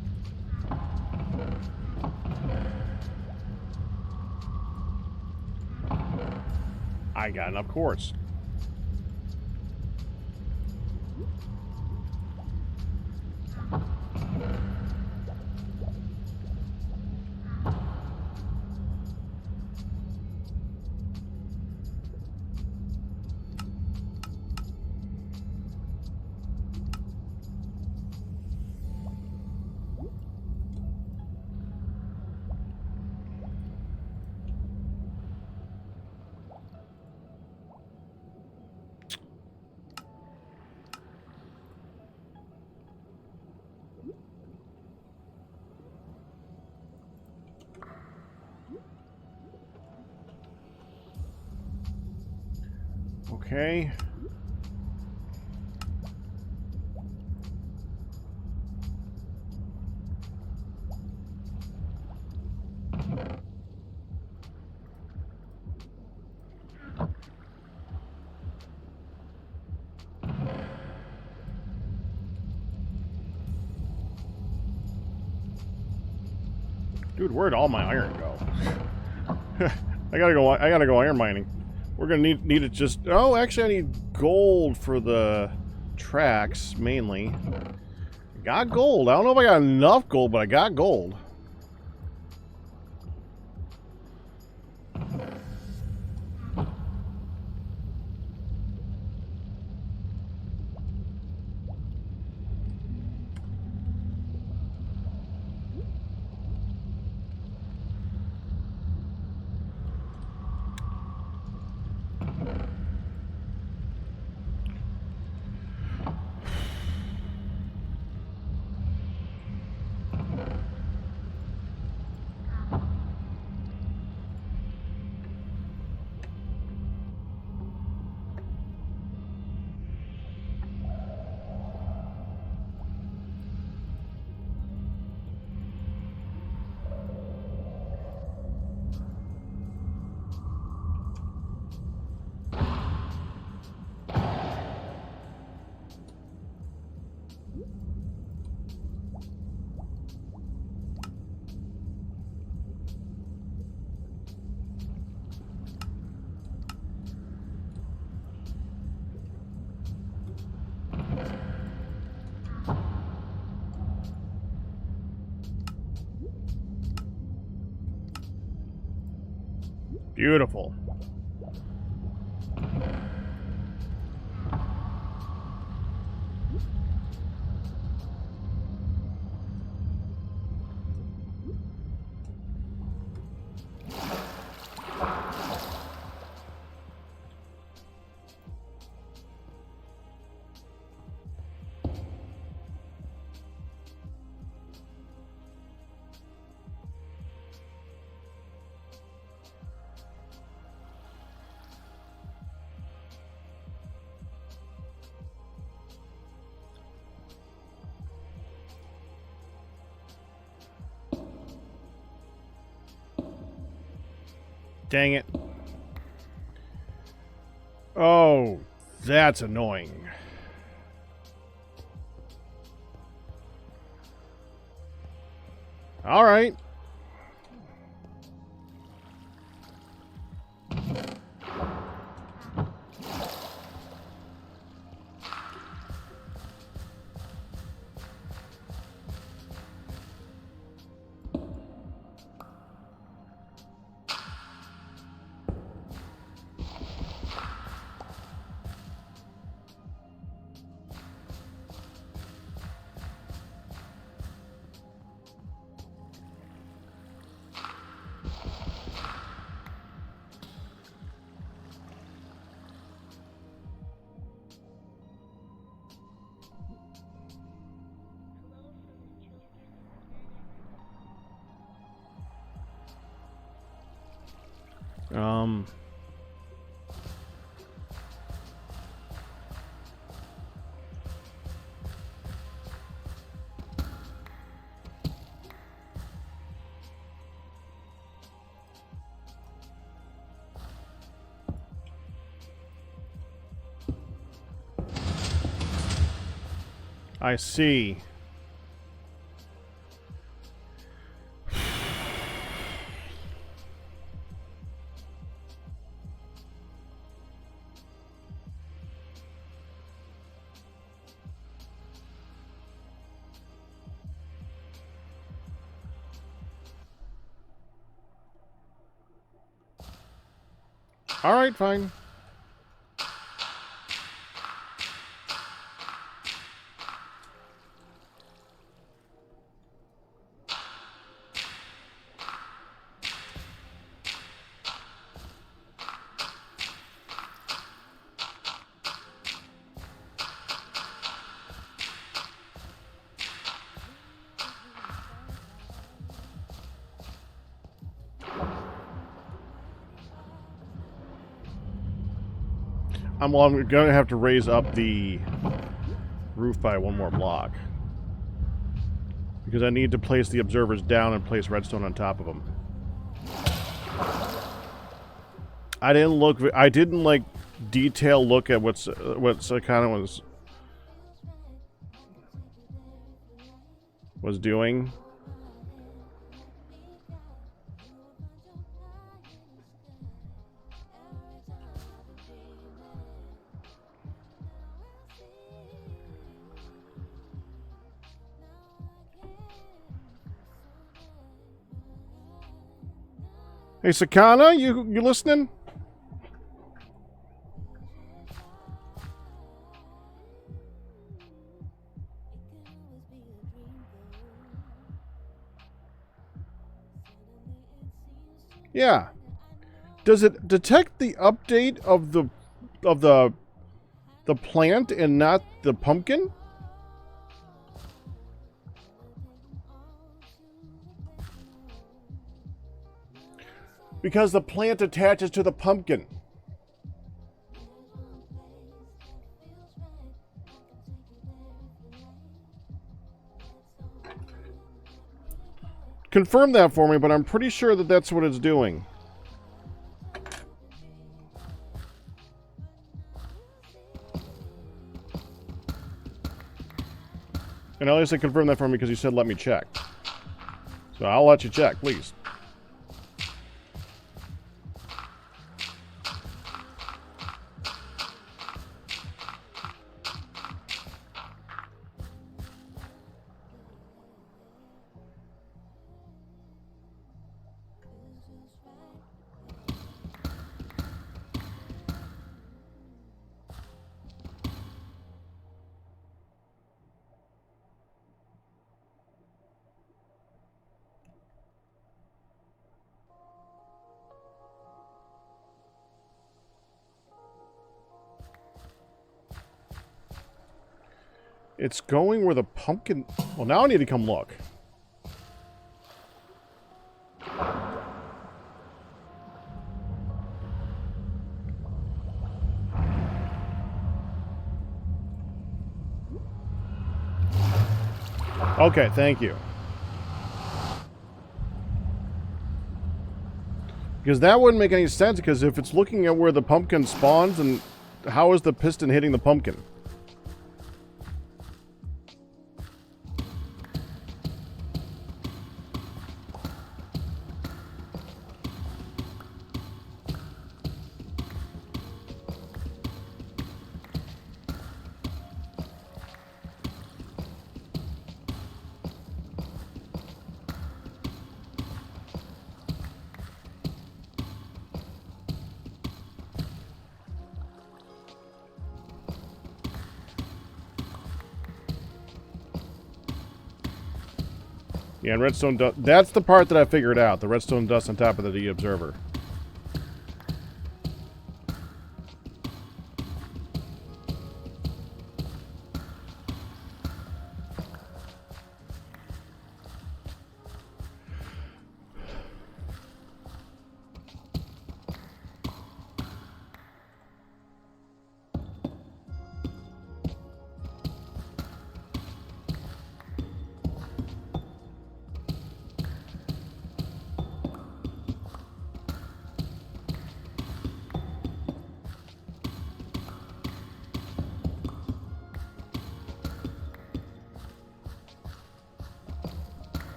I got enough quartz. Okay. Dude, where'd all my iron go? I gotta go iron mining. We're gonna need it just... Oh, actually I need gold for the tracks, mainly. Got gold. I don't know if I got enough gold, but I got gold. Beautiful. Dang it. Oh, that's annoying. All right. I see. Alright, fine. I'm going to have to raise up the roof by one more block. Because I need to place the observers down and place redstone on top of them. I didn't like detail look at what's kind of was doing. Hey, Sakana, you listening? Yeah. Does it detect the update of the plant and not the pumpkin? Because the plant attaches to the pumpkin. Confirm that for me, but I'm pretty sure that that's what it's doing. And at least I confirmed that for me because you said let me check. So I'll let you check, please. It's going where the pumpkin... Well, now I need to come look. Okay, thank you. Because that wouldn't make any sense, because if it's looking at where the pumpkin spawns, then how is the piston hitting the pumpkin? Yeah, and redstone dust. That's the part that I figured out. The redstone dust on top of the observer.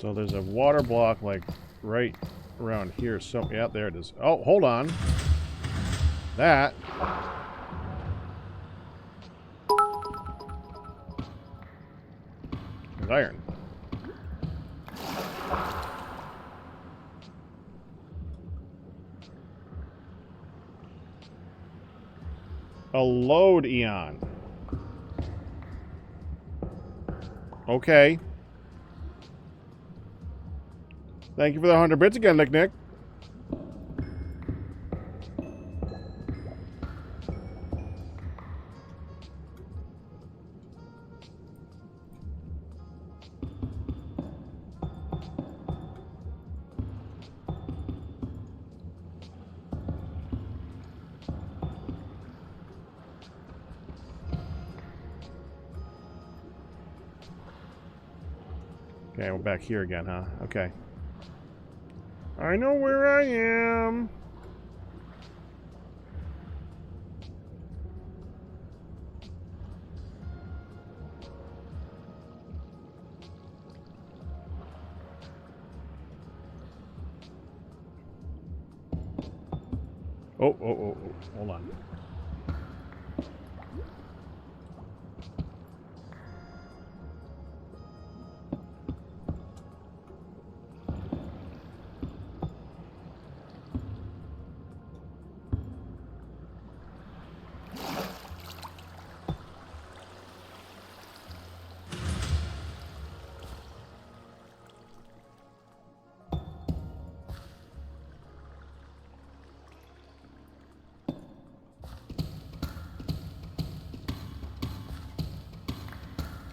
So there's a water block like right around here. So yeah, there it is. Oh, hold on. That. There's iron. A load eon. Okay. Thank you for the 100 bits again, Nick. Okay, we're back here again, huh? Okay. I know where I am. Oh, hold on.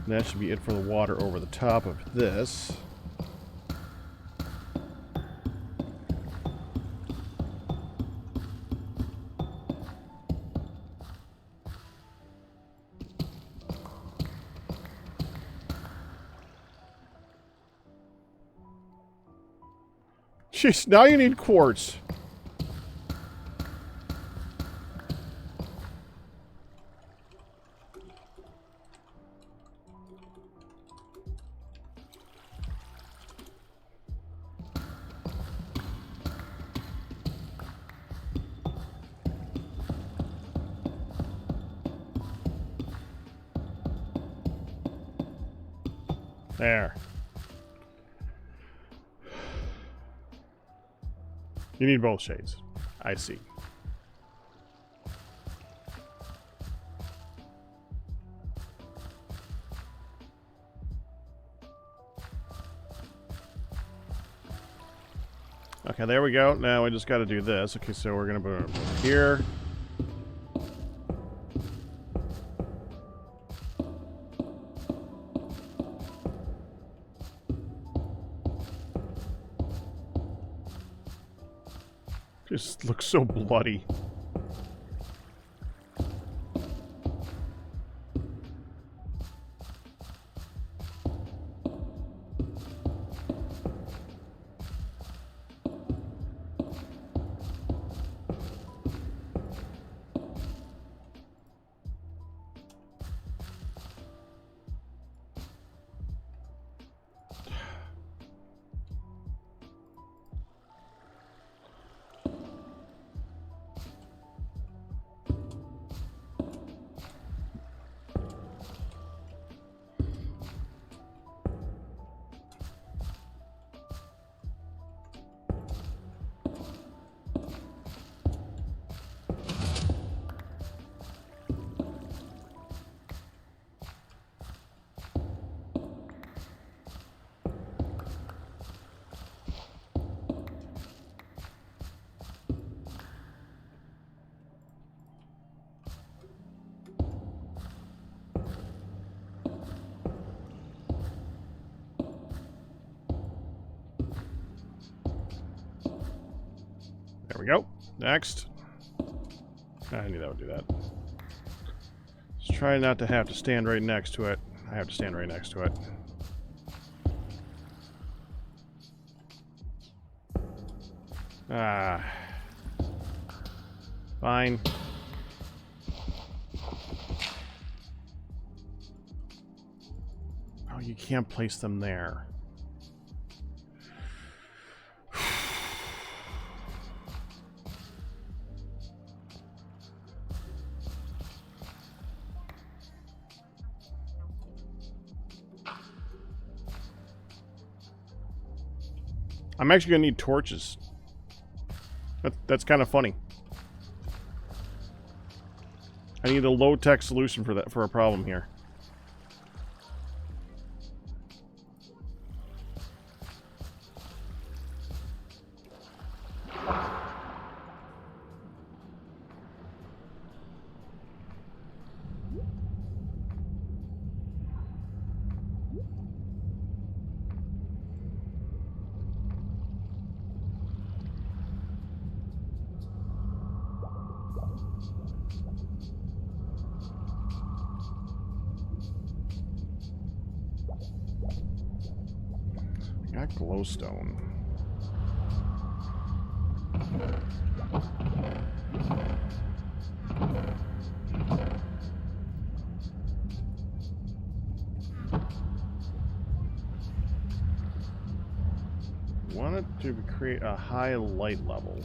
That should be it for the water over the top of this. Jeez, now you need quartz. There. You need both shades. I see. Okay, there we go. Now we just got to do this. Okay, so we're going to put it over here. Just looks so bloody. There we go. Next. I knew that would do that. Just try not to have to stand right next to it. I have to stand right next to it. Ah. Fine. Oh, you can't place them there. I'm actually gonna need torches. That's kind of funny. I need a low-tech solution for that, for a problem here. Got glowstone. Wanted to create a high light level.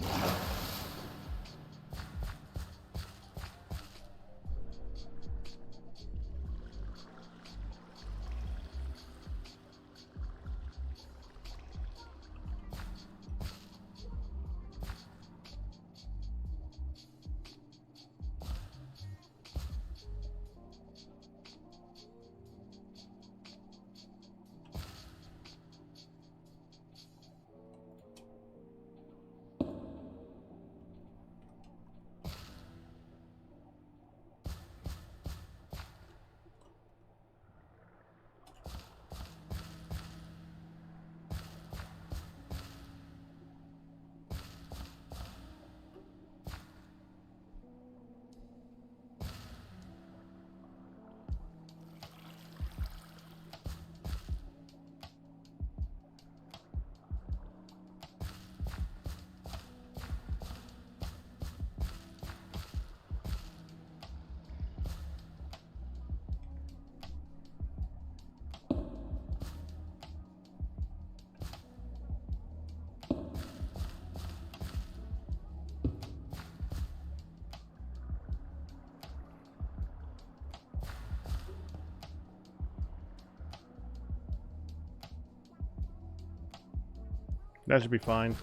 That should be fine.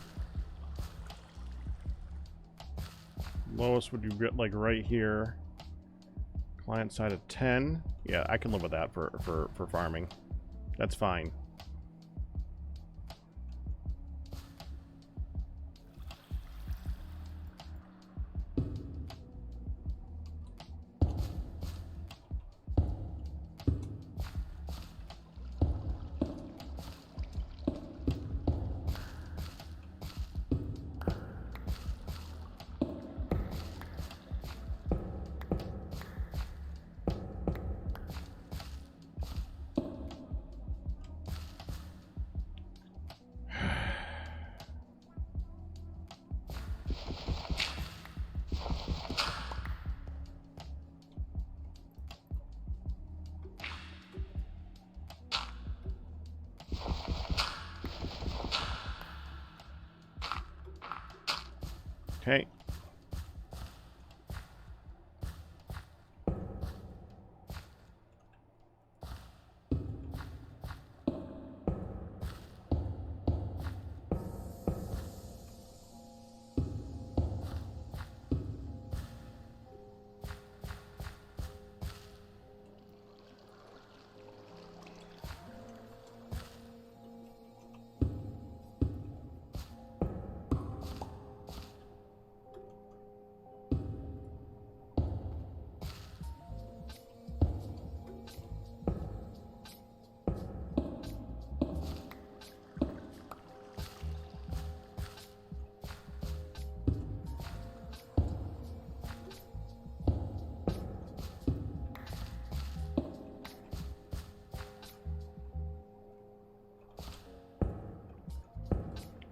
Lowest would you get like right here. Client side of 10. Yeah, I can live with that for farming. That's fine. Okay.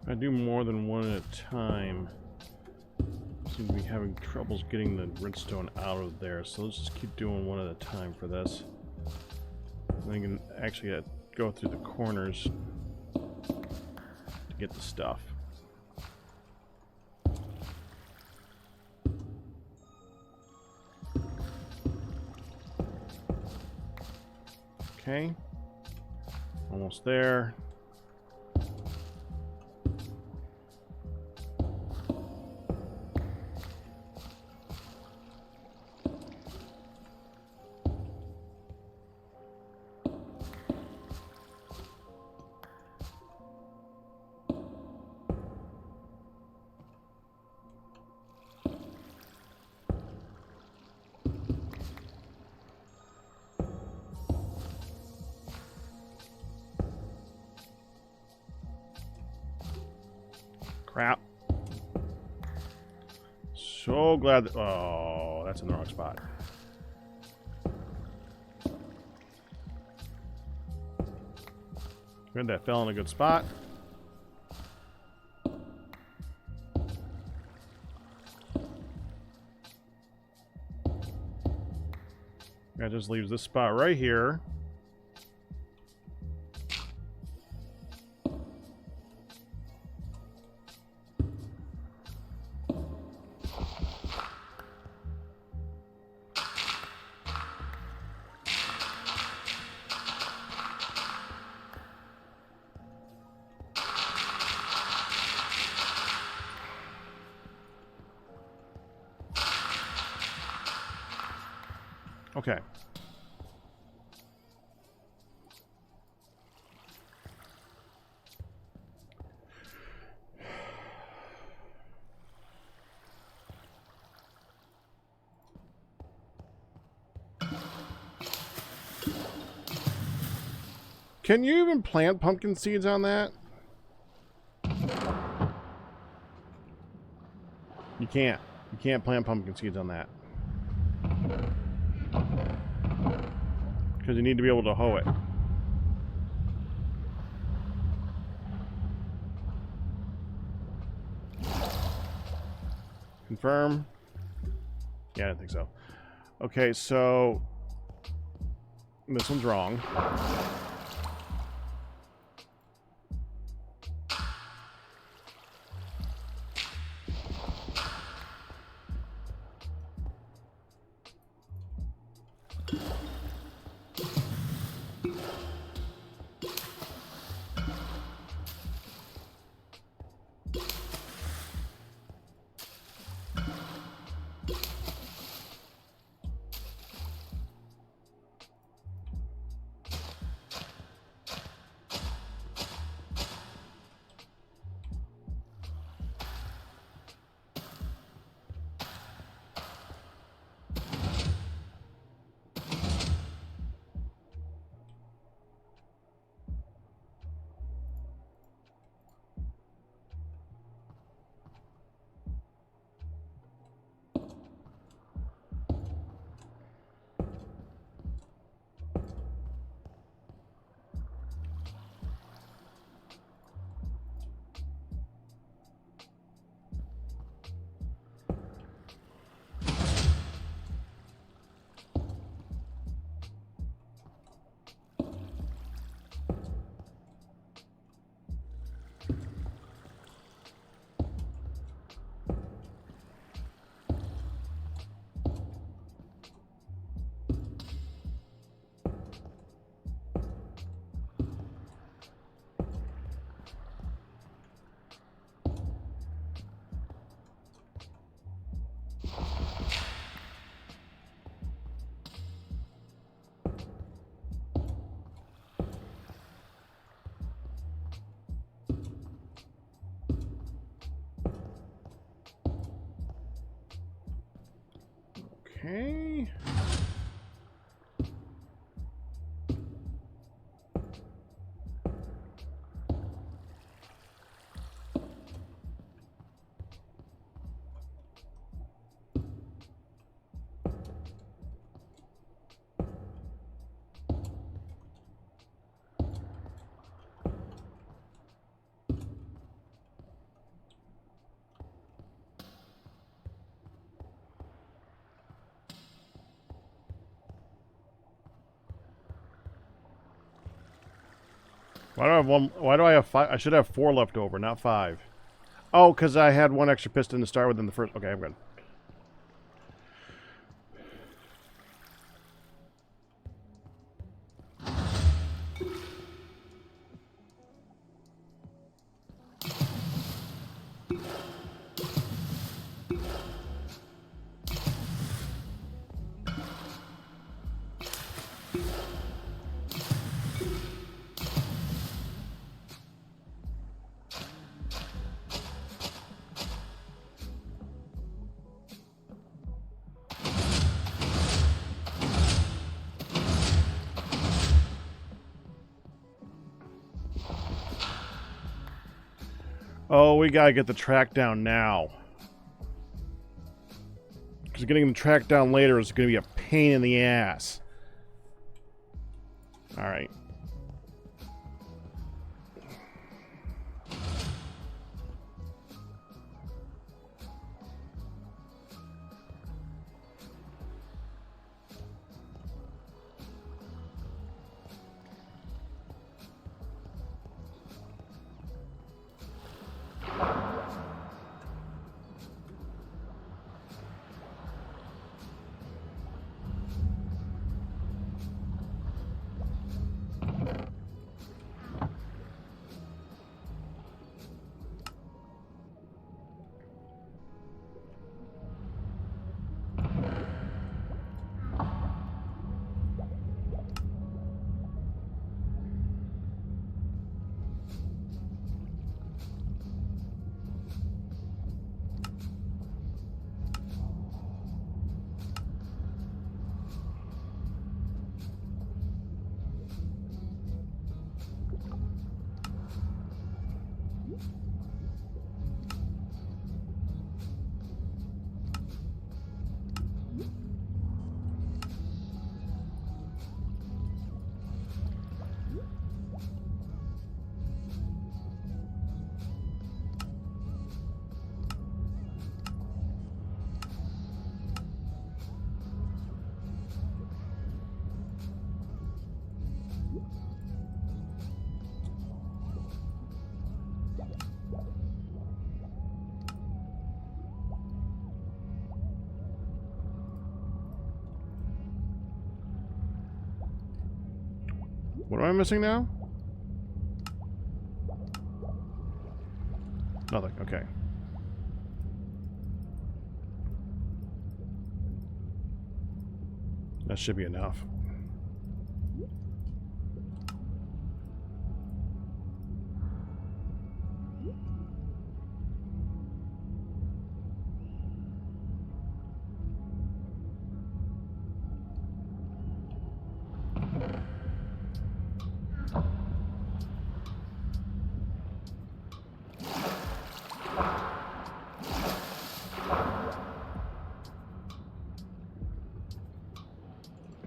If I do more than one at a time, I seem to be having troubles getting the redstone out of there, so let's just keep doing one at a time for this. And I can actually go through the corners to get the stuff. Okay, almost there. Crap. So glad that... Oh, that's in the wrong spot. Good, that fell in a good spot. That just leaves this spot right here. Okay. Can you even plant pumpkin seeds on that? You can't. You can't plant pumpkin seeds on that. Because you need to be able to hoe it. Confirm. Yeah, I didn't think so. Okay, so this one's wrong. Okay. Why do I have one? Why do I have 5? I should have 4 left over, not 5. Oh, because I had 1 extra piston to start with in the first. Okay, I'm good. Oh, we gotta get the track down now. Because getting the track down later is gonna be a pain in the ass. Alright. What am I missing now? Nothing, okay. That should be enough.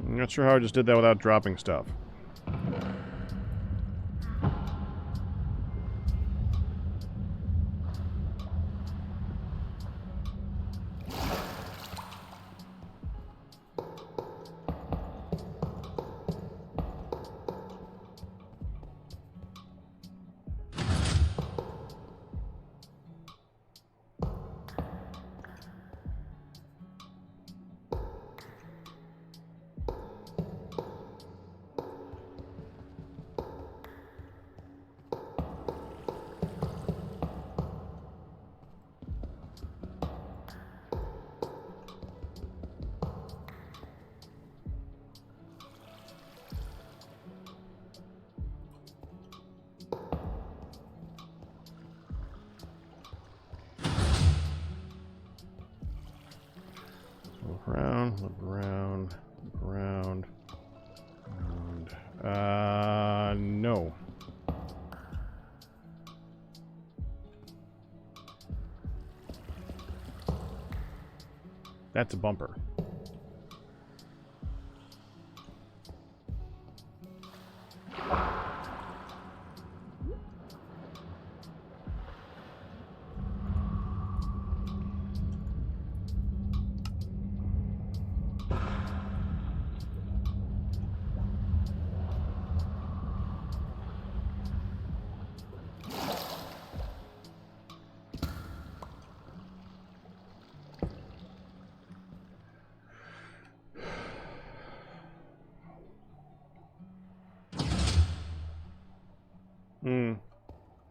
I'm not sure how I just did that without dropping stuff. Round. No. That's a bumper.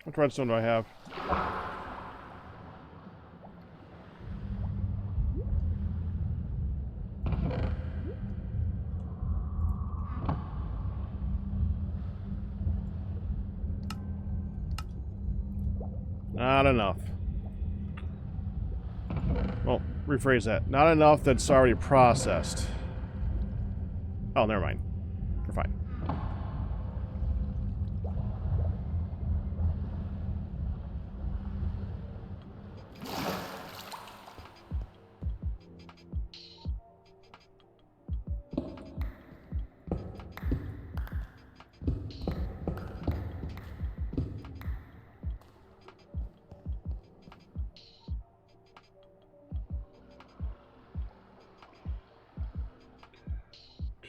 What redstone do I have? Not enough. Well, rephrase that. Not enough that's already processed. Oh, never mind. We're fine.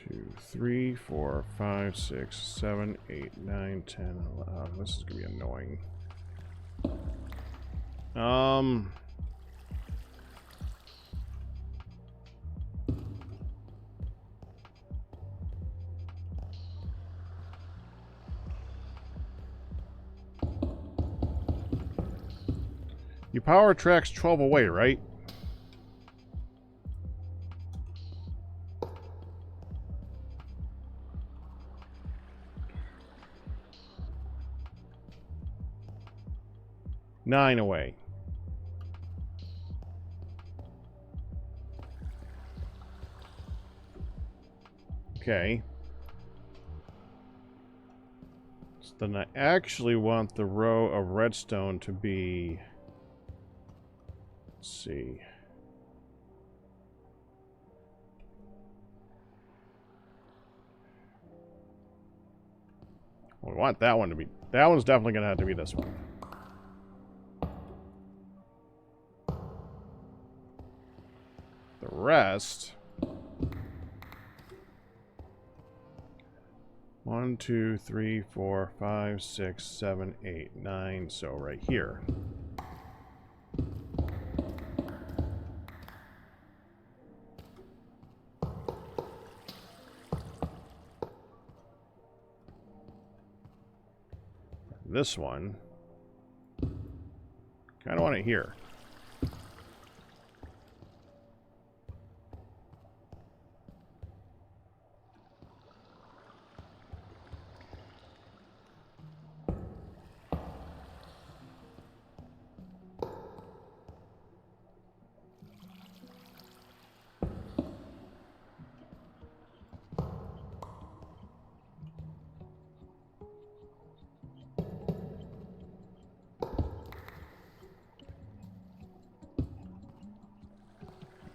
2, 3, 4, 5, 6, 7, 8, 9, 10, 11. This is gonna be annoying. You power tracks 12 away, right? Nine away. Okay. So then I actually want the row of redstone to be... Let's see. Well, we want that one to be... That one's definitely going to have to be this one. The rest... 1, 2, 3, 4, 5, 6, 7, 8, 9. So right here. This one. Kind of want it here.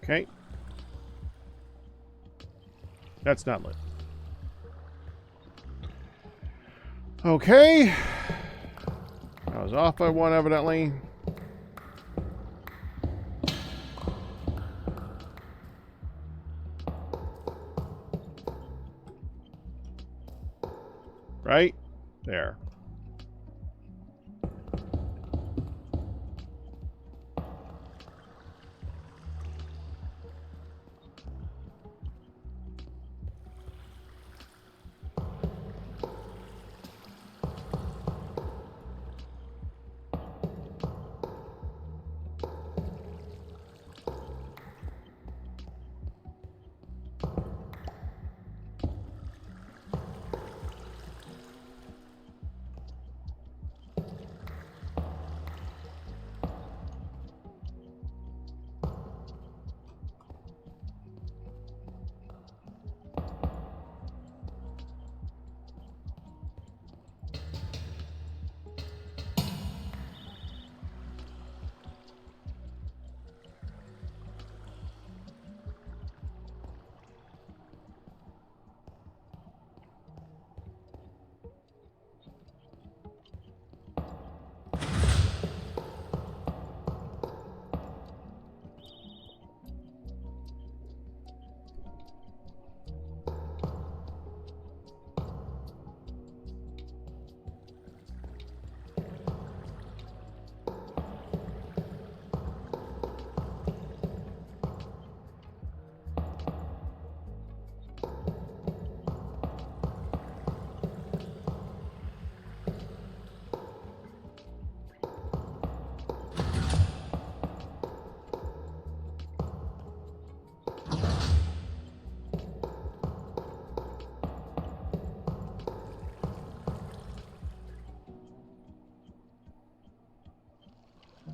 Okay. That's not lit. Okay. I was off by one, evidently. Right? There.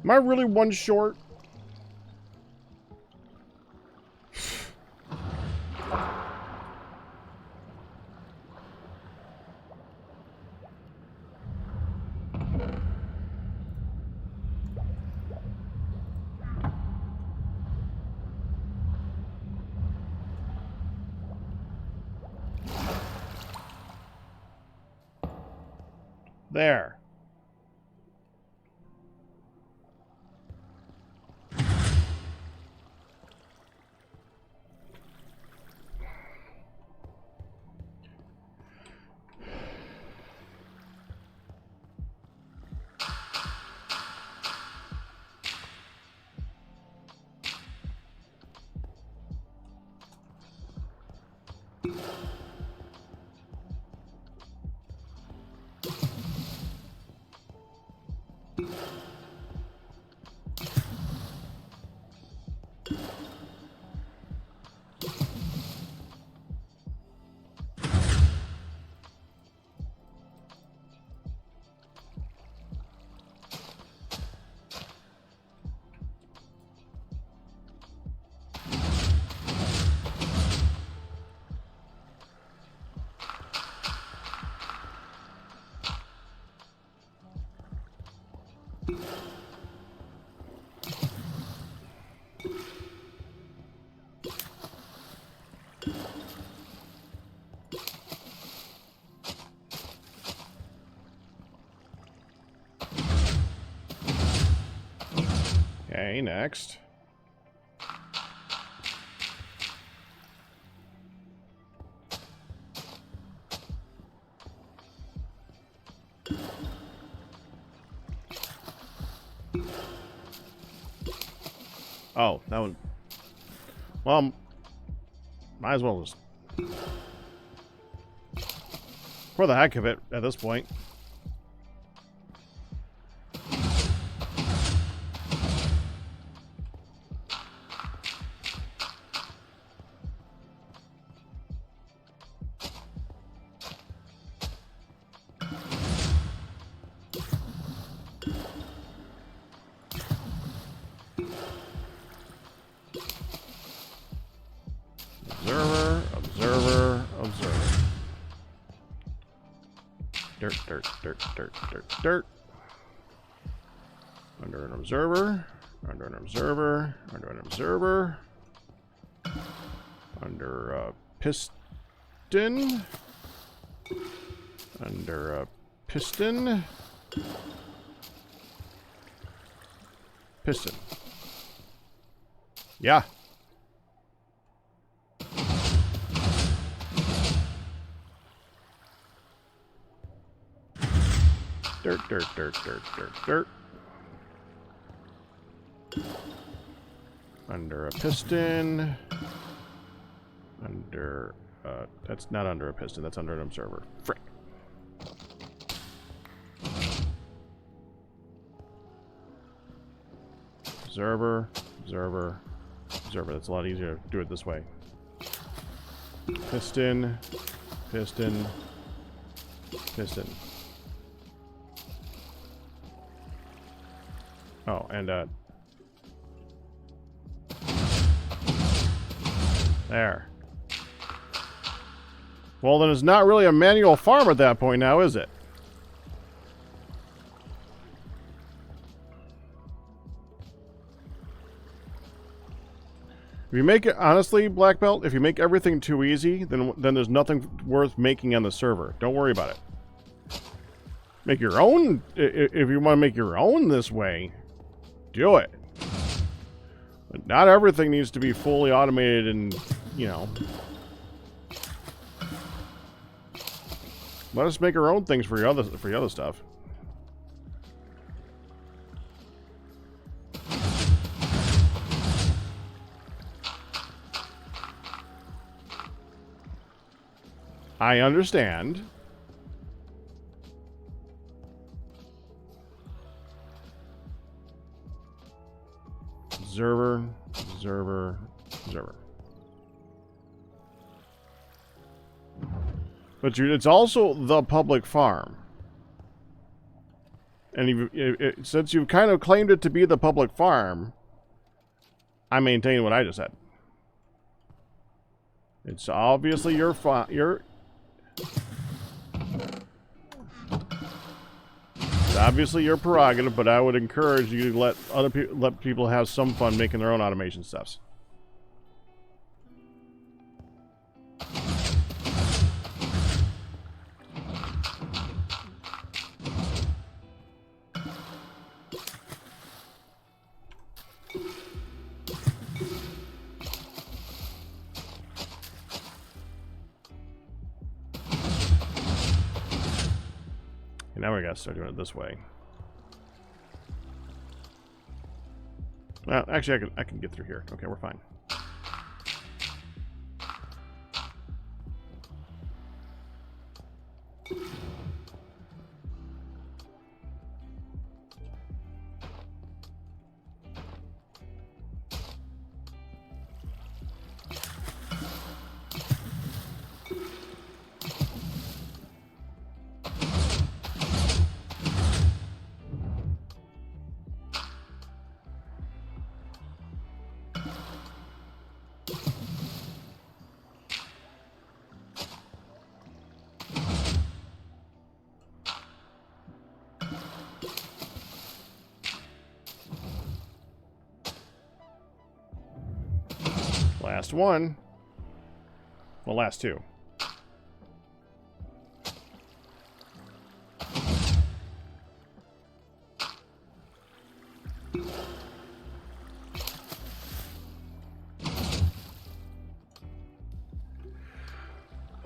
Am I really one short? There. Okay, next. Oh, that one. Well, might as well just... For the heck of it, at this point. Observer, observer, observer. Dirt, dirt, dirt, dirt, dirt, dirt. Under an observer, under an observer, under an observer. Under a piston. Under a piston. Piston. Yeah. Dirt, dirt, dirt, dirt, dirt, dirt. Under a piston. Under, that's not under a piston, that's under an observer. Frick. Observer, observer, observer. That's a lot easier to do it this way. Piston, piston, piston. Oh, and there. Well, then it's not really a manual farm at that point now, is it? If you make it, honestly, Black Belt, if you make everything too easy, then there's nothing worth making on the server. Don't worry about it. Make your own, if you want to make your own this way, do it. But not everything needs to be fully automated and, you know. Let us make our own things for your other stuff. I understand. Observer, observer, observer. But it's also the public farm. And since you've kind of claimed it to be the public farm, I maintain what I just said. It's obviously your it's obviously your prerogative, but I would encourage you to let people have some fun making their own automation stuffs. Now we gotta start doing it this way. Well, actually, I can get through here. Okay, we're fine. Last one. Well, last two.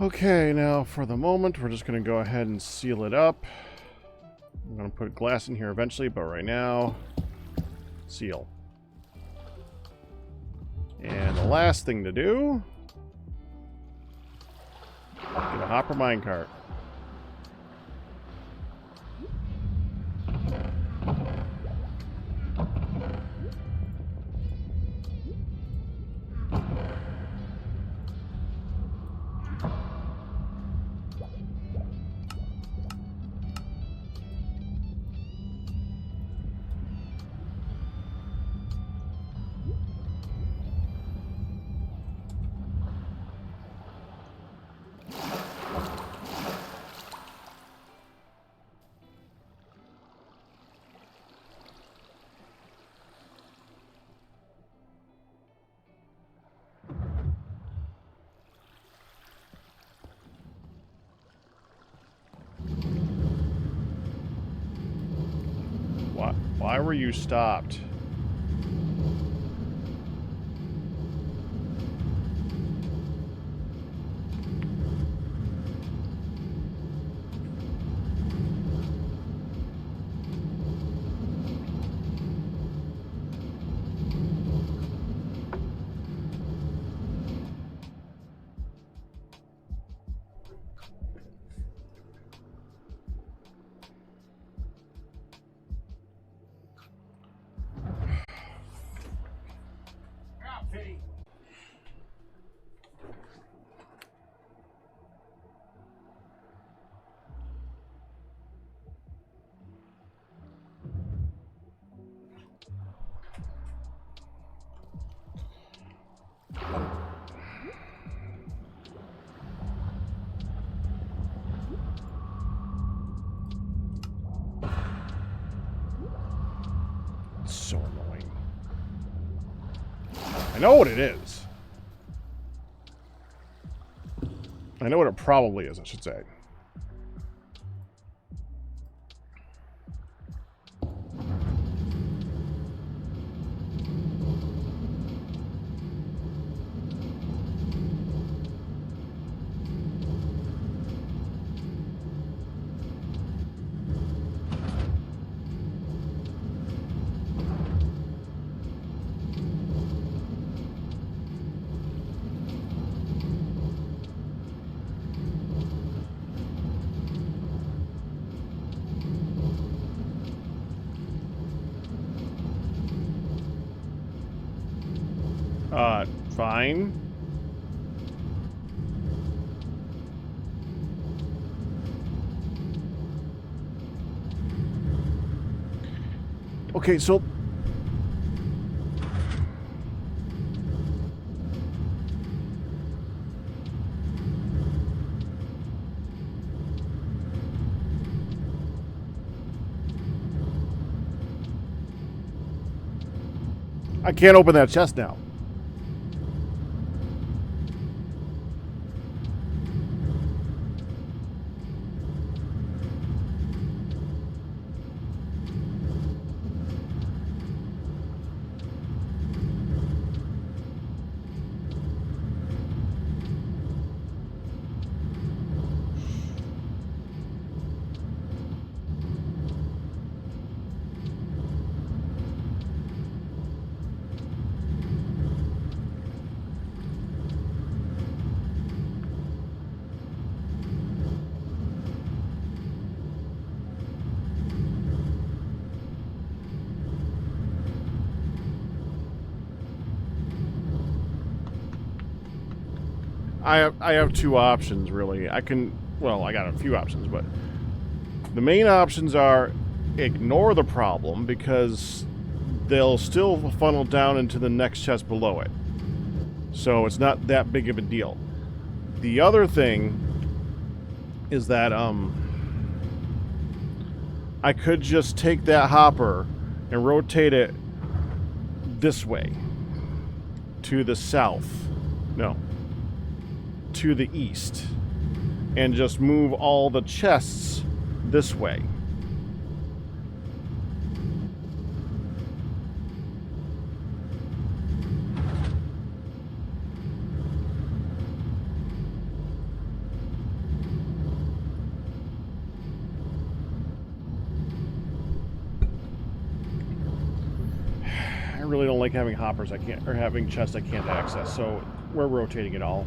Okay, now for the moment, we're just going to go ahead and seal it up. I'm going to put glass in here eventually, but right now, seal. And the last thing to do, get a hopper minecart. Why were you stopped? So annoying. I know what it is. I know what it probably is, I should say. Fine. Okay, so I can't open that chest now. I have two options, really. I got a few options, but the main options are ignore the problem because they'll still funnel down into the next chest below it. So it's not that big of a deal. The other thing is that I could just take that hopper and rotate it this way to the south. No. To the east. And just move all the chests this way. really don't like having hoppers I can't, or having chests I can't access, so we're rotating it all.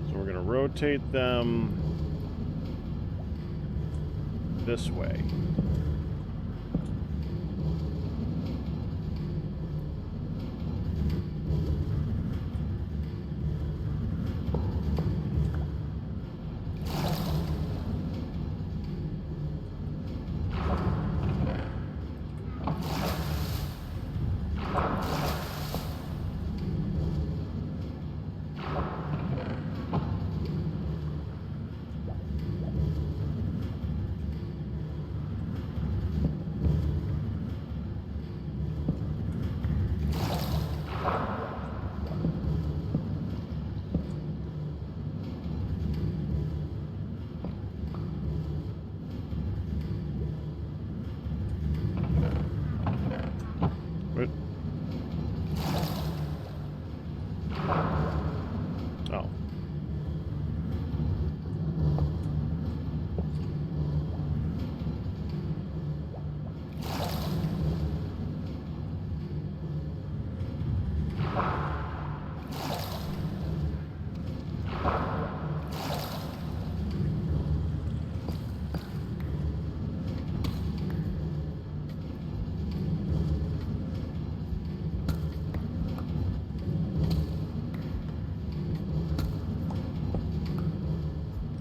So we're gonna rotate them this way. What? Oh.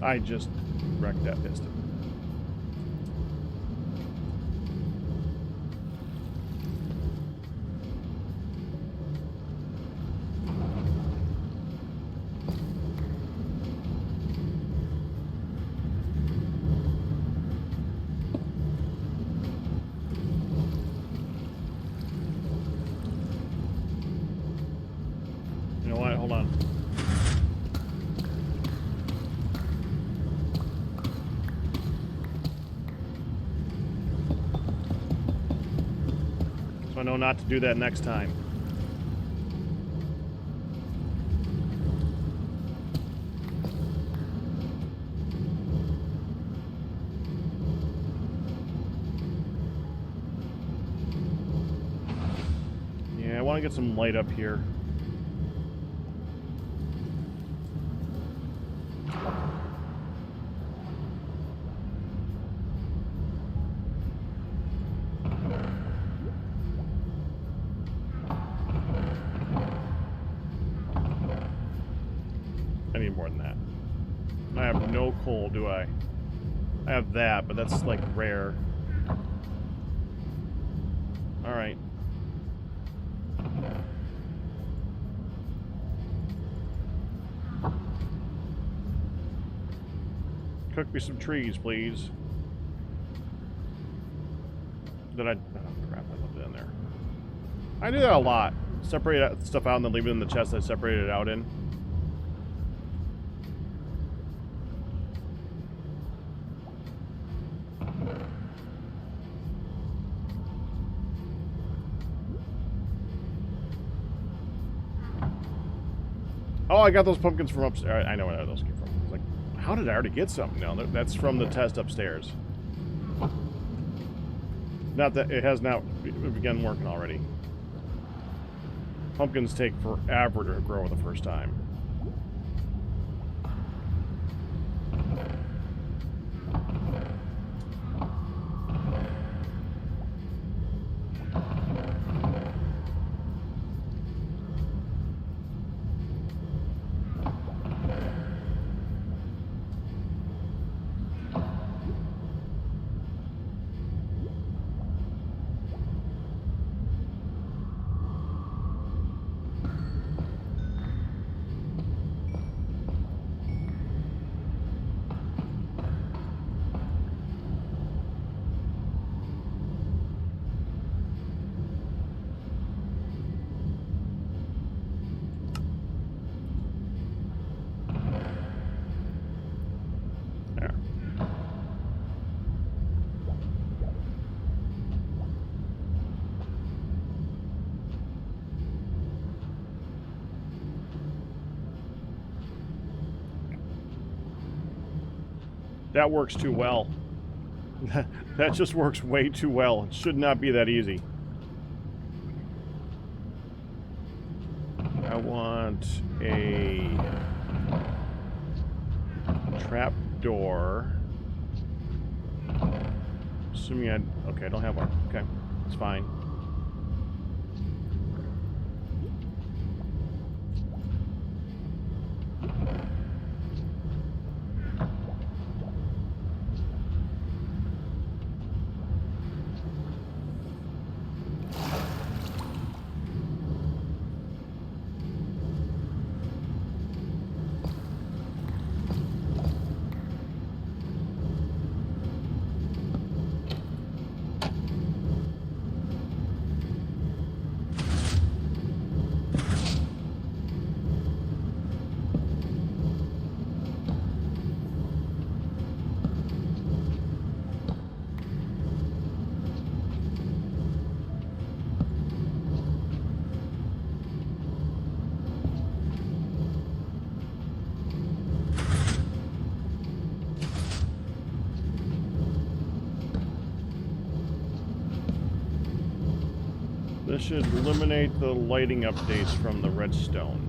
I just wrecked that piston. You know what? Hold on. So I know not to do that next time. Yeah, I want to get some light up here. I need more than that. I have no coal, do I? I have that, but that's like rare. Alright. Cook me some trees, please. Did I... Oh, crap, I left it in there. I do that a lot. Separate stuff out and then leave it in the chest I separated it out in. Oh, I got those pumpkins from upstairs. I know where those came from. I was like, how did I already get some? No, that's from the test upstairs. Not that it has now begun working already. Pumpkins take forever to grow the first time. That works too well. That just works way too well. It should not be that easy. I want a trap door. Assuming okay, I don't have one. Okay, it's fine. This should eliminate the lighting updates from the redstone.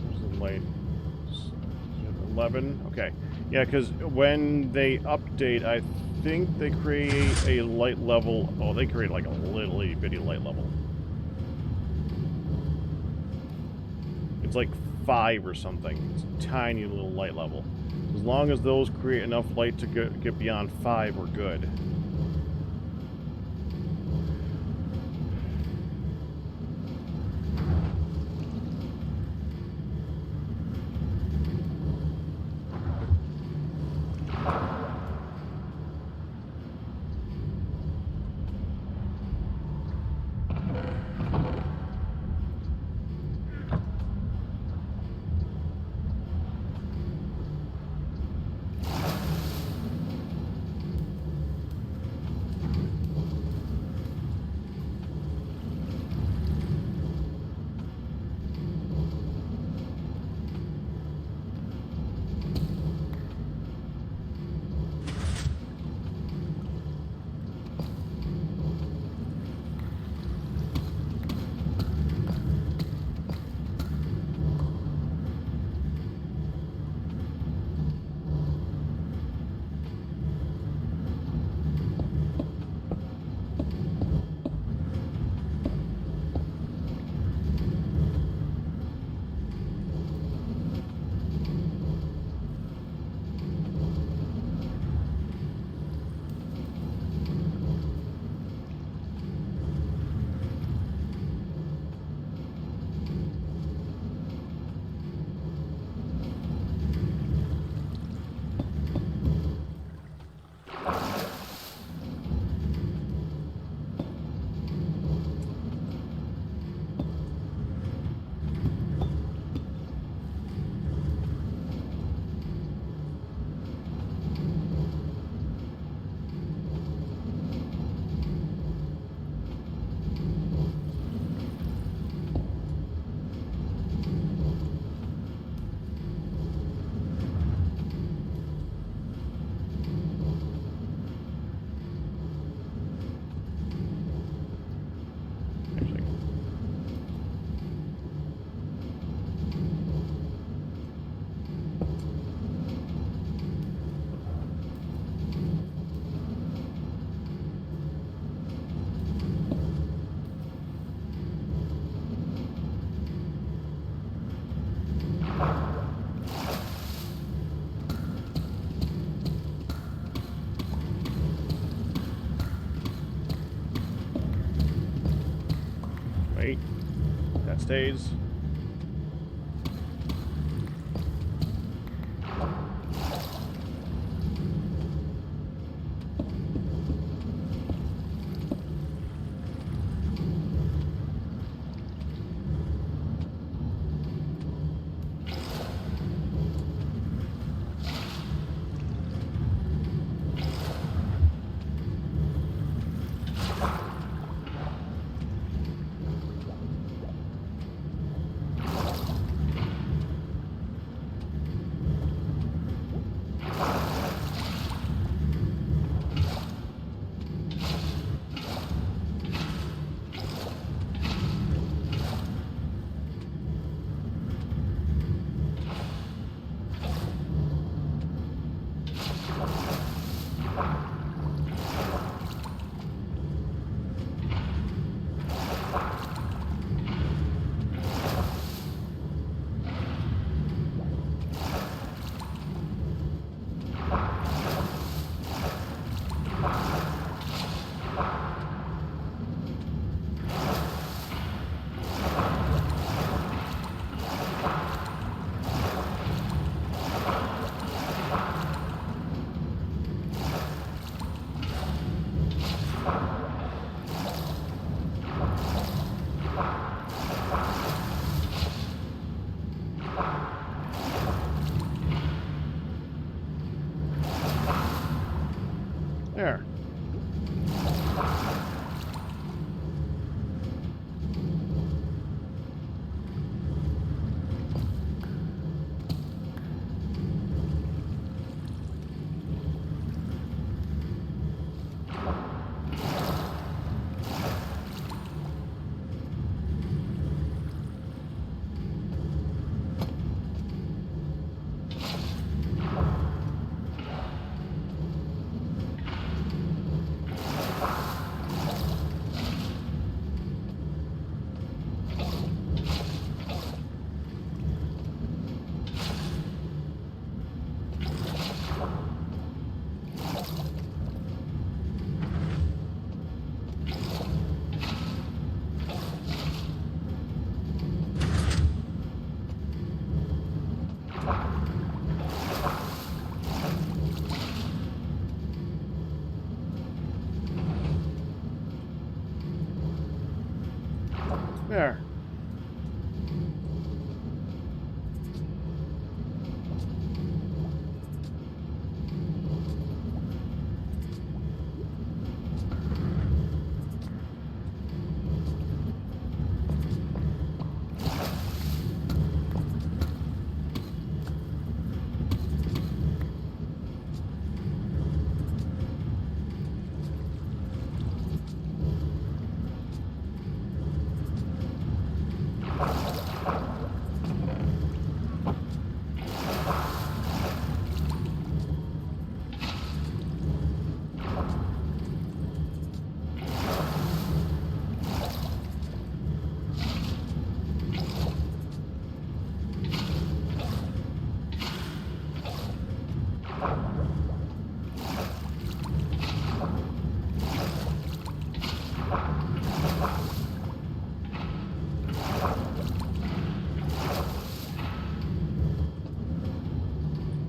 Where's the light? 11? Okay. Yeah, because when they update, I think they create a light level. Oh, they create like a little itty bitty light level. It's like 5 or something. It's a tiny little light level. As long as those create enough light to get beyond 5, we're good. Wait. That stays.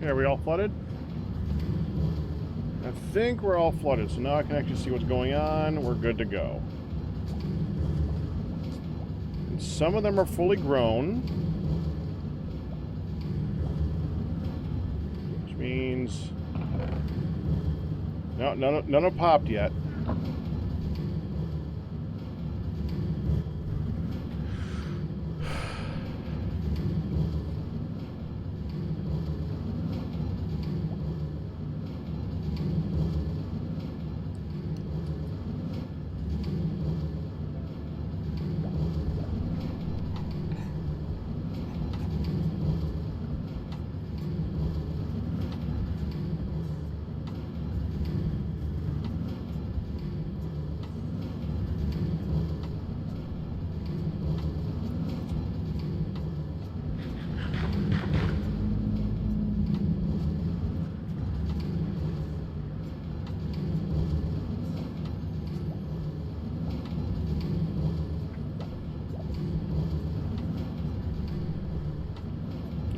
Okay, are we all flooded? I think we're all flooded, so now I can actually see what's going on. We're good to go. And some of them are fully grown. Which means... No, none have popped yet.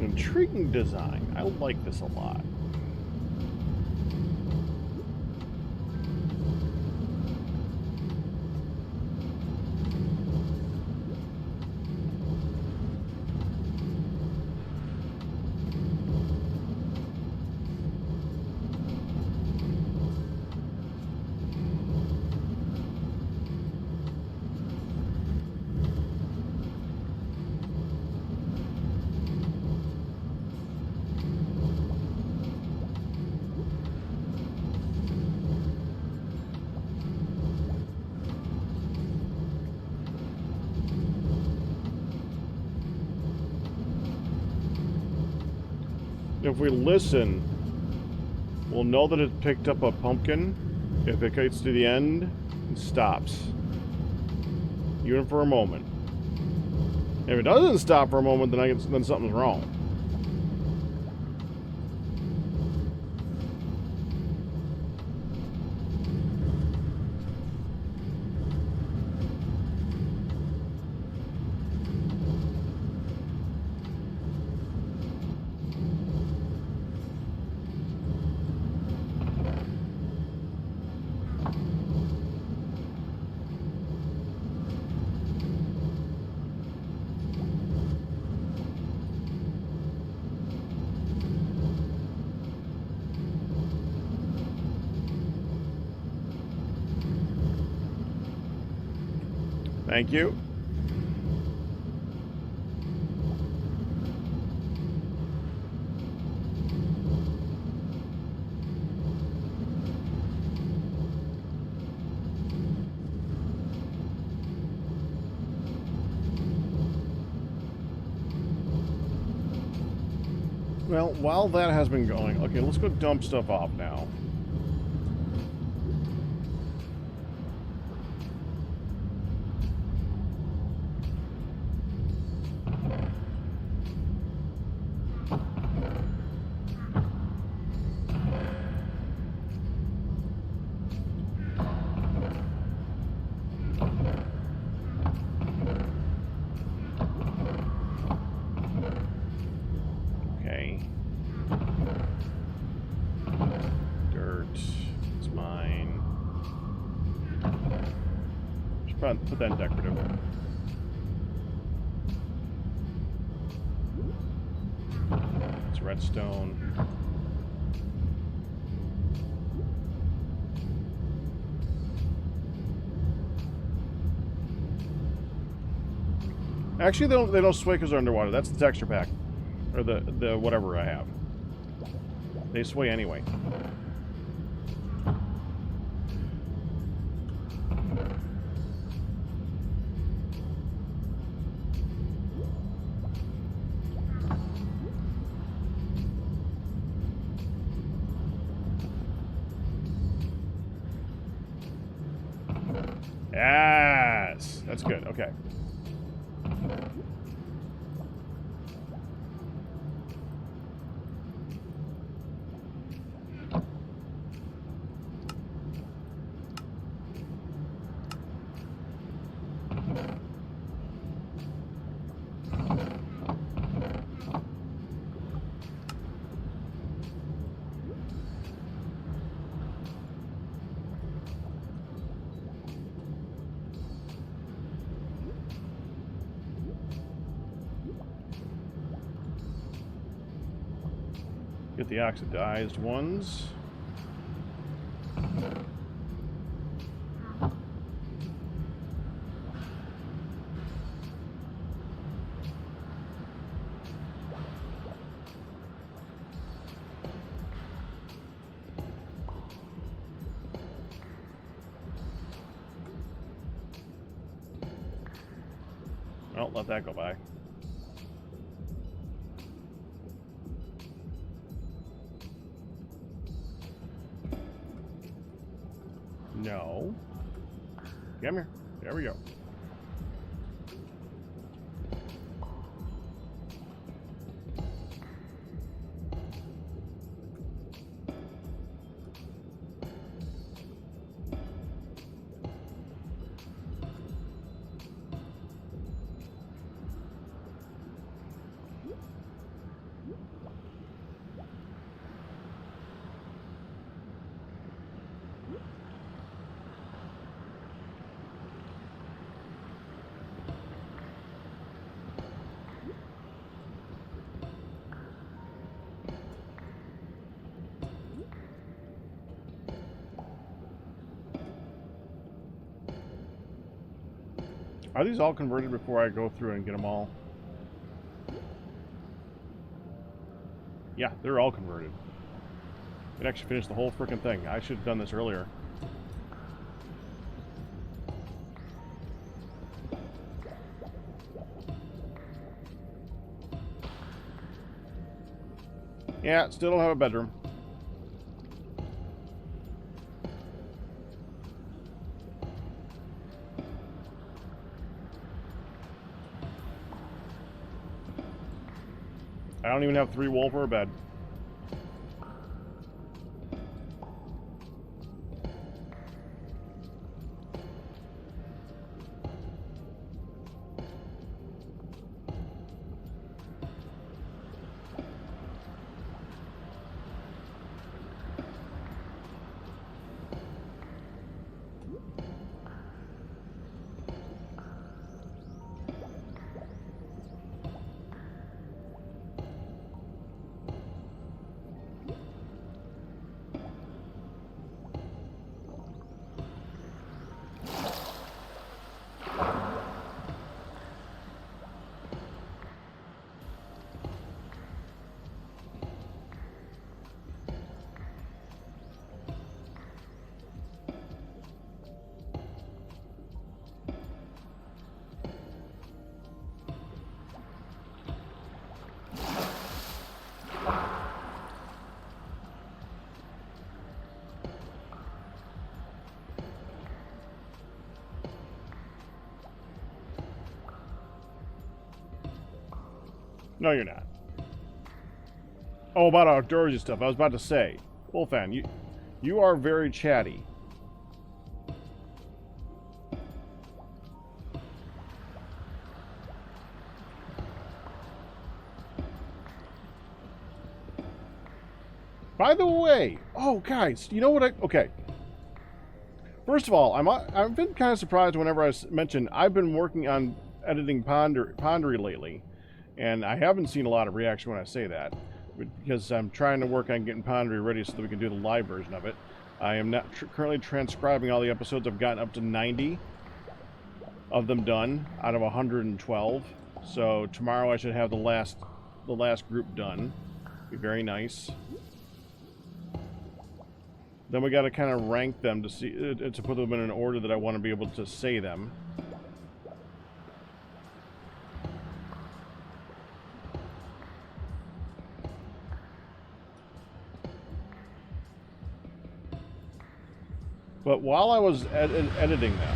Intriguing design. I like this a lot. If we listen, we'll know that it picked up a pumpkin. If it gets to the end, it stops. Even for a moment. If it doesn't stop for a moment, then something's wrong. Thank you. Well, while that has been going, okay, let's go dump stuff off now. Put that in decorative. It's redstone. Actually, they don't sway because they're underwater. That's the texture pack, or the whatever I have. They sway anyway. Yes! That's good. Okay. Get the oxidized ones. Well, let that go by. No. Come here. There we go. Are these all converted before I go through and get them all? Yeah, they're all converted. It actually finished the whole freaking thing. I should have done this earlier. Yeah, still don't have a bedroom. I don't even have 3 wool for a bed. No, you're not. Oh, about outdoorsy stuff. I was about to say, Wolfan, you are very chatty. By the way, oh guys, you know what? Okay. First of all, I've been kind of surprised whenever I mention I've been working on editing Pondery lately. And I haven't seen a lot of reaction when I say that, because I'm trying to work on getting Pondery ready so that we can do the live version of it. I am not currently transcribing all the episodes. I've gotten up to 90 of them done out of 112. So tomorrow I should have the last group done. Be very nice. Then we got to kind of rank them to see to put them in an order that I want to be able to say them. But while I was editing them,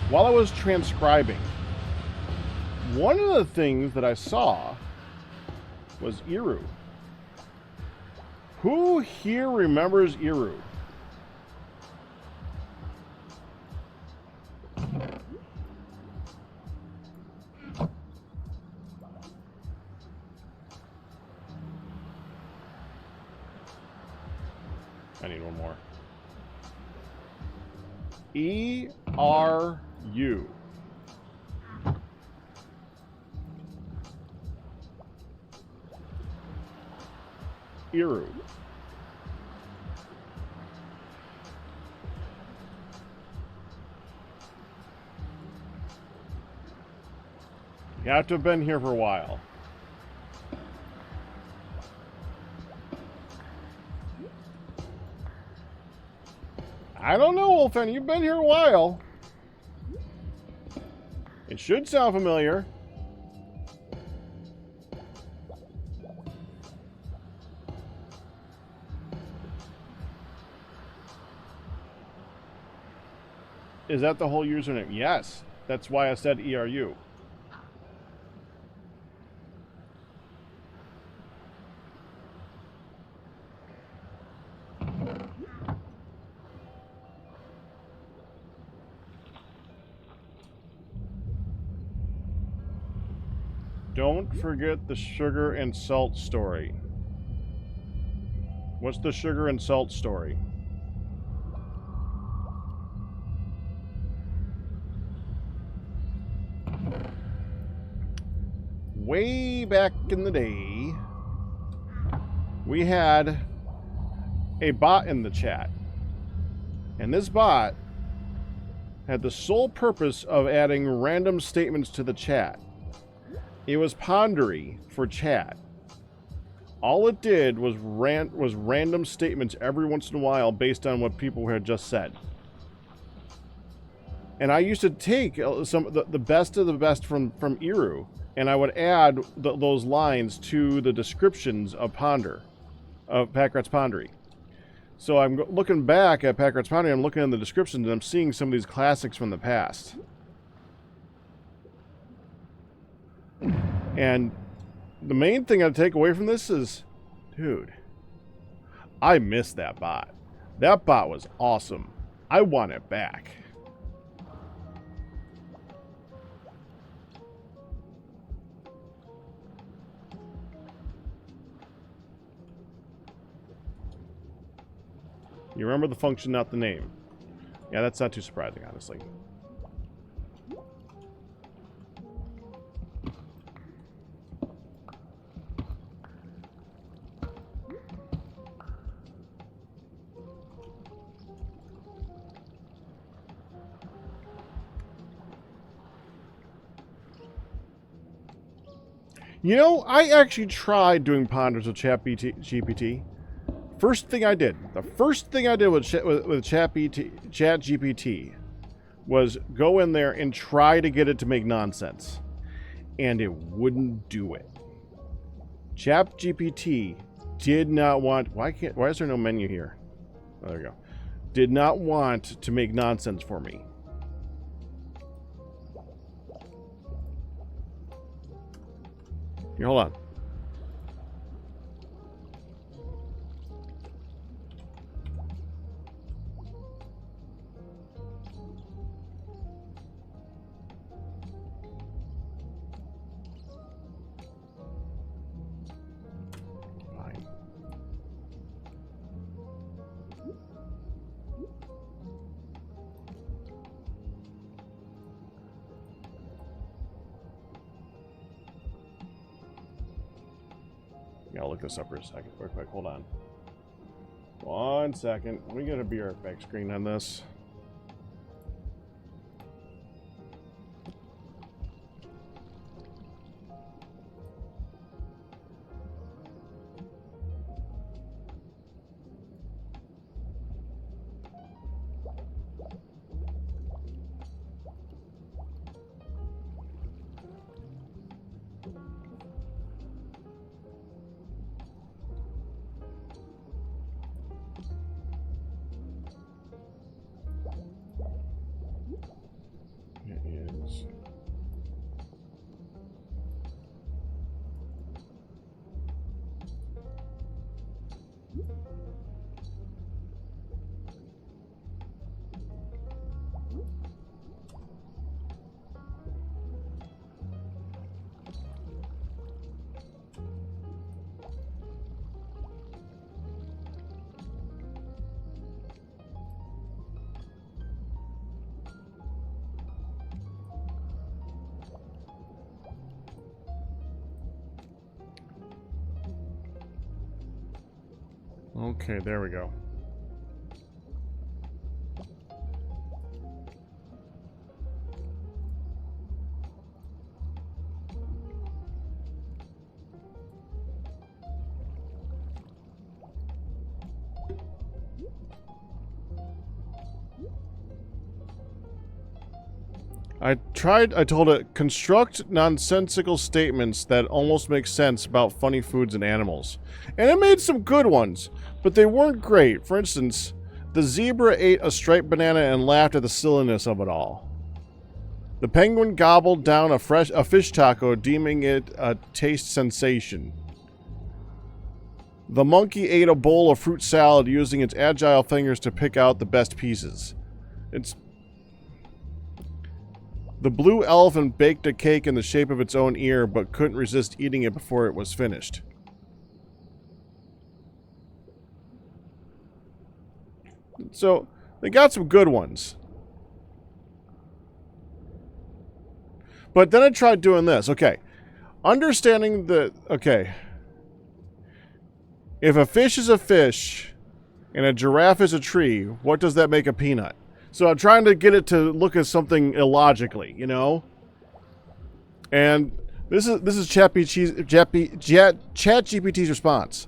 while I was transcribing, one of the things that I saw was Iru. Who here remembers Iru? I need one more. E-R-U. Iru. You have to have been here for a while. I don't know, Wolfen. You've been here a while. It should sound familiar. Is that the whole username? Yes. That's why I said ERU. Don't forget the sugar and salt story. What's the sugar and salt story? Way back in the day, we had a bot in the chat. And this bot had the sole purpose of adding random statements to the chat. It was Pondery for chat. All it did was random statements every once in a while based on what people had just said. And I used to take the best of the best from Iru, and I would add those lines to the descriptions of Packrat's Pondery. So I'm looking back at Packrat's Pondery, I'm looking in the descriptions, and I'm seeing some of these classics from the past. And the main thing I take away from this is, dude, I miss that bot. That bot was awesome. I want it back. You remember the function, not the name. Yeah, that's not too surprising, honestly. You know, I actually tried doing ponders with ChatGPT. The first thing I did with ChatGPT was go in there and try to get it to make nonsense. And it wouldn't do it. ChatGPT did not want... Why is there no menu here? Oh, there we go. Did not want to make nonsense for me. Here, hold on. Fine. Yeah, I'll look this up for a second. Quick, hold on. 1 second. Let me get a BR back screen on this. Okay, there we go. I told it, construct nonsensical statements that almost make sense about funny foods and animals. And it made some good ones, but they weren't great. For instance, the zebra ate a striped banana and laughed at the silliness of it all. The penguin gobbled down a fish taco, deeming it a taste sensation. The monkey ate a bowl of fruit salad using its agile fingers to pick out the best pieces. The blue elephant baked a cake in the shape of its own ear, but couldn't resist eating it before it was finished. So, they got some good ones. But then I tried doing this. Okay. Understanding the... Okay. If a fish is a fish and a giraffe is a tree, what does that make a peanut? So I'm trying to get it to look at something illogically, you know? And this is ChatGPT's response.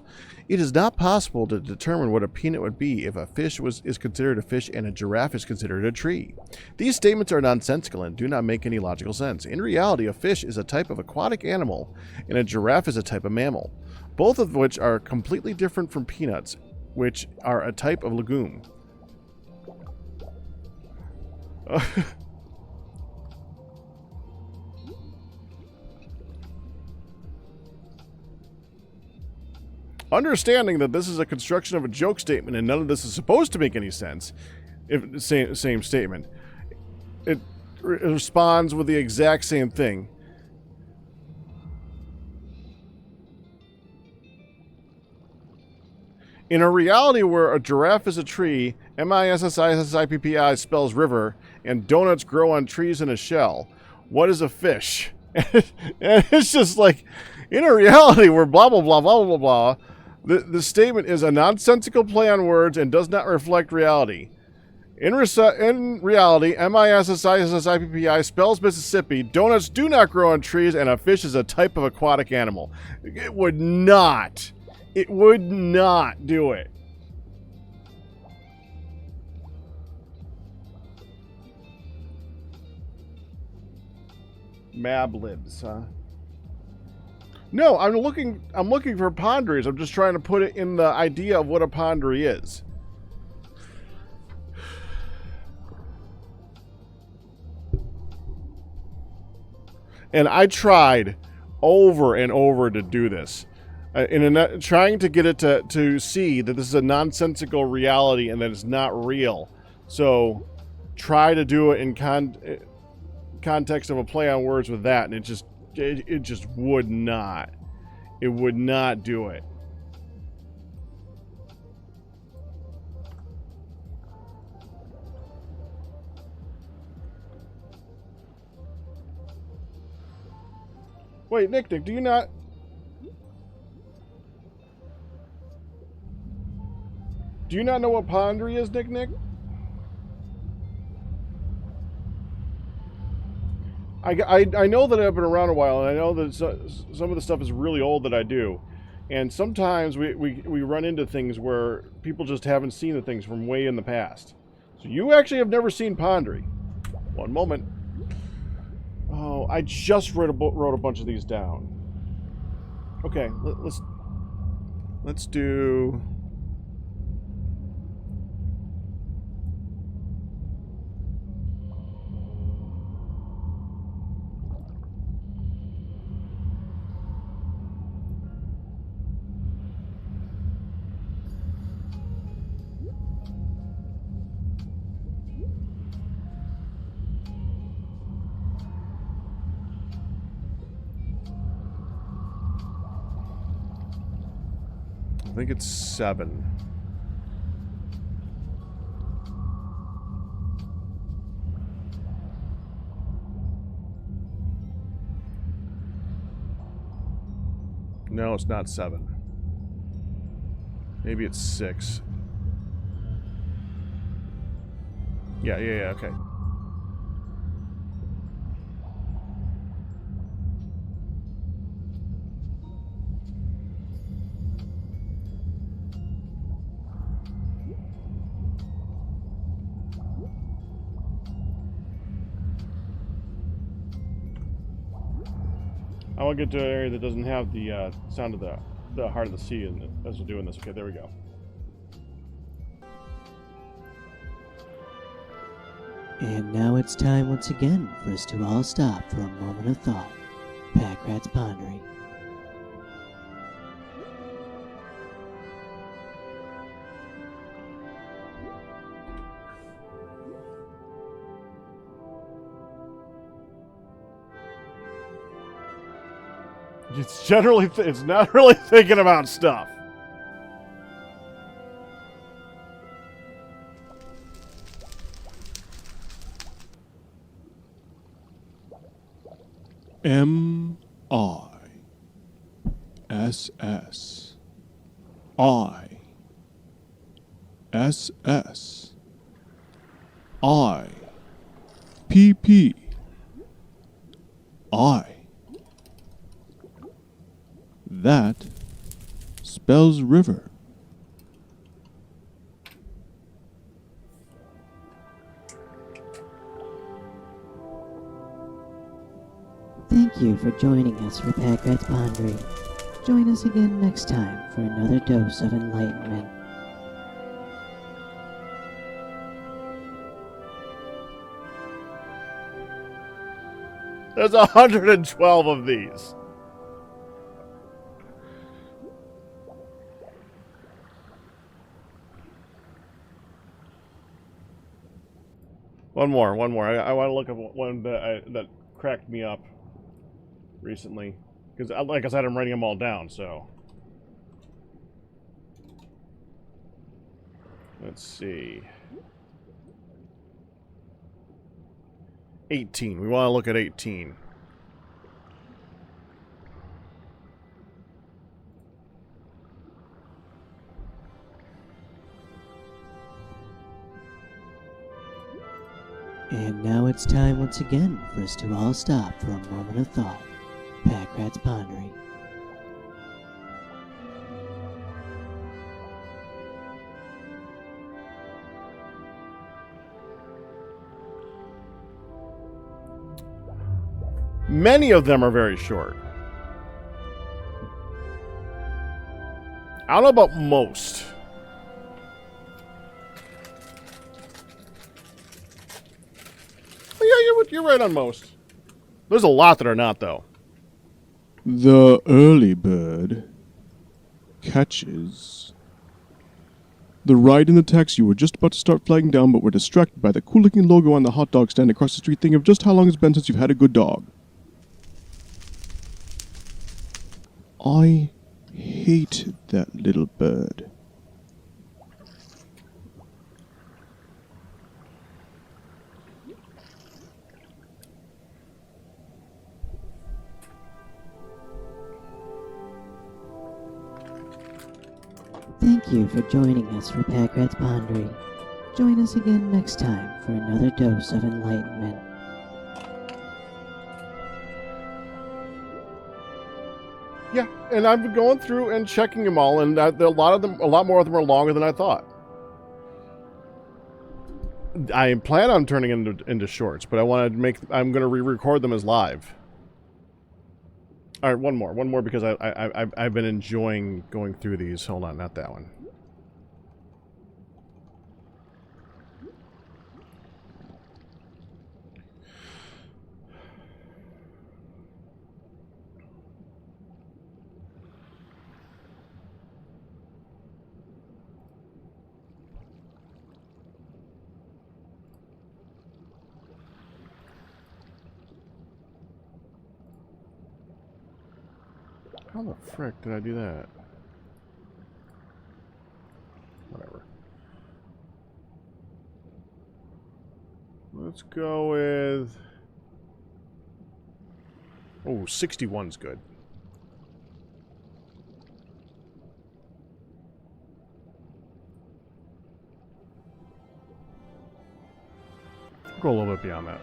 It is not possible to determine what a peanut would be if a fish is considered a fish and a giraffe is considered a tree. These statements are nonsensical and do not make any logical sense. In reality, a fish is a type of aquatic animal and a giraffe is a type of mammal, both of which are completely different from peanuts, which are a type of legume. Understanding that this is a construction of a joke statement and none of this is supposed to make any sense, if same statement, it responds with the exact same thing. In a reality where a giraffe is a tree, M-I-S-S-I-S-S-I-P-P-I spells river, and donuts grow on trees in a shell, what is a fish? And it's just like, in a reality where blah, blah, blah, blah, blah, blah, the statement is a nonsensical play on words and does not reflect reality. In reality, M-I-S-S-I-S-S-I-P-P-I spells Mississippi, donuts do not grow on trees, and a fish is a type of aquatic animal. It would not do it. Mablibs, huh? No, I'm looking for ponderies. I'm just trying to put it in the idea of what a pondery is. And I tried over and over to do this. Trying to get it to see that this is a nonsensical reality and that it's not real. So try to do it in context of a play on words with that, and it just would not. It would not do it. Wait, Nick, do you not... Do you not know what pondery is, Nick? I know that I've been around a while, and I know that some of the stuff is really old that I do. And sometimes we run into things where people just haven't seen the things from way in the past. So you actually have never seen pondery. One moment. Oh, I just wrote a bunch of these down. Okay, let's do... I think it's 7. No, it's not 7. Maybe it's 6. Yeah, okay. I want to get to an area that doesn't have the sound of the heart of the sea as we're doing this. Okay, there we go. And now it's time once again for us to all stop for a moment of thought. Packrat's Pondering. It's generally, it's not really thinking about stuff. M-I-S-S-I-P-P-I. That spells river. Thank you for joining us for Packrat's Pondering. Join us again next time for another dose of enlightenment. There's 112 of these. One more. I want to look at one that cracked me up recently. Because, like I said, I'm writing them all down, so. Let's see. 18. We want to look at 18. And now it's time once again for us to all stop for a moment of thought. Packrat's Pondering. Many of them are very short. I don't know about most. Yeah, you're right on most. There's a lot that are not, though. The early bird catches. The ride in the taxi you were just about to start flagging down, but were distracted by the cool-looking logo on the hot dog stand across the street, thinking of just how long it's been since you've had a good dog. I hate that little bird. Thank you for joining us for Packrat's Pondering. Join us again next time for another dose of enlightenment. Yeah, and I've been going through and checking them all, and a lot more of them are longer than I thought. I plan on turning into shorts, but I'm going to re-record them as live. All right, one more because I've been enjoying going through these. Hold on, not that one. How the frick did I do that? Whatever. Let's go with... Oh, 61's good. go a little bit beyond that.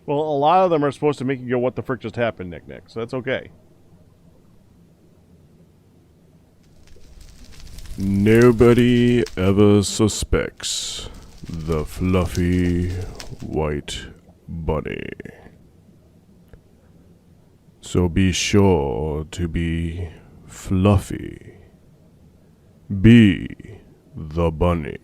Well, a lot of them are supposed to make you go, what the frick just happened, Nick, so that's okay. Nobody ever suspects the fluffy white bunny. So be sure to be fluffy. Be the bunny.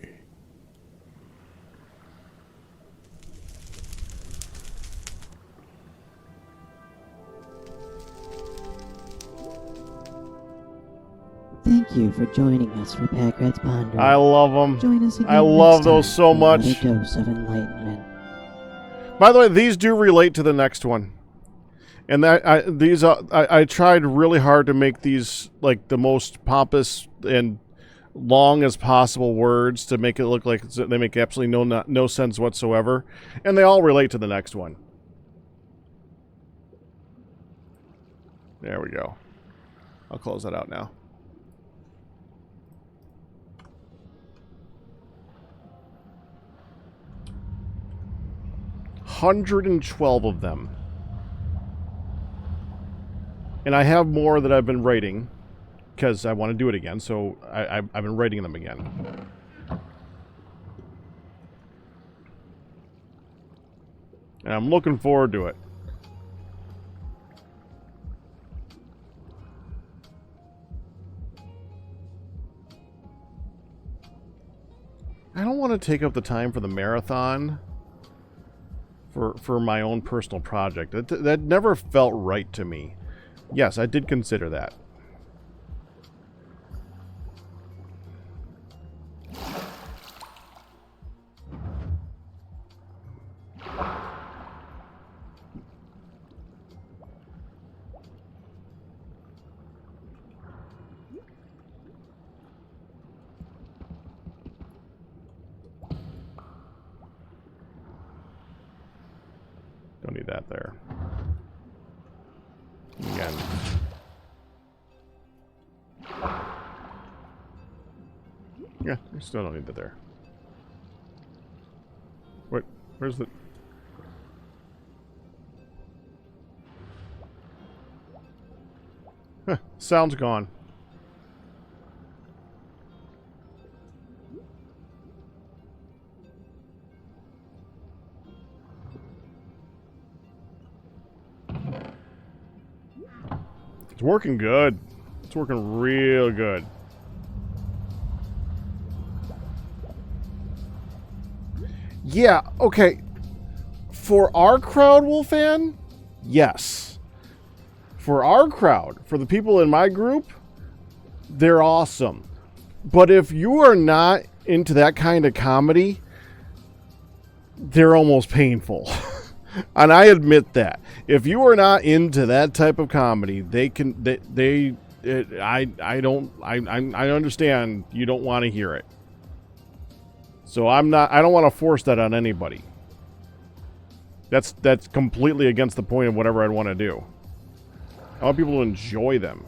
Thank you for joining us for Packrat's Pondering. I love them. Join us again I love next those time so for much. another dose of enlightenment. By the way, these do relate to the next one. And that I tried really hard to make these like the most pompous and long as possible words to make it look like they make absolutely no sense whatsoever. And they all relate to the next one. There we go. I'll close that out now. $112 of them. And I have more that I've been writing because I want to do it again, so I've been writing them again. And I'm looking forward to it. I don't want to take up the time for the marathon for my own personal project. That never felt right to me. Yes, I did consider that. Don't need that there. Again. Yeah, we still don't need that there. Wait, where's the... Huh, sound's gone. It's working good. It's working real good. Yeah, okay. For our crowd, Wolfan, yes. For our crowd, for the people in my group, they're awesome. But if you are not into that kind of comedy, they're almost painful. And I admit that. If you are not into that type of comedy, I understand you don't want to hear it. So I don't want to force that on anybody. That's completely against the point of whatever I'd want to do. I want people to enjoy them.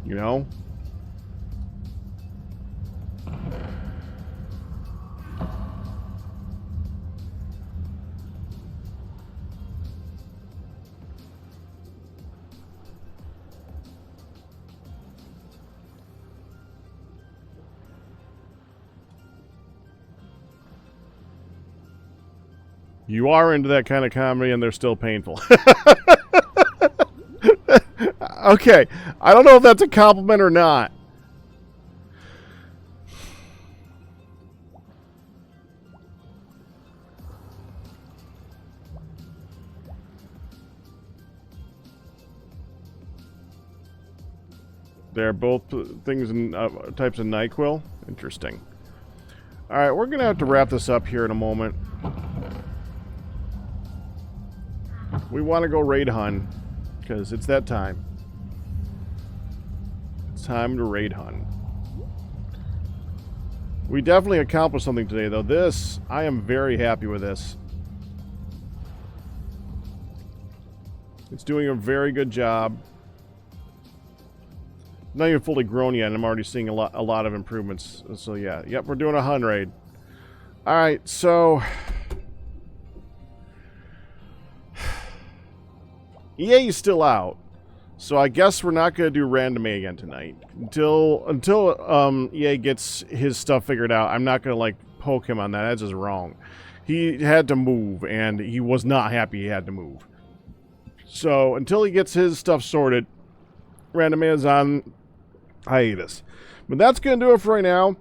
You know? You are into that kind of comedy and they're still painful. Okay. I don't know if that's a compliment or not. They're both things in types of NyQuil. Interesting. All right, we're going to have to wrap this up here in a moment. We want to go raid hunt because it's that time. Time to raid hunt. We definitely accomplished something today, though. This, I am very happy with this. It's doing a very good job. Not even fully grown yet, and I'm already seeing a lot of improvements. So yeah, yep, we're doing a hunt raid. All right, so EA is still out, so I guess we're not gonna do random A again tonight until EA gets his stuff figured out. I'm not gonna like poke him on that. That's just wrong. He had to move, and he was not happy he had to move. So until he gets his stuff sorted, random A is on hiatus. But that's gonna do it for right now.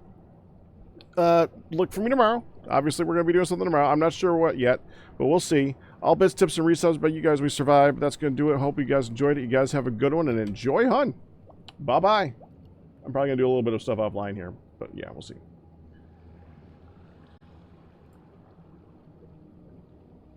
Look for me tomorrow. Obviously, we're gonna be doing something tomorrow. I'm not sure what yet, but we'll see. All bits, tips, and resubs by you guys. We survived. That's gonna do it. Hope you guys enjoyed it. You guys have a good one and enjoy hunt. Bye bye. I'm probably gonna do a little bit of stuff offline here, but yeah, we'll see.